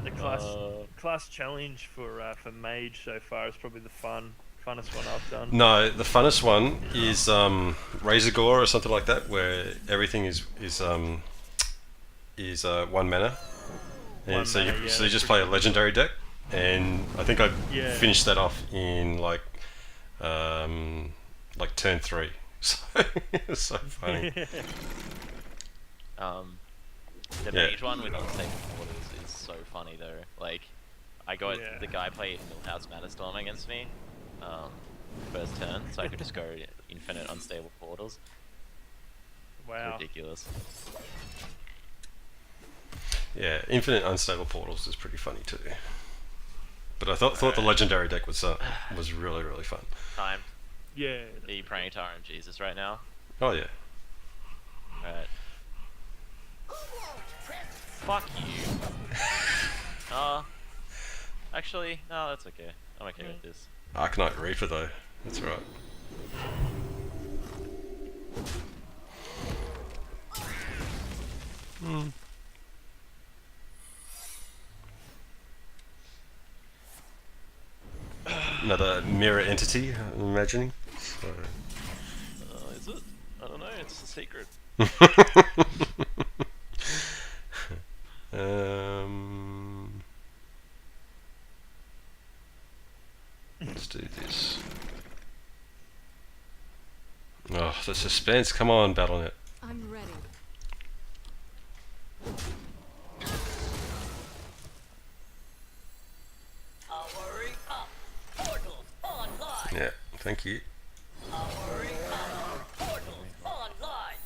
The class challenge for Mage so far is probably the funnest one I've done. No, the funnest one is Razor Gore or something like that, where everything is 1 mana. And so you just play a legendary deck, and I think I finished that off in like turn 3. So it's so funny. The mage one with unstable portals is so funny though. Like, I got the guy played Millhouse Matterstorm against me first turn, so I could just go infinite unstable portals. Wow. It's ridiculous. Yeah, infinite unstable portals is pretty funny too. But I thought the legendary deck was really, really fun. Time. Yeah. Are you praying to RM Jesus right now? Oh yeah. Alright. Fuck you. Actually, no, that's okay. I'm okay with this. Arcanite Reaper though, that's right. Another mirror entity, I'm imagining. So. Is it? I don't know, it's a secret. Let's do this. Oh, the suspense! Come on, Battle.net. I'm ready. Powering up. Portals online. Yeah, thank you. Powering up. Portals online.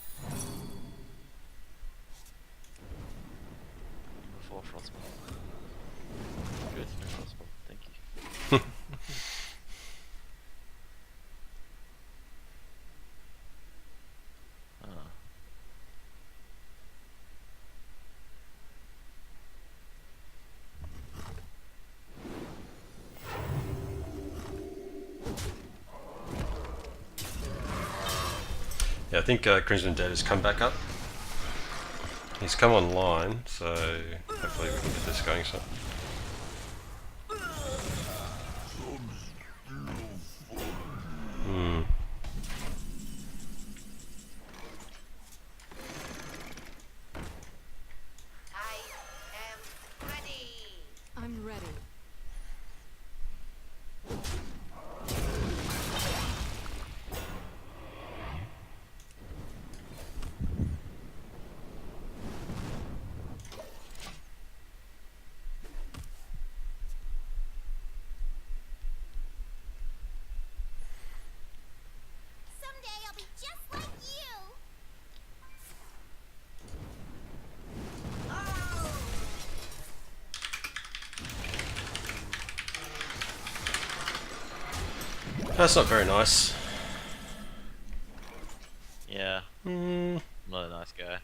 Before Frostbolt. Good, no Frostbolt. Thank you. Yeah, I think Crimson Dead has come back up. He's come online, so hopefully we can get this going. So. I'm ready. Someday I'll be just like you. That's not very nice. Yeah, Hmm. not a nice guy.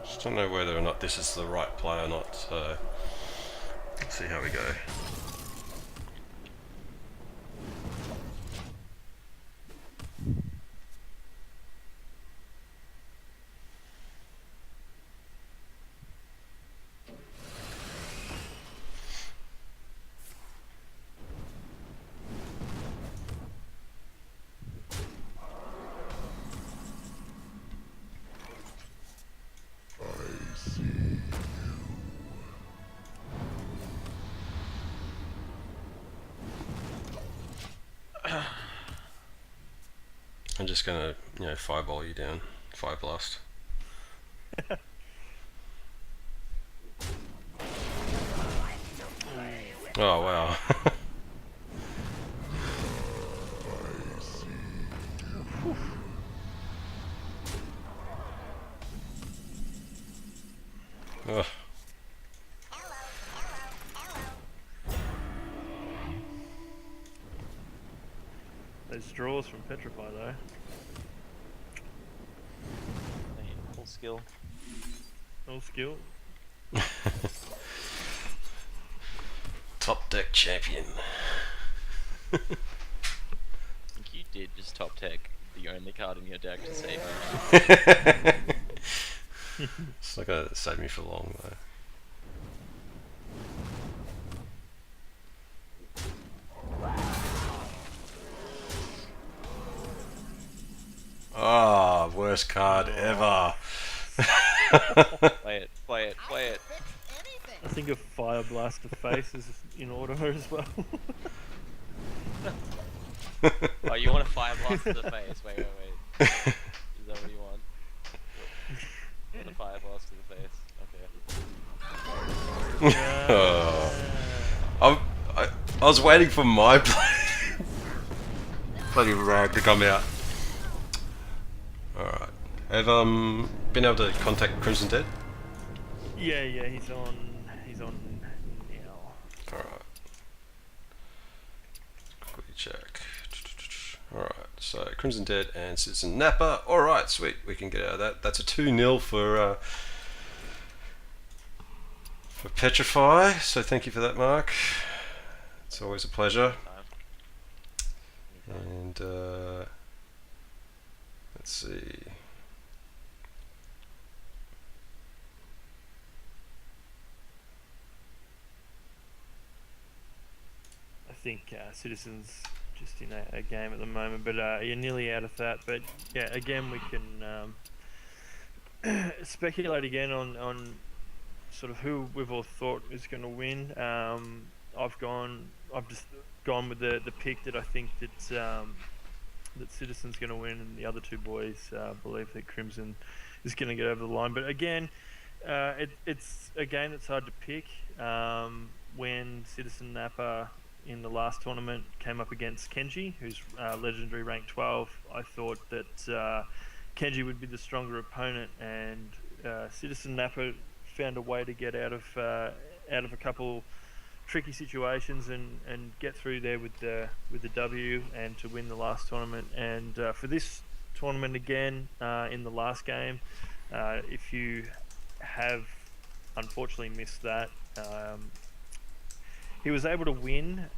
Just don't know whether or not this is the right play or not, so let's see how we go. I'm just gonna, fireball you down. Fire blast. Oh wow. Ugh. Those draws from Petrify though. Full skill. All skill. Top deck champion. I think you did just top tech the only card in your deck to save you. It's not gonna save me for long though. Ah, worst card ever. Play it, play it, play it. I think a Fire Blast to face is in order as well. Oh, you want a fire blast to the face? Wait. Is that what you want? You want a fire blast to the face? Okay. I was waiting for my play. Bloody rag to come out. Alright. Have been able to contact Crimson Dead? Yeah, he's on now. Alright. Quickly check. Alright, so Crimson Dead and Citizen Napa. Alright, sweet. We can get out of that. That's a 2-0 for Petrify. So thank you for that, Mark. It's always a pleasure. And let's see. I think Citizens just in a game at the moment, but you're nearly out of that. But yeah, again we can speculate again on sort of who we've all thought is going to win. I've just gone with the pick that I think that Citizen's going to win, and the other two boys believe that Crimson is going to get over the line. But again, it's a game that's hard to pick. When Citizen Napa in the last tournament came up against Kenji, who's legendary rank 12, I thought that Kenji would be the stronger opponent, and Citizen Napa found a way to get out of a couple tricky situations and get through there with the W and to win the last tournament. And for this tournament again, in the last game, if you have unfortunately missed that, he was able to win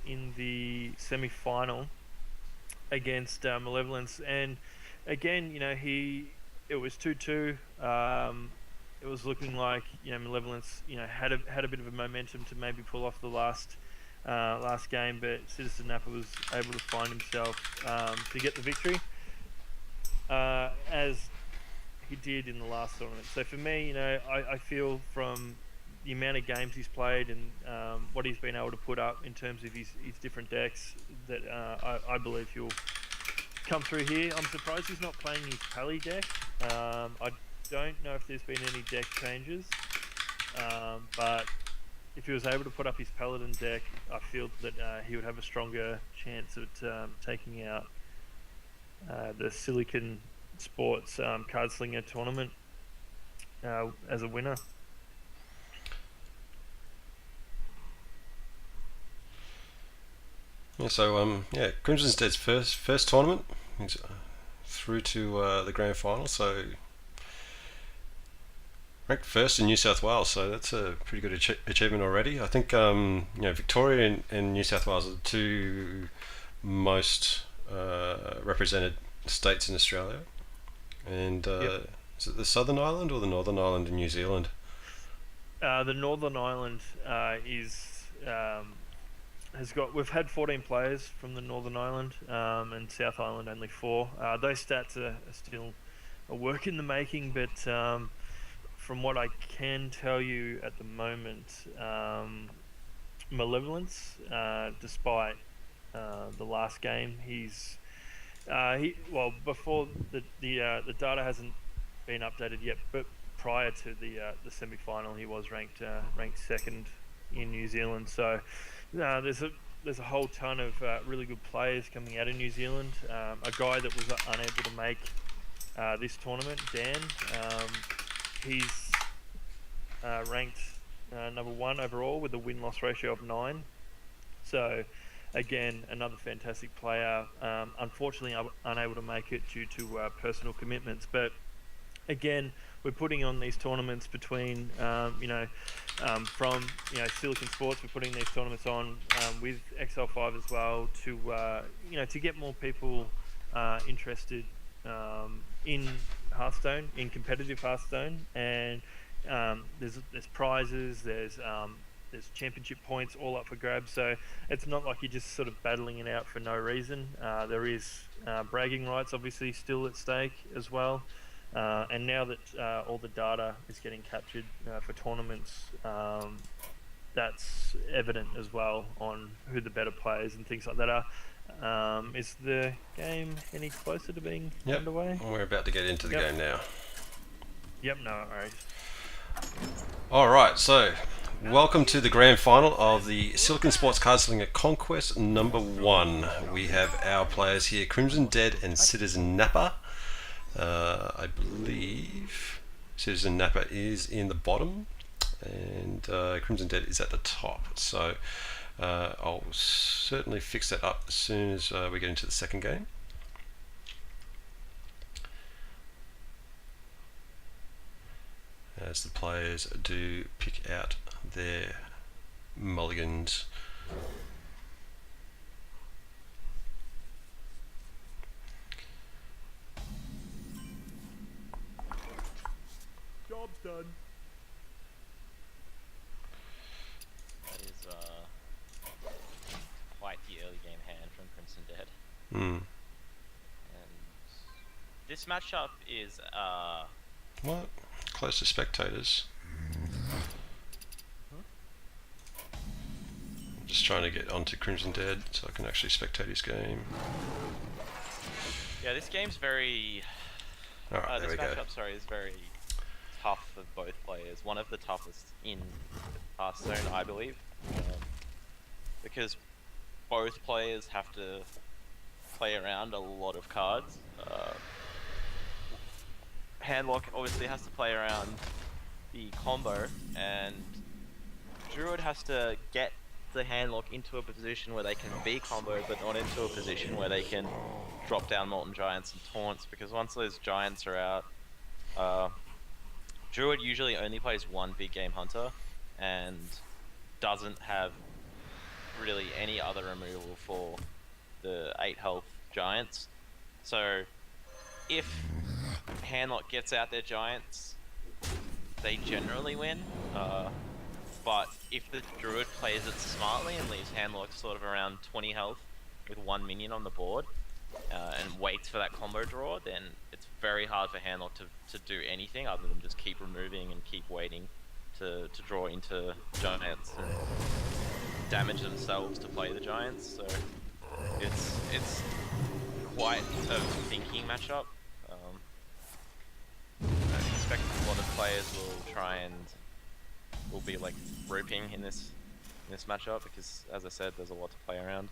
in the semi-final against Malevolence, and again, it was 2-2. It was looking like Malevolence had a bit of a momentum to maybe pull off the last game, but Citizen Napa was able to find himself to get the victory, as he did in the last tournament. So for me, I feel from the amount of games he's played and what he's been able to put up in terms of his different decks, that I believe he'll come through here. I'm surprised he's not playing his Pally deck. I don't know if there's been any deck changes, but if he was able to put up his Paladin deck, I feel that he would have a stronger chance at taking out the Silicon Sports Cardslinger tournament. as a winner. Yeah, so Crimson's Dead's first tournament. He's through to the grand final, so ranked first in New South Wales. So that's a pretty good achievement already. I think Victoria and New South Wales are the two most represented states in Australia. And is it the Southern Island or the Northern Island in New Zealand? The Northern Island has got. We've had 14 players from the Northern Island, and South Island only 4. Those stats are still a work in the making, but from what I can tell you at the moment, Malevolence, despite the last game, before the data hasn't been updated yet, but prior to the semi-final, he was ranked second in New Zealand. So there's a whole ton of really good players coming out of New Zealand. A guy that was unable to make this tournament, Dan, he's ranked number 1 overall with a win-loss ratio of 9. So again, another fantastic player. Unfortunately, unable to make it due to personal commitments. But again, we're putting on these tournaments between, from Silicon Sports. We're putting these tournaments on with XL5 as well to get more people interested in Hearthstone, in competitive Hearthstone, and there's prizes, there's championship points all up for grabs, so it's not like you're just sort of battling it out for no reason. There is bragging rights obviously still at stake as well, and now that all the data is getting captured for tournaments, that's evident as well on who the better players and things like that are. Is the game any closer to being underway? We're about to get into the game now. Yep, no worries. Alright, so welcome to the grand final of the Silicon Sports Cardslinger Conquest number 1. We have our players here, Crimson Dead and Citizen Napper. I believe Citizen Napper is in the bottom and Crimson Dead is at the top. So I'll certainly fix that up as soon as we get into the second game. As the players do pick out their mulligans. Job done. That is quite the early game hand from Crimson Dead. Hmm. And this matchup is What? Close to spectators. I'm just trying to get onto Crimson Dead so I can actually spectate his game. yeah, this game's very Alright, there this we go. matchup, sorry, is very tough for both players. One of the toughest in Hearthstone, I believe, because both players have to play around a lot of cards. Handlock obviously has to play around the combo, and Druid has to get the Handlock into a position where they can be comboed, but not into a position where they can drop down Molten Giants and Taunts, because once those Giants are out, Druid usually only plays one big game Hunter, and doesn't have really any other removal for the 8 health Giants. So if Handlock gets out their Giants, they generally win, but if the Druid plays it smartly and leaves Handlock sort of around 20 health with 1 minion on the board, and waits for that combo draw, then it's very hard for Handlock to do anything other than just keep removing and keep waiting to draw into Giants and damage themselves to play the Giants. So it's quite a thinking matchup. I expect a lot of players will try and will be like roping in this matchup because, as I said, there's a lot to play around.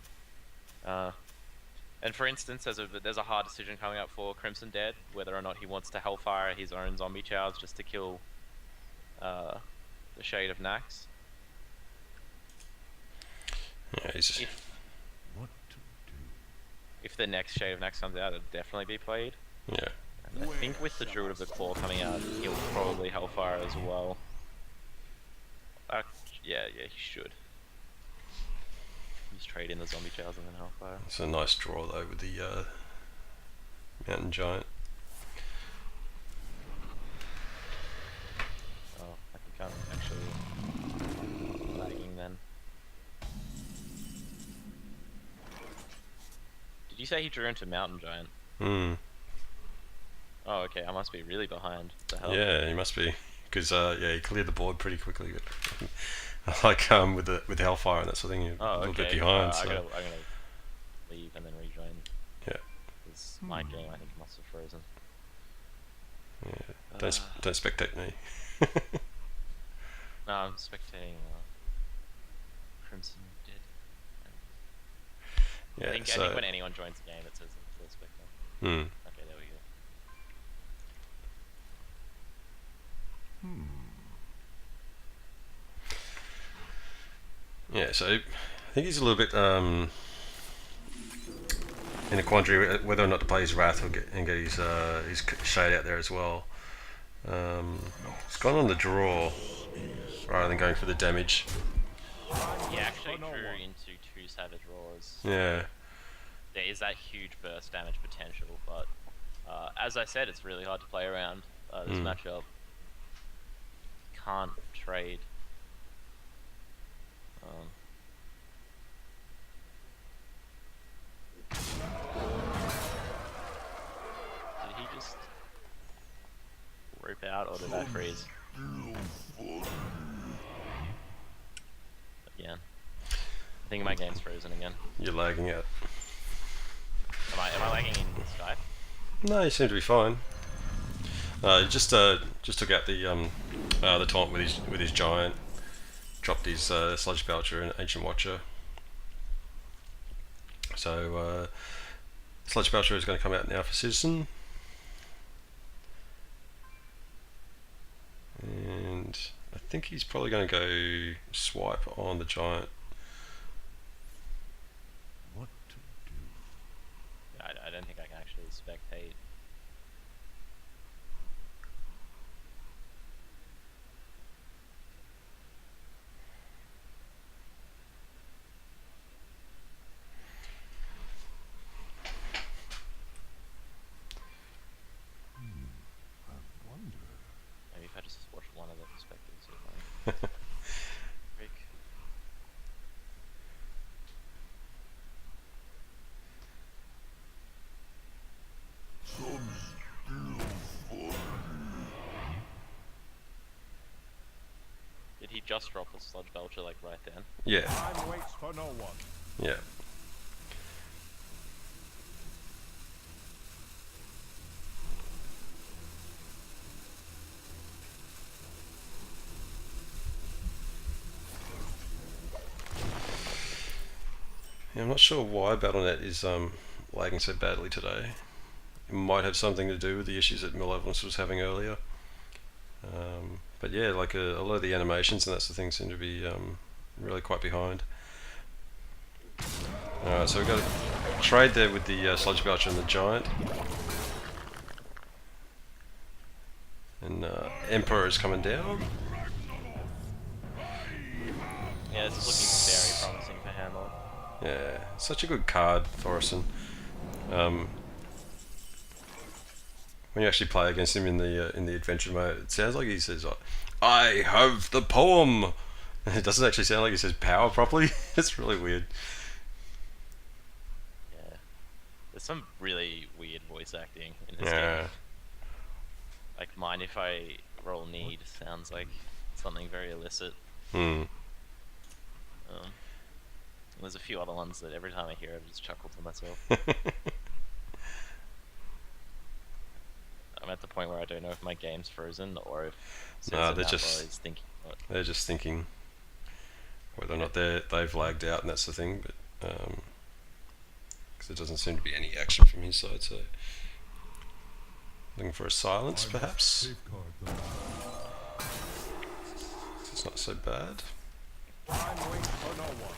And for instance, there's a hard decision coming up for Crimson Dead, whether or not he wants to Hellfire his own zombie chows just to kill the Shade of Nax. Yeah, he's What to do? If the next Shade of Nax comes out, it'll definitely be played. yeah. And I think with the Druid of the Claw coming out, he'll probably Hellfire as well. Yeah, he should. Just trade in the Zombie Chows and then Hellfire. It's a nice draw though with the Mountain Giant. Oh, I think I'm actually lagging then. Did you say he drew into Mountain Giant? Hmm. Oh, okay, I must be really behind. What the hell? Yeah, he must be, because yeah, he cleared the board pretty quickly. Like with Hellfire and that sort of thing, you're Oh, a little okay. bit behind. I'm So gonna leave and then rejoin. yeah, Because my game, I think, must have frozen. yeah. Don't spectate me. No, I'm spectating Crimson Dead. Yeah, I think so when anyone joins the game, it says full spectator. hmm. Okay, there we go. Yeah, so I think he's a little bit in a quandary whether or not to play his Wrath or get his Shade out there as well. He's gone on the draw rather than going for the damage. He actually drew into 2 Savage Roars. Yeah, There is that huge burst damage potential, but as I said, it's really hard to play around this matchup. Can't trade. Did he just rope out, or did I freeze? Again. I think my game's frozen again. you're lagging out. Am I lagging in Skype? No, you seem to be fine. Just took out the taunt with his Giant. Dropped his Sludge Belcher and Ancient Watcher. So Sludge Belcher is going to come out now for Citizen. And I think he's probably going to go swipe on the Giant. What to do? I don't think I can actually spectate. I wonder. Maybe if I just watch one of the perspectives of my break. Did he just drop the Sludge Belcher like right then? Yeah, Time waits for no one. yeah. Yeah, I'm not sure why Battle.net is lagging so badly today. It might have something to do with the issues that Malevolence was having earlier. But yeah, like a lot of the animations and that sort of thing seem to be really quite behind. Alright, so we've got a trade there with the Sludge Belcher and the Giant. And Emperor is coming down. Yeah, this is looking very promising for Hamlet. Yeah, such a good card, Thorson. When you actually play against him in the adventure mode, it sounds like he says, "I have the poem." It doesn't actually sound like he says "power" properly. It's really weird. Yeah. There's some really weird voice acting in this Yeah. game. Like Mind If I Roll Need sounds like something very illicit. Hmm. There's a few other ones that every time I hear it, I just chuckle to myself. I'm at the point where I don't know if my game's frozen or if No, they're Citizen.pro just- is thinking what. They're just thinking whether or not they've lagged out, and that's the thing. But because there doesn't seem to be any action from his side, so looking for a silence, I must perhaps. safeguard the land. It's not so bad. Time waits for no one.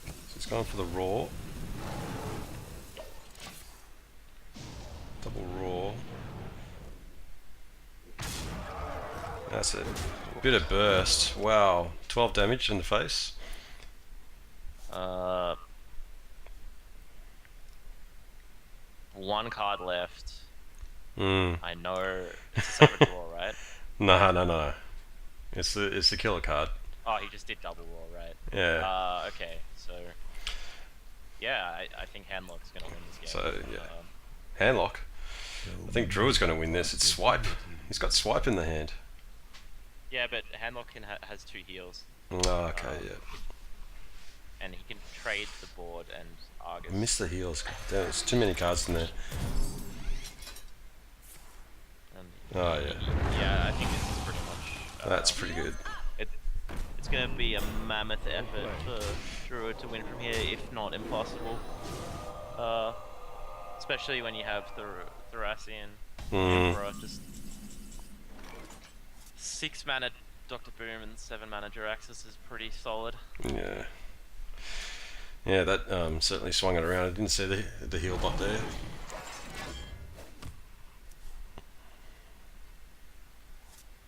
So it's going for the raw. Double raw. That's it. Bit of burst. Wow. 12 damage in the face. One card left. Hmm. I know it's a summon draw, right? No. It's the killer card. Oh, he just did double roll, right? Yeah. Okay, so yeah, I think Handlock's gonna win this game. So yeah. Handlock. I think Drew is going to win this. It's swipe. He's got swipe in the hand. Yeah, but Handlock has 2 heals. Oh, okay, yeah. And he can trade the board and Argus. I missed the heals. There's too many cards in there. Oh yeah. Yeah, I think this is pretty much. That's pretty good. It's gonna be a mammoth effort for Druid to win from here, if not impossible. Especially when you have the Thracian Emperor, just 6 mana Dr. Boom and 7 mana Jiraxis is pretty solid. Yeah. Yeah, that certainly swung it around. I didn't see the heal bot there.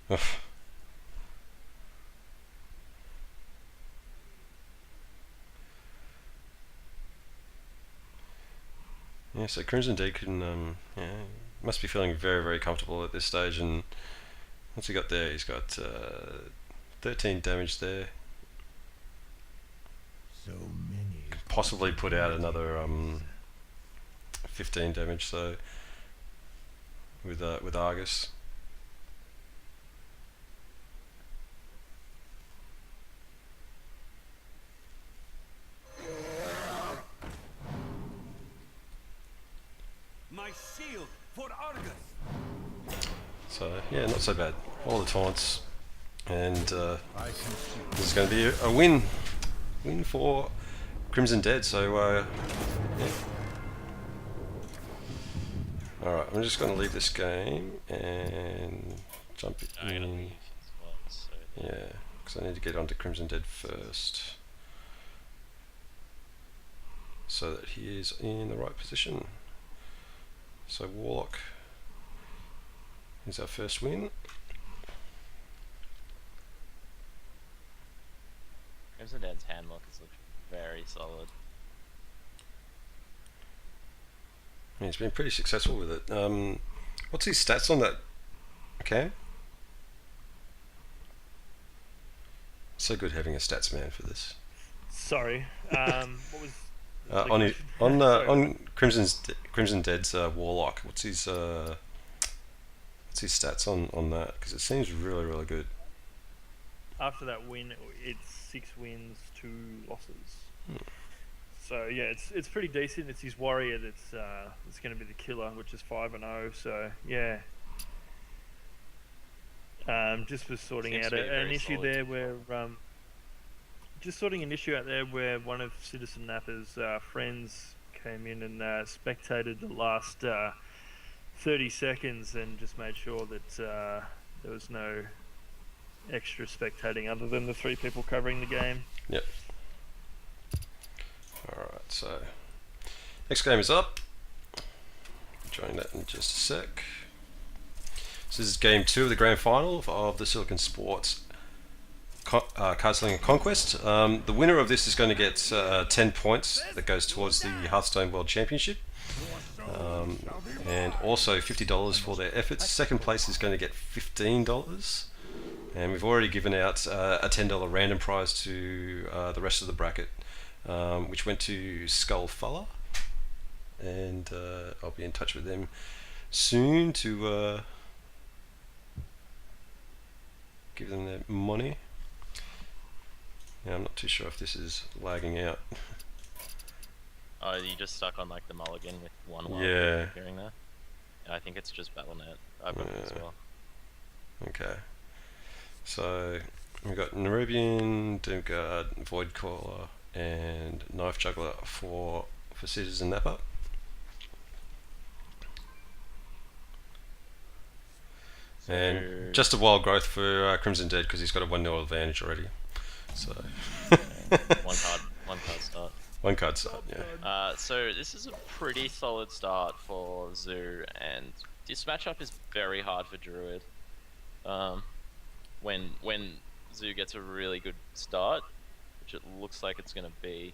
Ugh. Yeah, so Crimson Dead can, must be feeling very, very comfortable at this stage. And what's he got there? He's got 13 damage there. So many. Could possibly put out another 15 damage. So with Argus. My shield for Argus. So yeah, not so bad. All the taunts, and this is going to be a win for Crimson Dead. So yeah. All right, I'm just going to leave this game and jump in. Yeah, because I need to get onto Crimson Dead first, so that he is in the right position. So Warlock is our first win. Crimson Dead's Handlock has looked very solid. I mean, he's been pretty successful with it. What's his stats on that? Okay. So good having a stats man for this. Sorry. What was on Crimson Dead's Warlock? What's his stats on that? Because it seems really, really good. After that win, it's 6 wins, 2 losses. So yeah, it's pretty decent. It's his warrior that's going to be the killer, which is 5-0. So yeah, just was sorting out an issue solid there where just sorting an issue out there where one of Citizen Napper's friends came in and spectated the last 30 seconds and just made sure that there was no extra spectating other than the 3 people covering the game. Yep. Alright, so next game is up. Join that in just a sec. So this is game 2 of the grand final of the Silicon Sports Cardslinger Conquest. The winner of this is going to get 10 points that goes towards the Hearthstone World Championship, and also $50 for their efforts. Second place is going to get $15, and we've already given out a $10 random prize to the rest of the bracket, which went to Skullfuller, and I'll be in touch with them soon to give them their money. Yeah, I'm not too sure if this is lagging out. Oh, you just stuck on like the mulligan with one while Yeah. appearing there? Yeah, I think it's just Battle.net. I've got it as well. Okay. So we've got Nerubian, Doomguard, Voidcaller, and Knife Juggler for Citizen Napper. So And just a wild growth for Crimson Dead because he's got a 1-0 advantage already. So one card start. one card start, yeah. So this is a pretty solid start for Zoo, and this matchup is very hard for Druid. When Zoo gets a really good start, which it looks like it's going to be,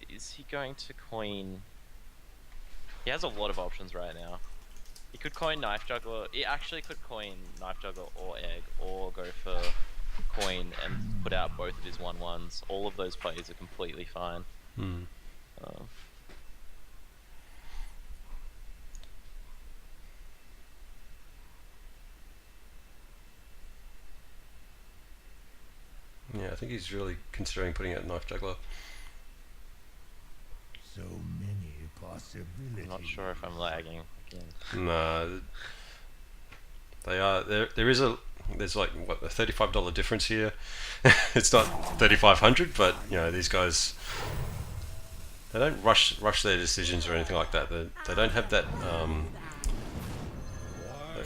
is he going to coin? He has a lot of options right now. He could coin Knife Juggler. He actually could coin Knife Juggler or Egg, or go for coin and put out both of his 1/1s. All of those plays are completely fine. Yeah, I think he's really considering putting out Knife Juggler. So many possibilities. I'm not sure if I'm lagging again. No, they are. There's like what, a $35 difference here. It's not 3,500, but you know these guys. They don't rush their decisions or anything like that. They don't have that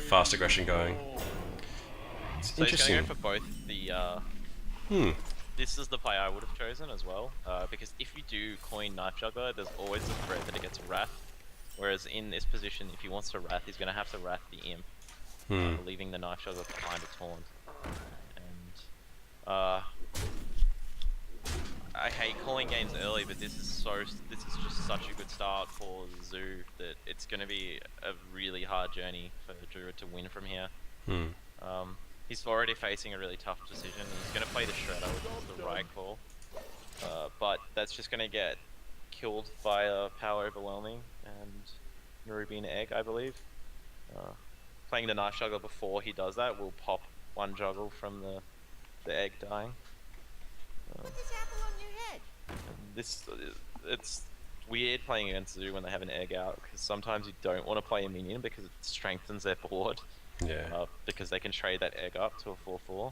fast aggression going. It's So he's interesting. going to go for both the. This is the play I would have chosen as well, because if you do coin Knife Juggler, there's always the threat that it gets Wrath. Whereas in this position, if he wants to Wrath, he's going to have to Wrath the Imp, leaving the Knife Juggler behind a taunt. And I hate calling games early, but this is just such a good start for Zoo that it's going to be a really hard journey for Druid to win from here. He's already facing a really tough decision. He's going to play the Shredder, which is the right call. But that's just going to get killed by Power Overwhelming and Nerubian Egg, I believe. Playing the Knife Juggler before he does that will pop one juggle from the egg dying. Put this apple on your head. It's weird playing against Zoo when they have an egg out, because sometimes you don't want to play a minion because it strengthens their board. Yeah. Because they can trade that egg up to a 4/4.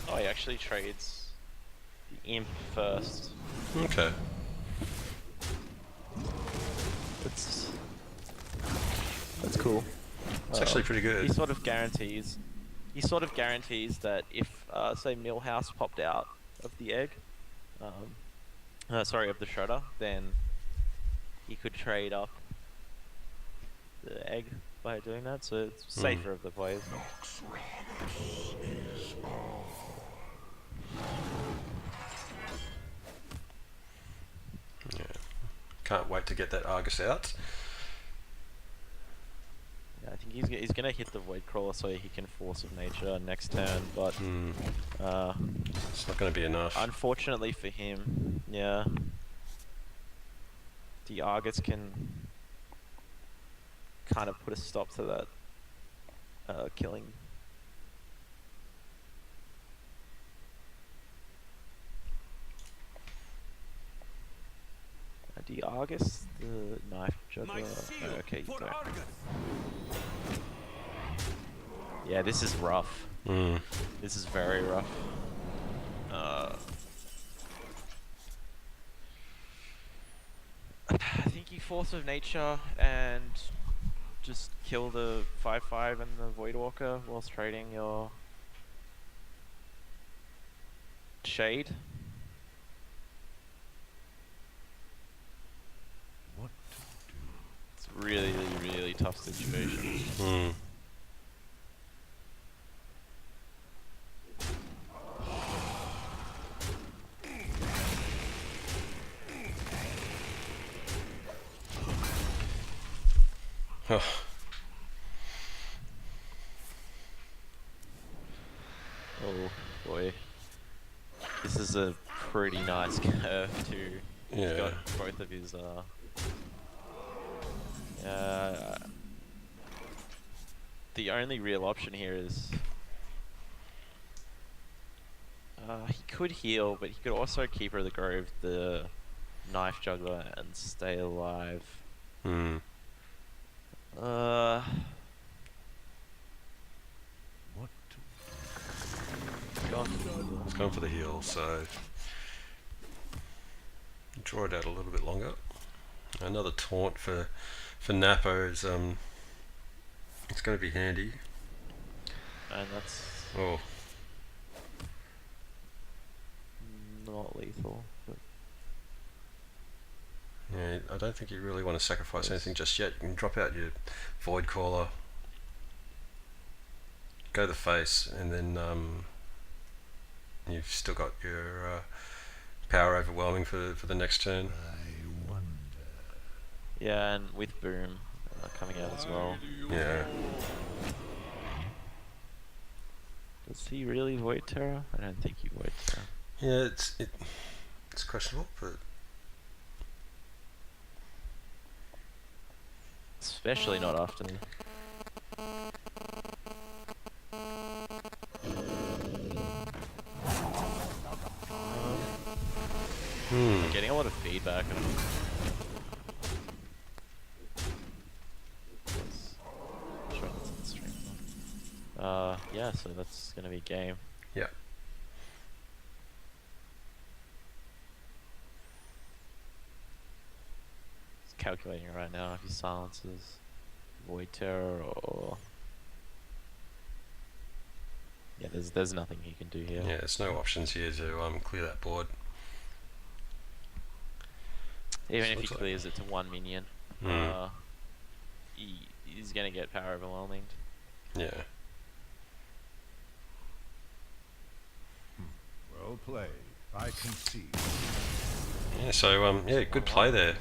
Oh, he actually trades the Imp first. Okay. That's cool. It's actually pretty good. He sort of guarantees that if say Millhouse popped out of the egg, of the Shredder, then he could trade up the egg by doing that, so it's safer of the plays. Yeah. Can't wait to get that Argus out. Yeah, I think he's gonna hit the Void Crawler so he can Force of Nature next turn, but It's not going to be enough. unfortunately for him, yeah, the Argus can kind of put a stop to that killing. The Argus, the Knife Juggler. Oh, okay, you don't. Yeah, this is rough. This is very rough. I think you Force of Nature and just kill the 5/5 and the Voidwalker whilst trading your Shade. What It's a really, really tough situation. Oh. Oh boy. This is a pretty nice curve too. Yeah. He's got both of his the only real option here is he could heal, but he could also Keeper of the Grove, the Knife Juggler, and stay alive. What It's going for the heal, so draw it out a little bit longer. Another taunt for Napo is it's going to be handy. And that's Oh, not lethal. But yeah. I don't think you really want to sacrifice anything just yet. You can drop out your Void Caller, go the face, and then you've still got your power overwhelming for the next turn. I wonder. yeah, and with Boom coming out as well. Yeah. Does he really Void Terror? I don't think he Void Terror. Yeah, it's questionable, but Especially not after the... I'm getting a lot of feedback. Yeah, so that's gonna be game. yeah. Just calculating right now if he silences Void Terror or... Yeah, there's nothing he can do here. Yeah, there's no options here to clear that board. Even if he Looks like- clears it to one minion, he's gonna get power overwhelming. Yeah. Well played. I concede. Yeah. So yeah, good play there.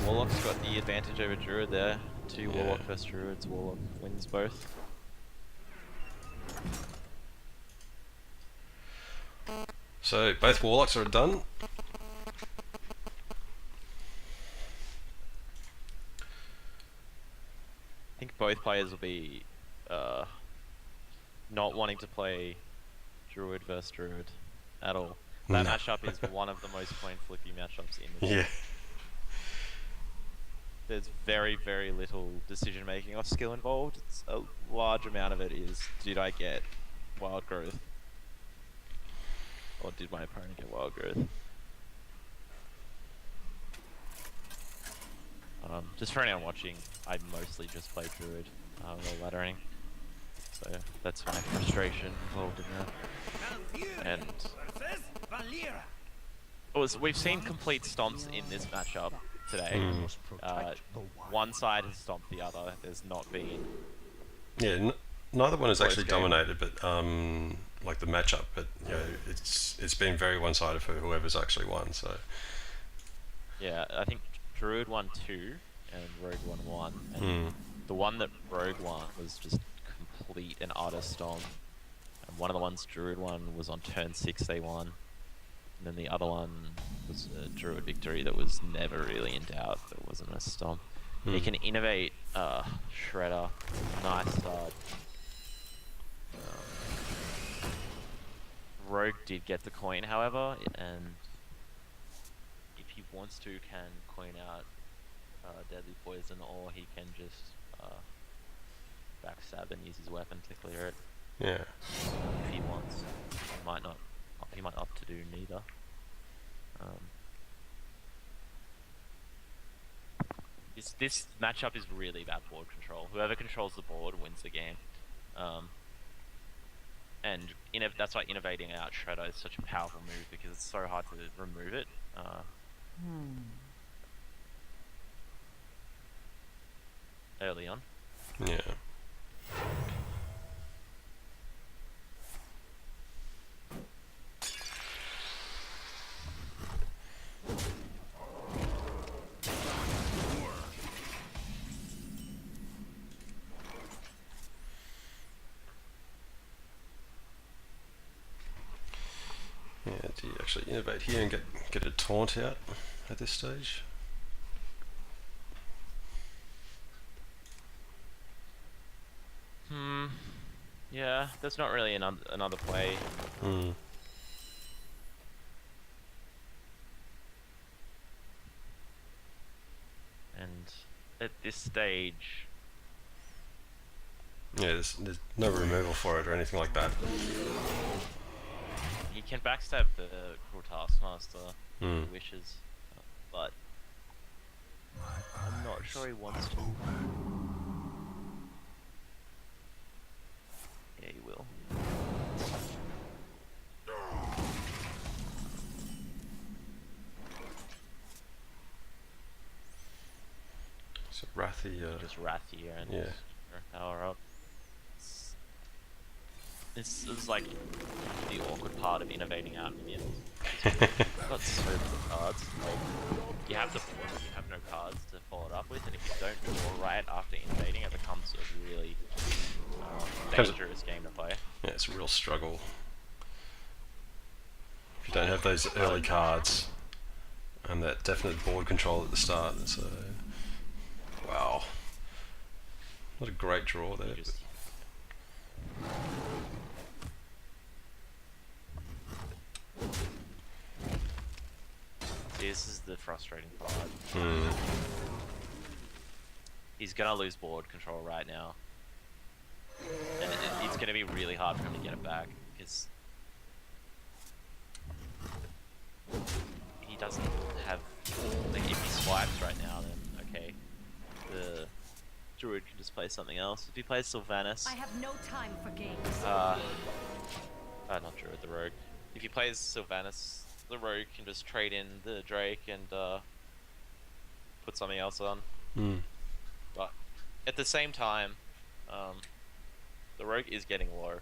Warlock's got the advantage over Druid there. Two Yeah. Warlock versus Druids. Warlock wins both. So both Warlocks are done. I think both players will be not wanting to play Druid versus Druid at all. That No. matchup is one of the most coin flippy matchups in the game. Yeah. There's very, very little decision making or skill involved. It's a large amount of it is, did I get wild growth? Or did my opponent get wild growth? Just for anyone watching, I mostly just play Druid or laddering. So that's my frustration involved in that. And we've seen complete stomps in this matchup today. Must protect the wild. One side has stomped the other. There's not been... Yeah. Neither one has Close actually game. dominated, but like the matchup. But you know, it's been very one-sided for whoever's actually won. So Yeah, I think Druid won 2 and Rogue won 1. And the one that Rogue won was just complete and utter stomp. And one of the ones Druid won was on turn 6 they won. And then the other one was a Druid victory that was never really in doubt. It wasn't a stomp. He can innovate Shredder. Nice start. Rogue did get the coin, however, and if he wants to, can coin out Deadly Poison, or he can just backstab and use his weapon to clear it yeah. if he wants. He might not. He might opt to do neither. This matchup is really about board control. Whoever controls the board wins the game. And that's why innovating out Shredder is such a powerful move, because it's so hard to remove it. Early on. Yeah. Yeah, do you actually innovate here and get a taunt out at this stage? Yeah, there's not really another play. And at this stage... Yeah, there's no removal for it or anything like that. He can backstab the Cruel Taskmaster if he wishes, but I'm not sure he wants to. Yeah, he will. So Wrathy, Just Wrathy and yeah. power up. This is like the awkward part of innovating out minions. You've got so many cards. Like, you have the board, but you have no cards to follow it up with, and if you don't draw right after innovating, it becomes a really dangerous game to play. Yeah, it's a real struggle. If you don't have those early cards and that definite board control at the start, so wow, what a great draw there. This is the frustrating part. Hmm. He's gonna lose board control right now, and it's gonna be really hard for him to get it back because he doesn't have. Like, if he swipes right now, then okay, the druid can just play something else. If he plays Sylvanas, I have no time for games. not druid, the rogue. If he plays Sylvanas, the rogue can just trade in the Drake and put something else on. Hmm. But at the same time, the rogue is getting low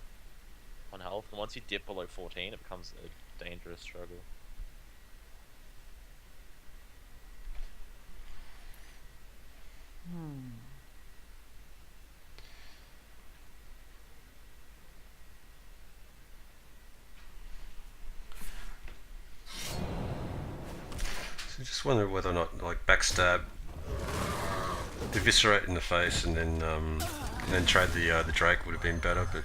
on health, and once you dip below 14, it becomes a dangerous struggle. So I just wonder whether or not, like, backstab, eviscerate in the face, and then trade the Drake would have been better. But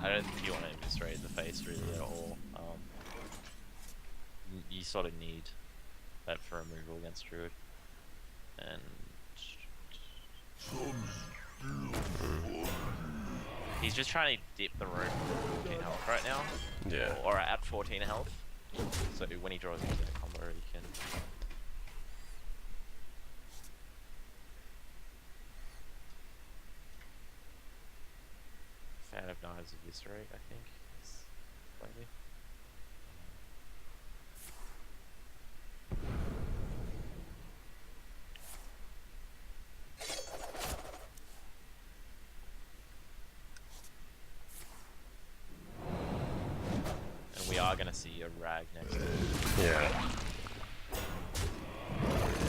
I don't think you want to eviscerate the face really at all. You sort of need that for removal against druid, and he's just trying to dip the rogue to 14 health right now. yeah, Or at 14 health. So when he draws into that combo, he can. Fan of Knives Eviscerate, I think. Maybe. And we are going to see a Rag next. yeah.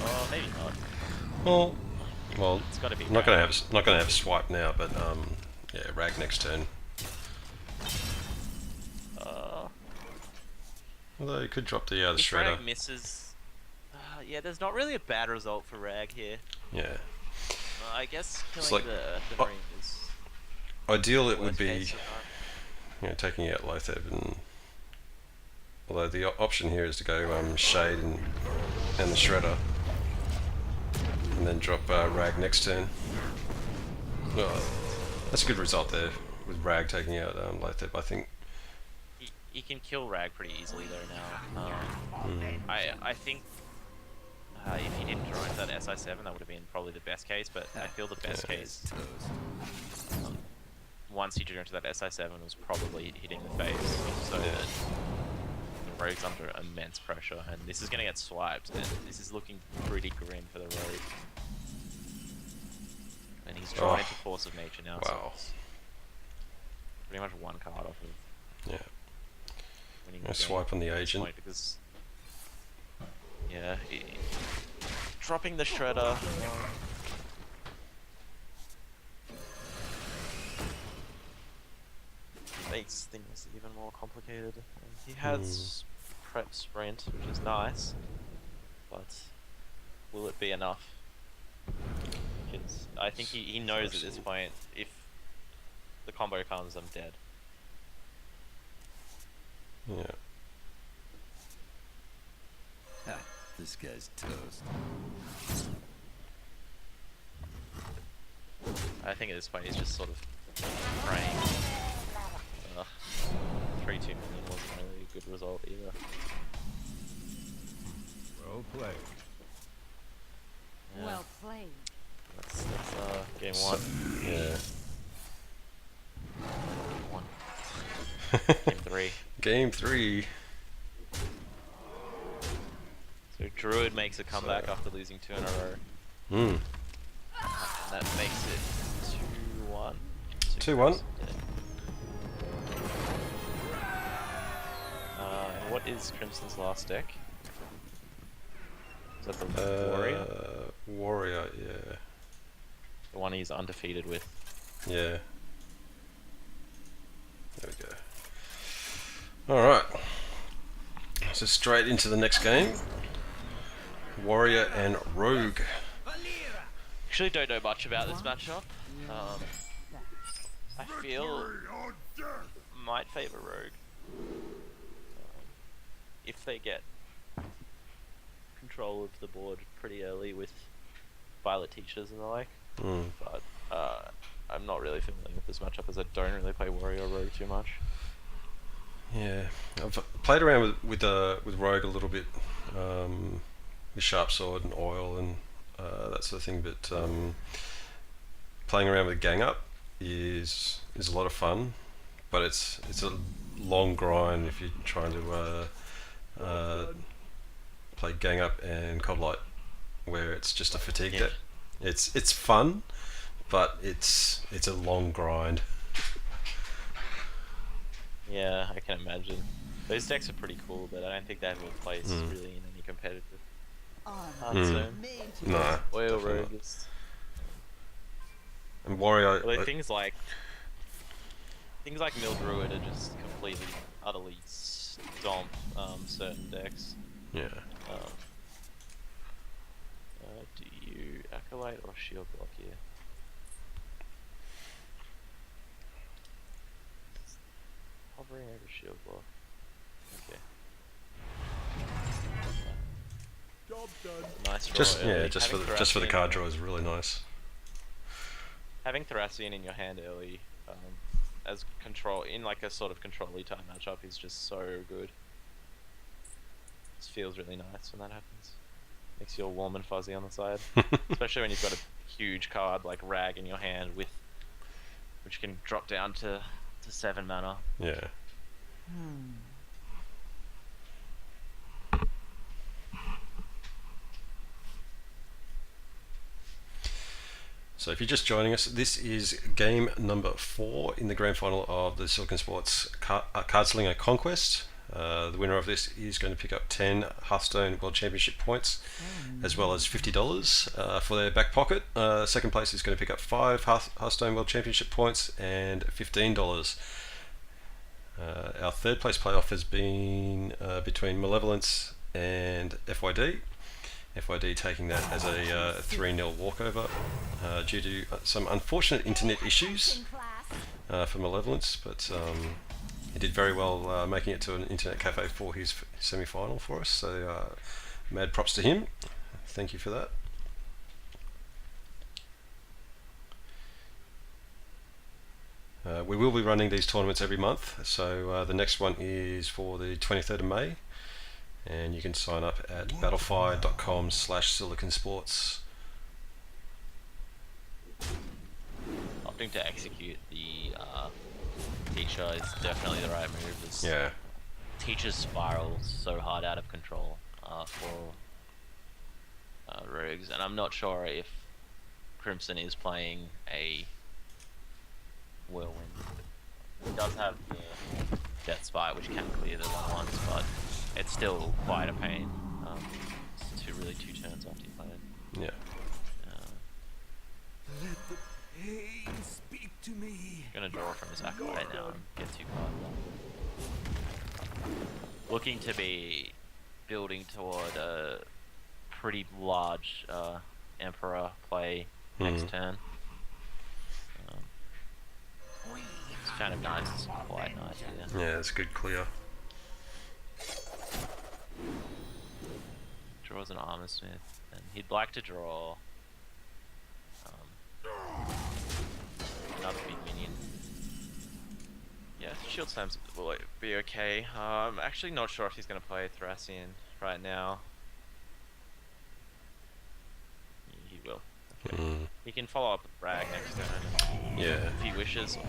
Oh, maybe not. Well, It's got to be. not gonna have swipe now, but yeah, Rag next turn. Although you could drop the If shredder. Rag misses, yeah, there's not really a bad result for Rag here. Yeah. I guess killing like- the Marine is Ideal it would worst be, case scenario. taking out Lotheb, and although the option here is to go Shade and the Shredder, and then drop Rag next turn. Well, that's a good result there with Rag taking out Lotheb, I think. He can kill Rag pretty easily though now. I think if he didn't draw into that SI7, that would have been probably the best case, but I feel the best case, once he drew into that SI7, was probably hitting the face, so that the Rogue's under immense pressure, and this is going to get swiped, and this is looking pretty grim for the Rogue. And he's drawn into Force of Nature now, so it's pretty much one card off of Yeah. winning I the swipe on the agent. point, because dropping the Shredder makes things even more complicated. He has prep sprint, which is nice, but will it be enough? Because I think he knows at this point, if the combo comes, I'm dead. Yeah. This guy's toast. I think at this point he's just sort of praying. 3-2 million wasn't really a good result either. Well played. Well played. That's game one. Yeah. Game one. Game three. Game 3. So Druid makes a comeback after losing 2 in a row. Hmm. And that makes it 2-1. 2-1. And what is Crimson's last deck? Is that the Warrior? Warrior, yeah. The one he's undefeated with. Yeah. There we go. Alright. So straight into the next game. Warrior and Rogue. Actually don't know much about this matchup. I feel might favour Rogue. If they get control of the board pretty early with Violet Teachers and the like. But I'm not really familiar with this matchup as I don't really play Warrior or Rogue too much. Yeah, I've played around with Rogue a little bit, with Sharp Sword and Oil and that sort of thing. But playing around with Gang Up is a lot of fun, but it's a long grind if you're trying to play Gang Up and Cold Light, where it's just a fatigue deck. It's fun, but it's a long grind. Yeah, I can imagine. Those decks are pretty cool, but I don't think they have a place really in any competitive Hearthstone. No. Oil Rogue is... And Warrior... Well, things like Mill Druid are just completely, utterly stomp certain decks. Yeah. Do you Acolyte or Shield Block here? Hovering over Shield Block. Okay. Job done. Nice draw. Just early. just for the card draw is really nice. Having Thracian in your hand early, as control in like a sort of control-y type matchup is just so good. It feels really nice when that happens. Makes you all warm and fuzzy on the side, especially when you've got a huge card like Rag in your hand which can drop down to 7 mana. Yeah. So if you're just joining us, this is game number 4 in the grand final of the Silicon Sports Cardslinger Conquest. The winner of this is going to pick up 10 Hearthstone World Championship points, as well as $50 for their back pocket. Second place is going to pick up 5 Hearthstone World Championship points and $15. Our third place playoff has been between Malevolence and FYD. FYD taking that as a 3-0 walkover due to some unfortunate internet issues for Malevolence, but he did very well making it to an internet cafe for his semi-final for us, so mad props to him. Thank you for that. We will be running these tournaments every month, so the next one is for the 23rd of May, and you can sign up at battlefire.com/siliconsports. Opting to execute the Teacher is definitely the right move. Yeah. Teacher's spiral so hard out of control for Rogues, and I'm not sure if Crimson is playing a Whirlwind. It does have the Death Spite, which can clear the 1/1s, but it's still quite a pain. It's really 2 turns after you play it. Yeah. Let the pain speak to me. Gonna draw from his Acolyte right now and get 2 cards. Looking to be building toward a pretty large Emperor play next turn. It's kind of nice. It's quite nice. Yeah, it's a good clear. Draws an Armor Smith, and he'd like to draw another big minion. Yeah, Shield Slams will be okay. I'm actually not sure if he's going to play Thracian right now. He He can follow up with Brag next turn Yeah. if he wishes. He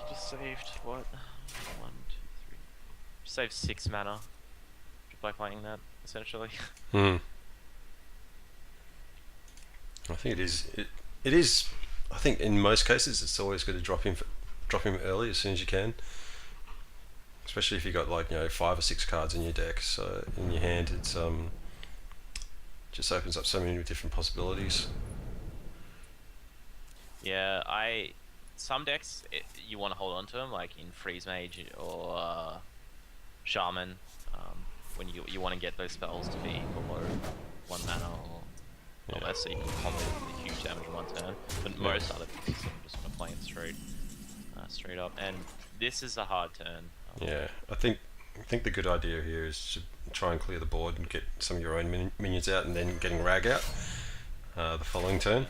just saved what? 1, 2, 3. Saved 6 mana just by playing that, essentially. I think it is. It is. I think in most cases it's always good to drop him early as soon as you can. Especially if you got like 5 or 6 cards in your deck, so in your hand, it's just opens up so many different possibilities. Yeah, some decks you want to hold on to them, like in Freeze Mage or Shaman, when you want to get those spells to be below 1 mana or less, so you can combo with huge damage in 1 turn. But most other decks just want to play it straight up, and this is a hard turn. Yeah, I think the good idea here is to try and clear the board and get some of your own minions out, and then getting Rag out the following turn.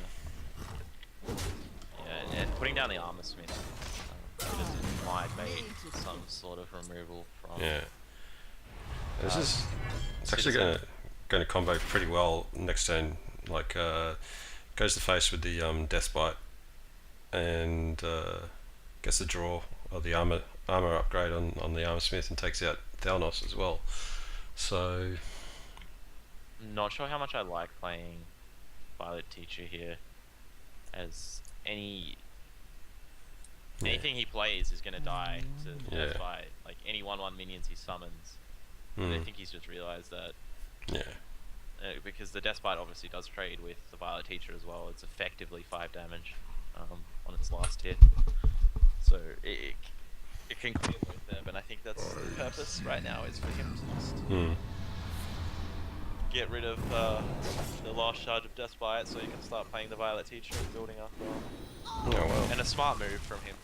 Yeah, and putting down the Armor Smith just might make some sort of removal from. Yeah, it's actually going to combo pretty well next turn. Like goes to face with the Death Bite and gets the draw of the armor upgrade on the Armor Smith and takes out Thalnos as well. So Not sure how much I like playing Violet Teacher here, as anything he plays is going to die to Death Bite. Like any 1/1 minions he summons. I think he's just realized that. Yeah. Because the Death Bite obviously does trade with the Violet Teacher as well. It's effectively 5 damage on its last hit. So it can clear both there, but I think that's the purpose right now, is for him to just get rid of the last charge of Death Bite, so you can start playing the Violet Teacher and building up. And a smart move from him.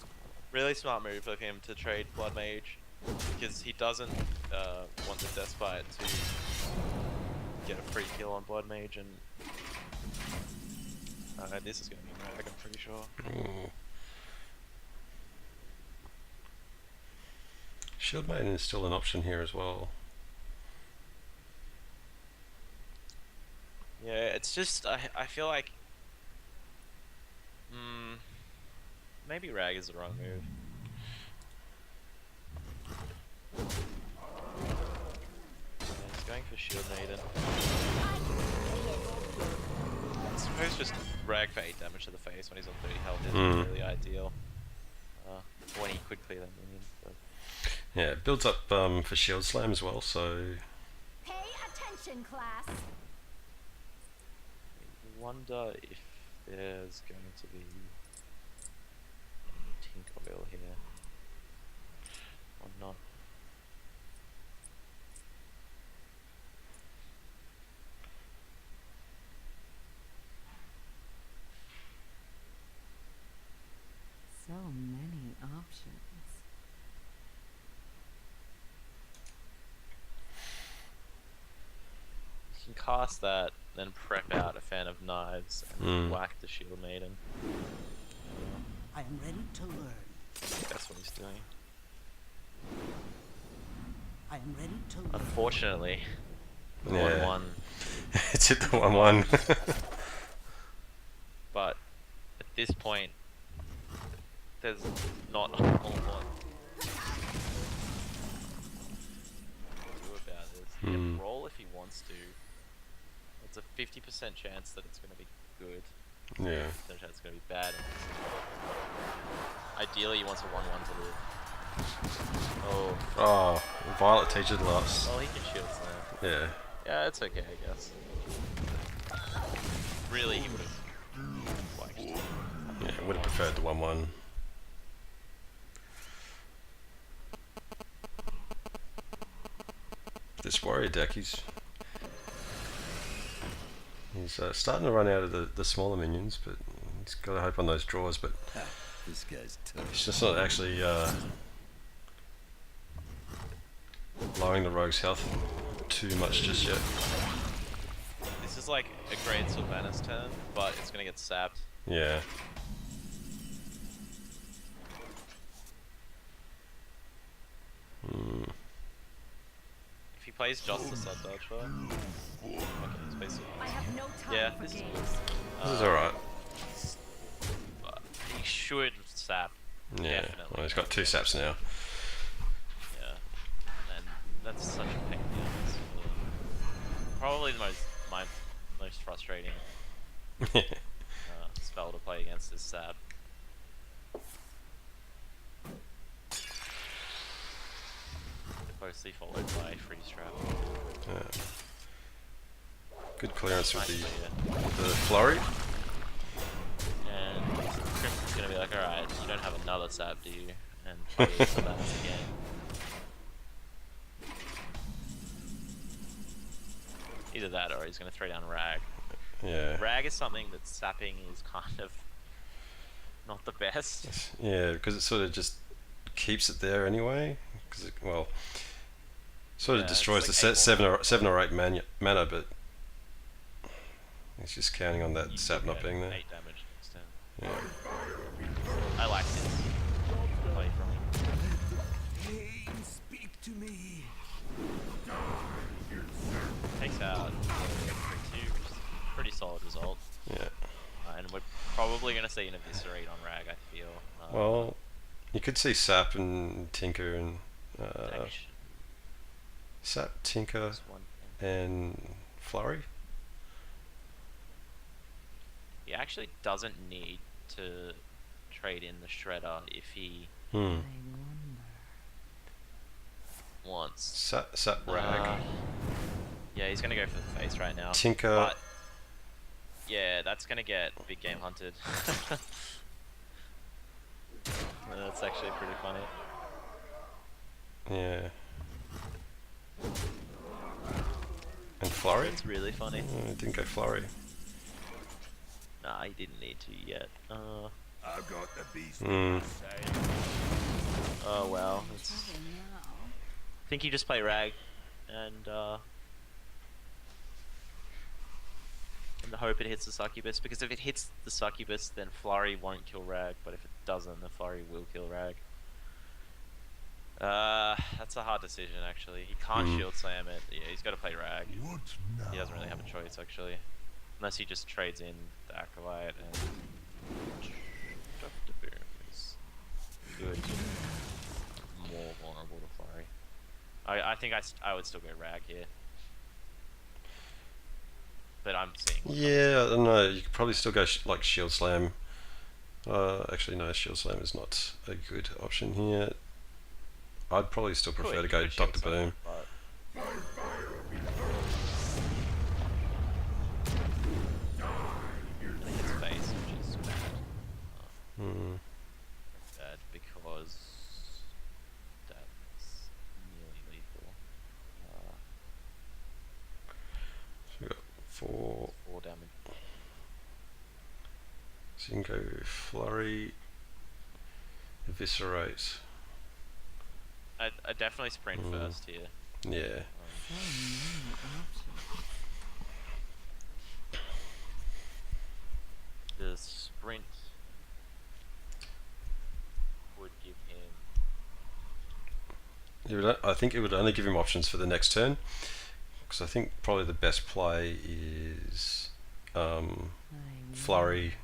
Really smart move of him to trade Blood Mage, because he doesn't want the Death Bite to get a free kill on Blood Mage, and this is going to be Rag, I'm pretty sure. Shield Maiden is still an option here as well. Yeah, it's just I feel like maybe Rag is the wrong move. Yeah, he's going for Shield Maiden. I suppose just Rag for 8 damage to the face when he's on 30 health is really ideal. When he could clear that minion. But. Yeah, it builds up for Shield Slam as well, so. Pay attention, class. I wonder if there's going to be Tinkerbell here or not. So many options. You can cast that, then prep out a Fan of Knives and whack the Shield Maiden. I am ready to learn. That's what he's doing. I am ready to learn. Unfortunately, the 1/1. It's hit the 1/1. But at this point, there's not a whole lot to do about this. He can roll if he wants to. It's a 50% chance that it's going to be good. Yeah. 50% chance it's going to be bad. Ideally, he wants a 1/1 to live. Oh, Violet Teacher lost. Well, he can Shield Slam. Yeah. Yeah, it's okay, I guess. Really, he would have liked to. Yeah, would have preferred the 1/1. This warrior deck, he's starting to run out of the smaller minions, but he's got to hope on those draws. But This guy's tough. he's just not actually lowering the rogue's health too much just yet. This is like a great Sylvanas turn, but it's gonna get sapped. Yeah. If he plays just the sub dodge for okay, it's basically I have no time Yeah, for this- games. This is alright. he should sap. Yeah. Definitely. Well, he's got 2 saps now. Yeah, and that's such a pain in the ass. Probably the most frustrating spell to play against is sap. Closely followed by freeze trap. Good clearance with Nice the flurry. And Crimson's gonna be like, alright, you don't have another sap, do you? And play for that again. Either that or he's gonna throw down Rag. Yeah. Rag is something that sapping is kind of not the best. Yeah, because it sort of just keeps it there anyway. Because well, sort of Yeah, destroys it's the like 7 or 8 mana, but he's just counting on that You sap still not get being there. 8 damage next turn. Yeah. I like this play from him. Pain, speak to me. Takes out 3-2, which is a pretty solid result. Yeah. And we're probably going to see an Eviscerate on Rag, I feel. Well, you could see Sap and Tinker and Protection Sap, Tinker, is one thing. and Flurry. He actually doesn't need to trade in the Shredder if he Hmm. wants. Sap Rag. Yeah, he's going to go for the face right now. Tinker. But, yeah, that's going to get big game hunted. That's actually pretty funny. Yeah. And Flurry? It's really funny. Oh, it didn't go Flurry. Nah, he didn't need to yet. I've got the beast. Hmm. Oh well. I think you just play Rag and hope it hits the Succubus, because if it hits the Succubus then Flurry won't kill Rag, but if it doesn't the Flurry will kill Rag. That's a hard decision actually. He can't shield slam it. Yeah, he's got to play Rag. What now? He doesn't really have a choice actually. Unless he just trades in the Acolyte and Dr. Boom is good. More vulnerable to Flurry. I think I would still go Rag here. But I'm seeing. Yeah, I don't know. You could probably still go like Shield Slam. Actually, no, Shield Slam is not a good option here. I'd probably still prefer to go Dr. Boom. I think it's face, which is bad. Hmm. Bad because that's nearly lethal. So we got 4. 4 damage. So you can go Flurry, Eviscerate. I definitely sprint first here. Yeah. The sprint would give him. I think it would only give him options for the next turn, because I think probably the best play is Flurry,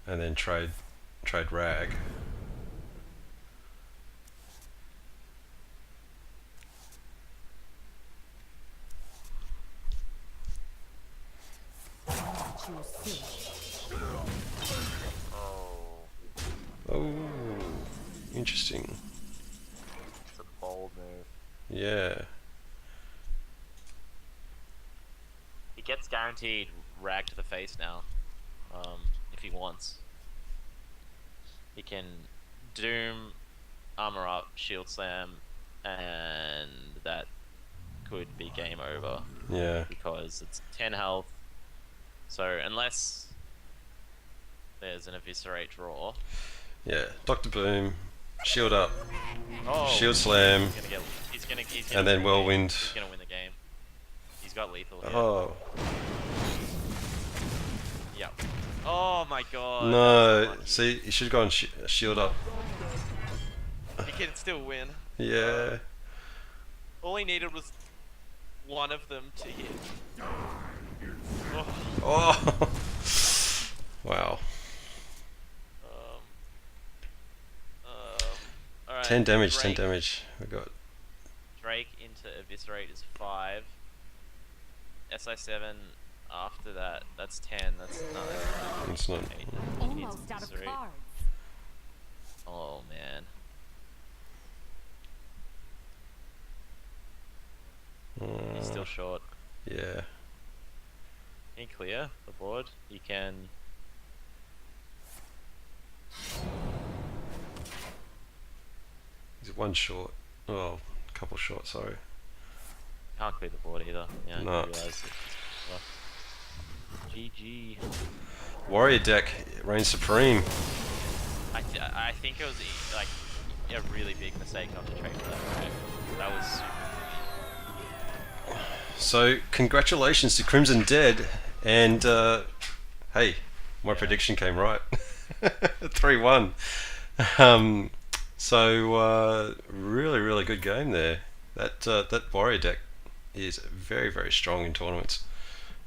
and then trade Rag. Oh, interesting. It's a bold move. Yeah. He gets guaranteed Rag to the face now, if he wants. He can Doom, Armor Up, Shield Slam, and that could be game over. Yeah. Because it's 10 health. So unless there's an Eviscerate draw. Yeah. Dr. Boom, Shield Up, Oh, Shield Slam, he's gonna and then win the game. Whirlwind. He's gonna win the game. He's got lethal here. Oh. Yep. Oh my god. No. See, you should have gone Shield Up. He can still win. Yeah. All he needed was one of them to hit. Oh. Oh! Wow. Alright. 10 damage, Drake, 10 damage. We got. Drake into Eviscerate is 5. SI7 after that, that's 10. That's no, that's It's not. 8. Almost out of cards. Oh man. He's still short. Yeah. Can he clear the board? He can. He's one short. Oh, a couple short, sorry. Can't clear the board either. Yeah, No. I realised it. GG. Warrior deck reigns supreme. I think it was like a really big mistake not to trade for that. Right? That was super. So, congratulations to Crimson Dead, and hey, my prediction came right. 3-1. Really, really good game there. That Warrior deck is very, very strong in tournaments.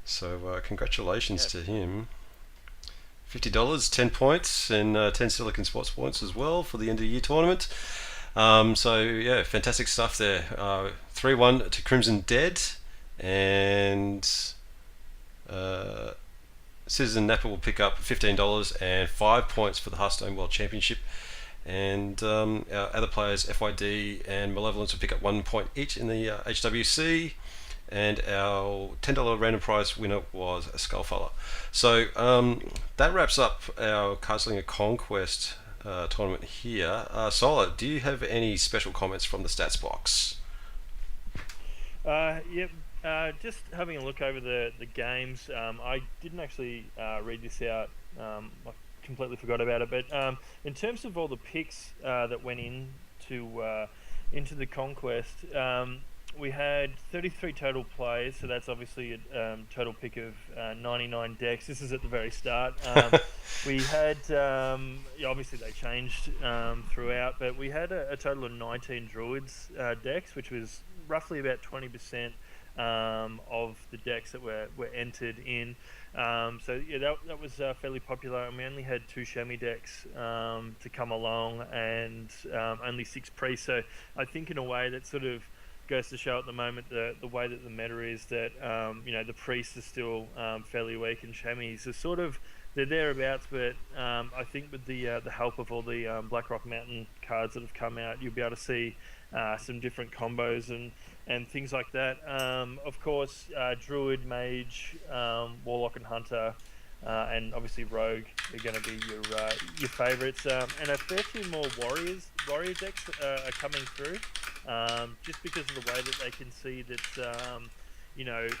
So, congratulations to him. $50, 10 points, and 10 Silicon Sports points as well for the end of the year tournament. Yeah, fantastic stuff there. 3-1 to Crimson Dead, and Citizen Napa will pick up $15 and 5 points for the Hearthstone World Championship. And our other players, FYD and Malevolence, will pick up 1 point each in the HWC. And our $10 random prize winner was a Skullfuller. So that wraps up our Cardslinger Conquest tournament here. Solar, do you have any special comments from the stats box? Yep. Just having a look over the games. I didn't actually read this out. I completely forgot about it. But in terms of all the picks that went into the Conquest, we had 33 total players, so that's obviously a total pick of 99 decks. This is at the very start. We had, obviously they changed throughout, but we had a total of 19 Druids decks, which was roughly about 20% of the decks that were entered in. So yeah, that was fairly popular, and we only had 2 Chamois decks to come along, and only 6 priests. So I think in a way that sort of goes to show at the moment the way that the meta is that the priests are still fairly weak, and Chamois are sort of they're thereabouts. But I think with the help of all the Blackrock Mountain cards that have come out, you'll be able to see some different combos and things like that. Of course, Druid, Mage, Warlock, and Hunter, and obviously Rogue are going to be your favourites. And a fair few more Warrior decks are coming through, just because of the way that they can see that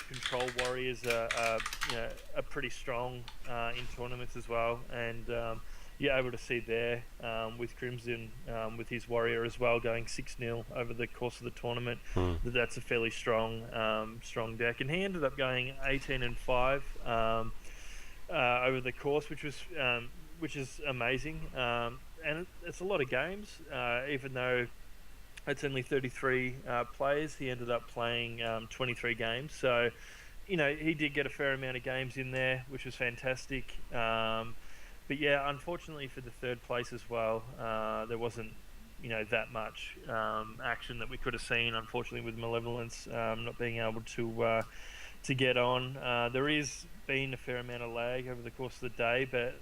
Control Warriors are pretty strong in tournaments as well, and you're able to see there with Crimson, with his Warrior as well, going 6-0 over the course of the tournament. That's a fairly strong deck, and he ended up going 18-5 over the course, which is amazing. And it's a lot of games, even though it's only 33 players. He ended up playing 23 games, so he did get a fair amount of games in there, which was fantastic. But yeah, unfortunately for the third place as well, there wasn't that much action that we could have seen. Unfortunately, with Malevolence not being able to get on, there is been a fair amount of lag over the course of the day, but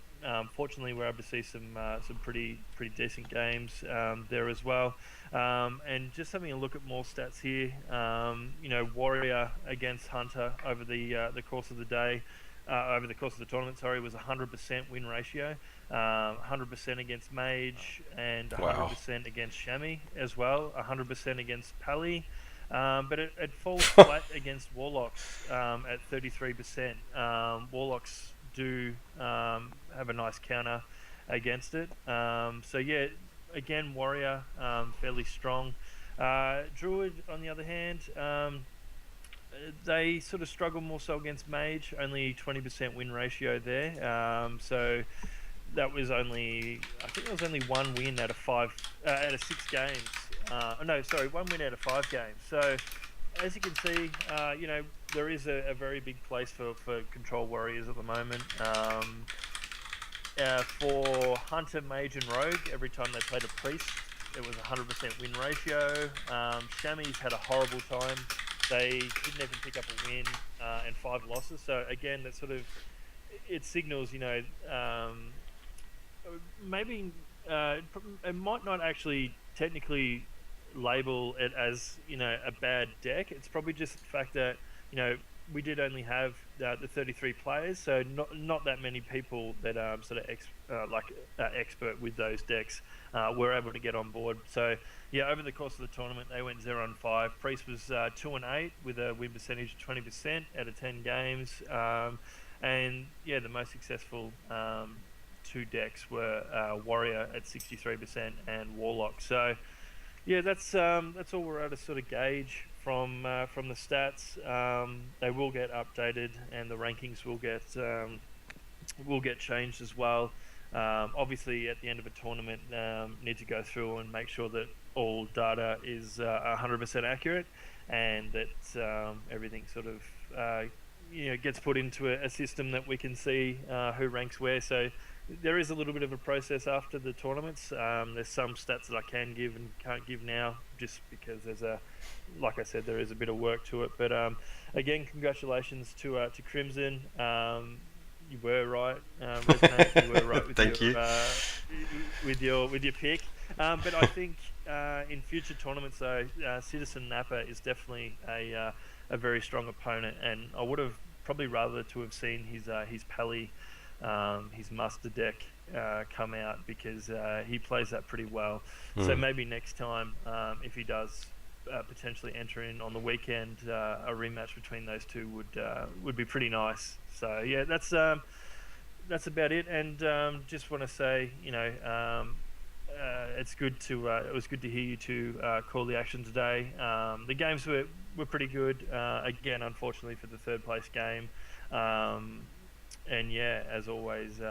fortunately we're able to see some pretty decent games there as well. And just having a look at more stats here, Warrior against Hunter over the course of the day. Over the course of the tournament, was 100% win ratio, 100% against Mage, and 100% against Chamois as well, 100% against Pally, but it falls flat against Warlocks at 33%. Warlocks do have a nice counter against it. So yeah, again, Warrior fairly strong. Druid, on the other hand, they sort of struggle more so against Mage, only 20% win ratio there. So that was only 1 win out of 6 games. 1 win out of 5 games. So as you can see, there is a very big place for control warriors at the moment. For Hunter, Mage, and Rogue, every time they played a Priest, it was 100% win ratio. Chamois had a horrible time. They didn't even pick up a win and 5 losses. So again, that sort of it signals, maybe it might not actually technically label it as a bad deck. It's probably just the fact that we did only have the 33 players, so not that many people that sort of expert with those decks were able to get on board. So yeah, over the course of the tournament, they went 0-5. Priest was 2-8 with a win percentage of 20% out of 10 games, and yeah, the most successful 2 decks were Warrior at 63% and Warlock. So yeah, that's all we're able to sort of gauge from the stats. They will get updated, and the rankings will get changed as well. Obviously, at the end of a tournament, need to go through and make sure that all data is 100% accurate, and that everything sort of gets put into a system that we can see who ranks where. So there is a little bit of a process after the tournaments. There's some stats that I can give and can't give now, just because like I said, there is a bit of work to it. But again, congratulations to Crimson. You were right, Resonate. You were right with Thank you. With your pick. But I think in future tournaments, though, Citizen Napa is definitely a very strong opponent, and I would have probably rather to have seen his Pally, his Muster deck come out, because he plays that pretty well. So maybe next time, if he does potentially enter in on the weekend, a rematch between those two would be pretty nice. So yeah, that's about it. And just want to say, it's good to it was good to hear you two call the action today. The games were pretty good. Again, unfortunately for the third place game. And yeah, as always,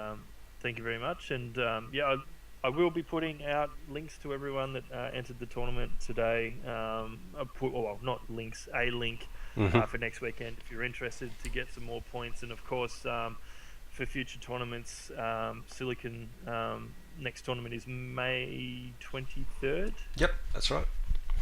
thank you very much. And yeah, I will be putting out links to everyone that entered the tournament today. Not links, a link for next weekend if you're interested to get some more points. And of course, for future tournaments, Silicon next tournament is May 23rd. Yep, that's right.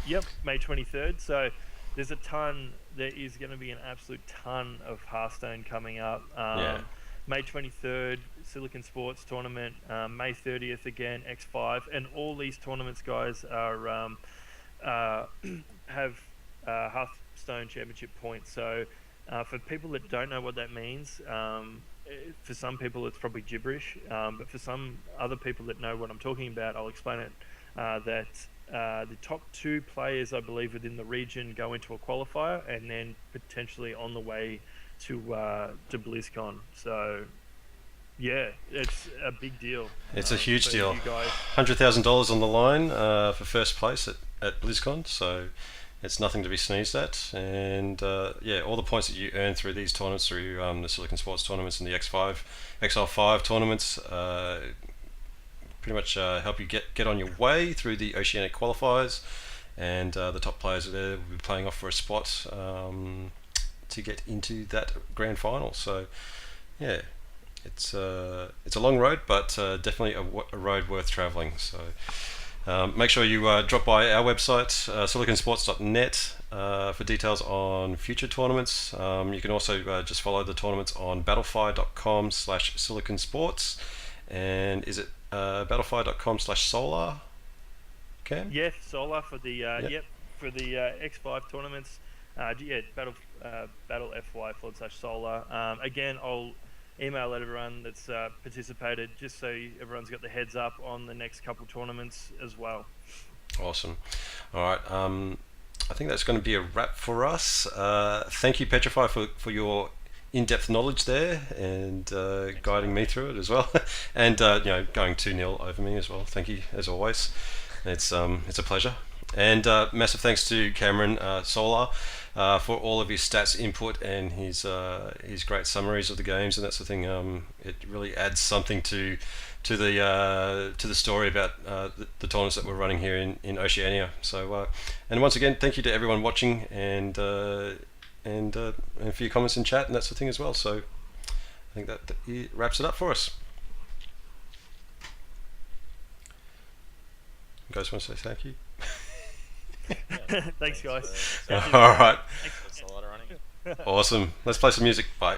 Yep, May 23rd. So there is going to be an absolute ton of Hearthstone coming up. Yeah. May 23rd, Silicon Sports tournament. May 30th again, X5, and all these tournaments, guys, are have Hearthstone Championship points. So for people that don't know what that means, for some people it's probably gibberish, but for some other people that know what I'm talking about, I'll explain it. That the top 2 players, I believe, within the region go into a qualifier, and then potentially on the way to BlizzCon. So yeah, it's a big deal. It's a huge for deal. you guys. $100,000 on the line for first place at BlizzCon, so it's nothing to be sneezed at. And yeah, all the points that you earn through these tournaments, through the Silicon Sports tournaments and the XL5 tournaments, pretty much help you get on your way through the Oceanic qualifiers, and the top players there will be playing off for a spot to get into that grand final. So yeah, it's a long road, but definitely a road worth travelling. So make sure you drop by our website, siliconsports.net, for details on future tournaments. You can also just follow the tournaments on battlefire.com/siliconsports, and is it battlefire.com/solar, Cam? Yeah, Solar for the for the X5 tournaments. Battle FY/solar. Again, I'll email everyone that's participated, just so everyone's got the heads up on the next couple tournaments as well. Awesome. All right. I think that's going to be a wrap for us. Thank you, Petrify, for your in-depth knowledge there and guiding me through it as well, and going 2-0 over me as well. Thank you as always. It's a pleasure. And massive thanks to Cameron Solar for all of his stats input and his great summaries of the games and that sort of thing. It really adds something to the story about the tournaments that we're running here in Oceania. So and once again, thank you to everyone watching and for your comments in chat and that sort of thing as well. So I think that wraps it up for us. You guys want to say thank you? Thanks, guys. All right. Thanks a lot of running. Awesome. Let's play some music. Bye.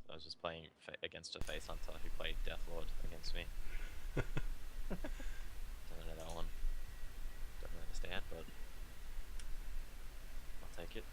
I was just playing against a face hunter who played Deathlord against me. Don't know that one. Don't really understand, but I'll take it.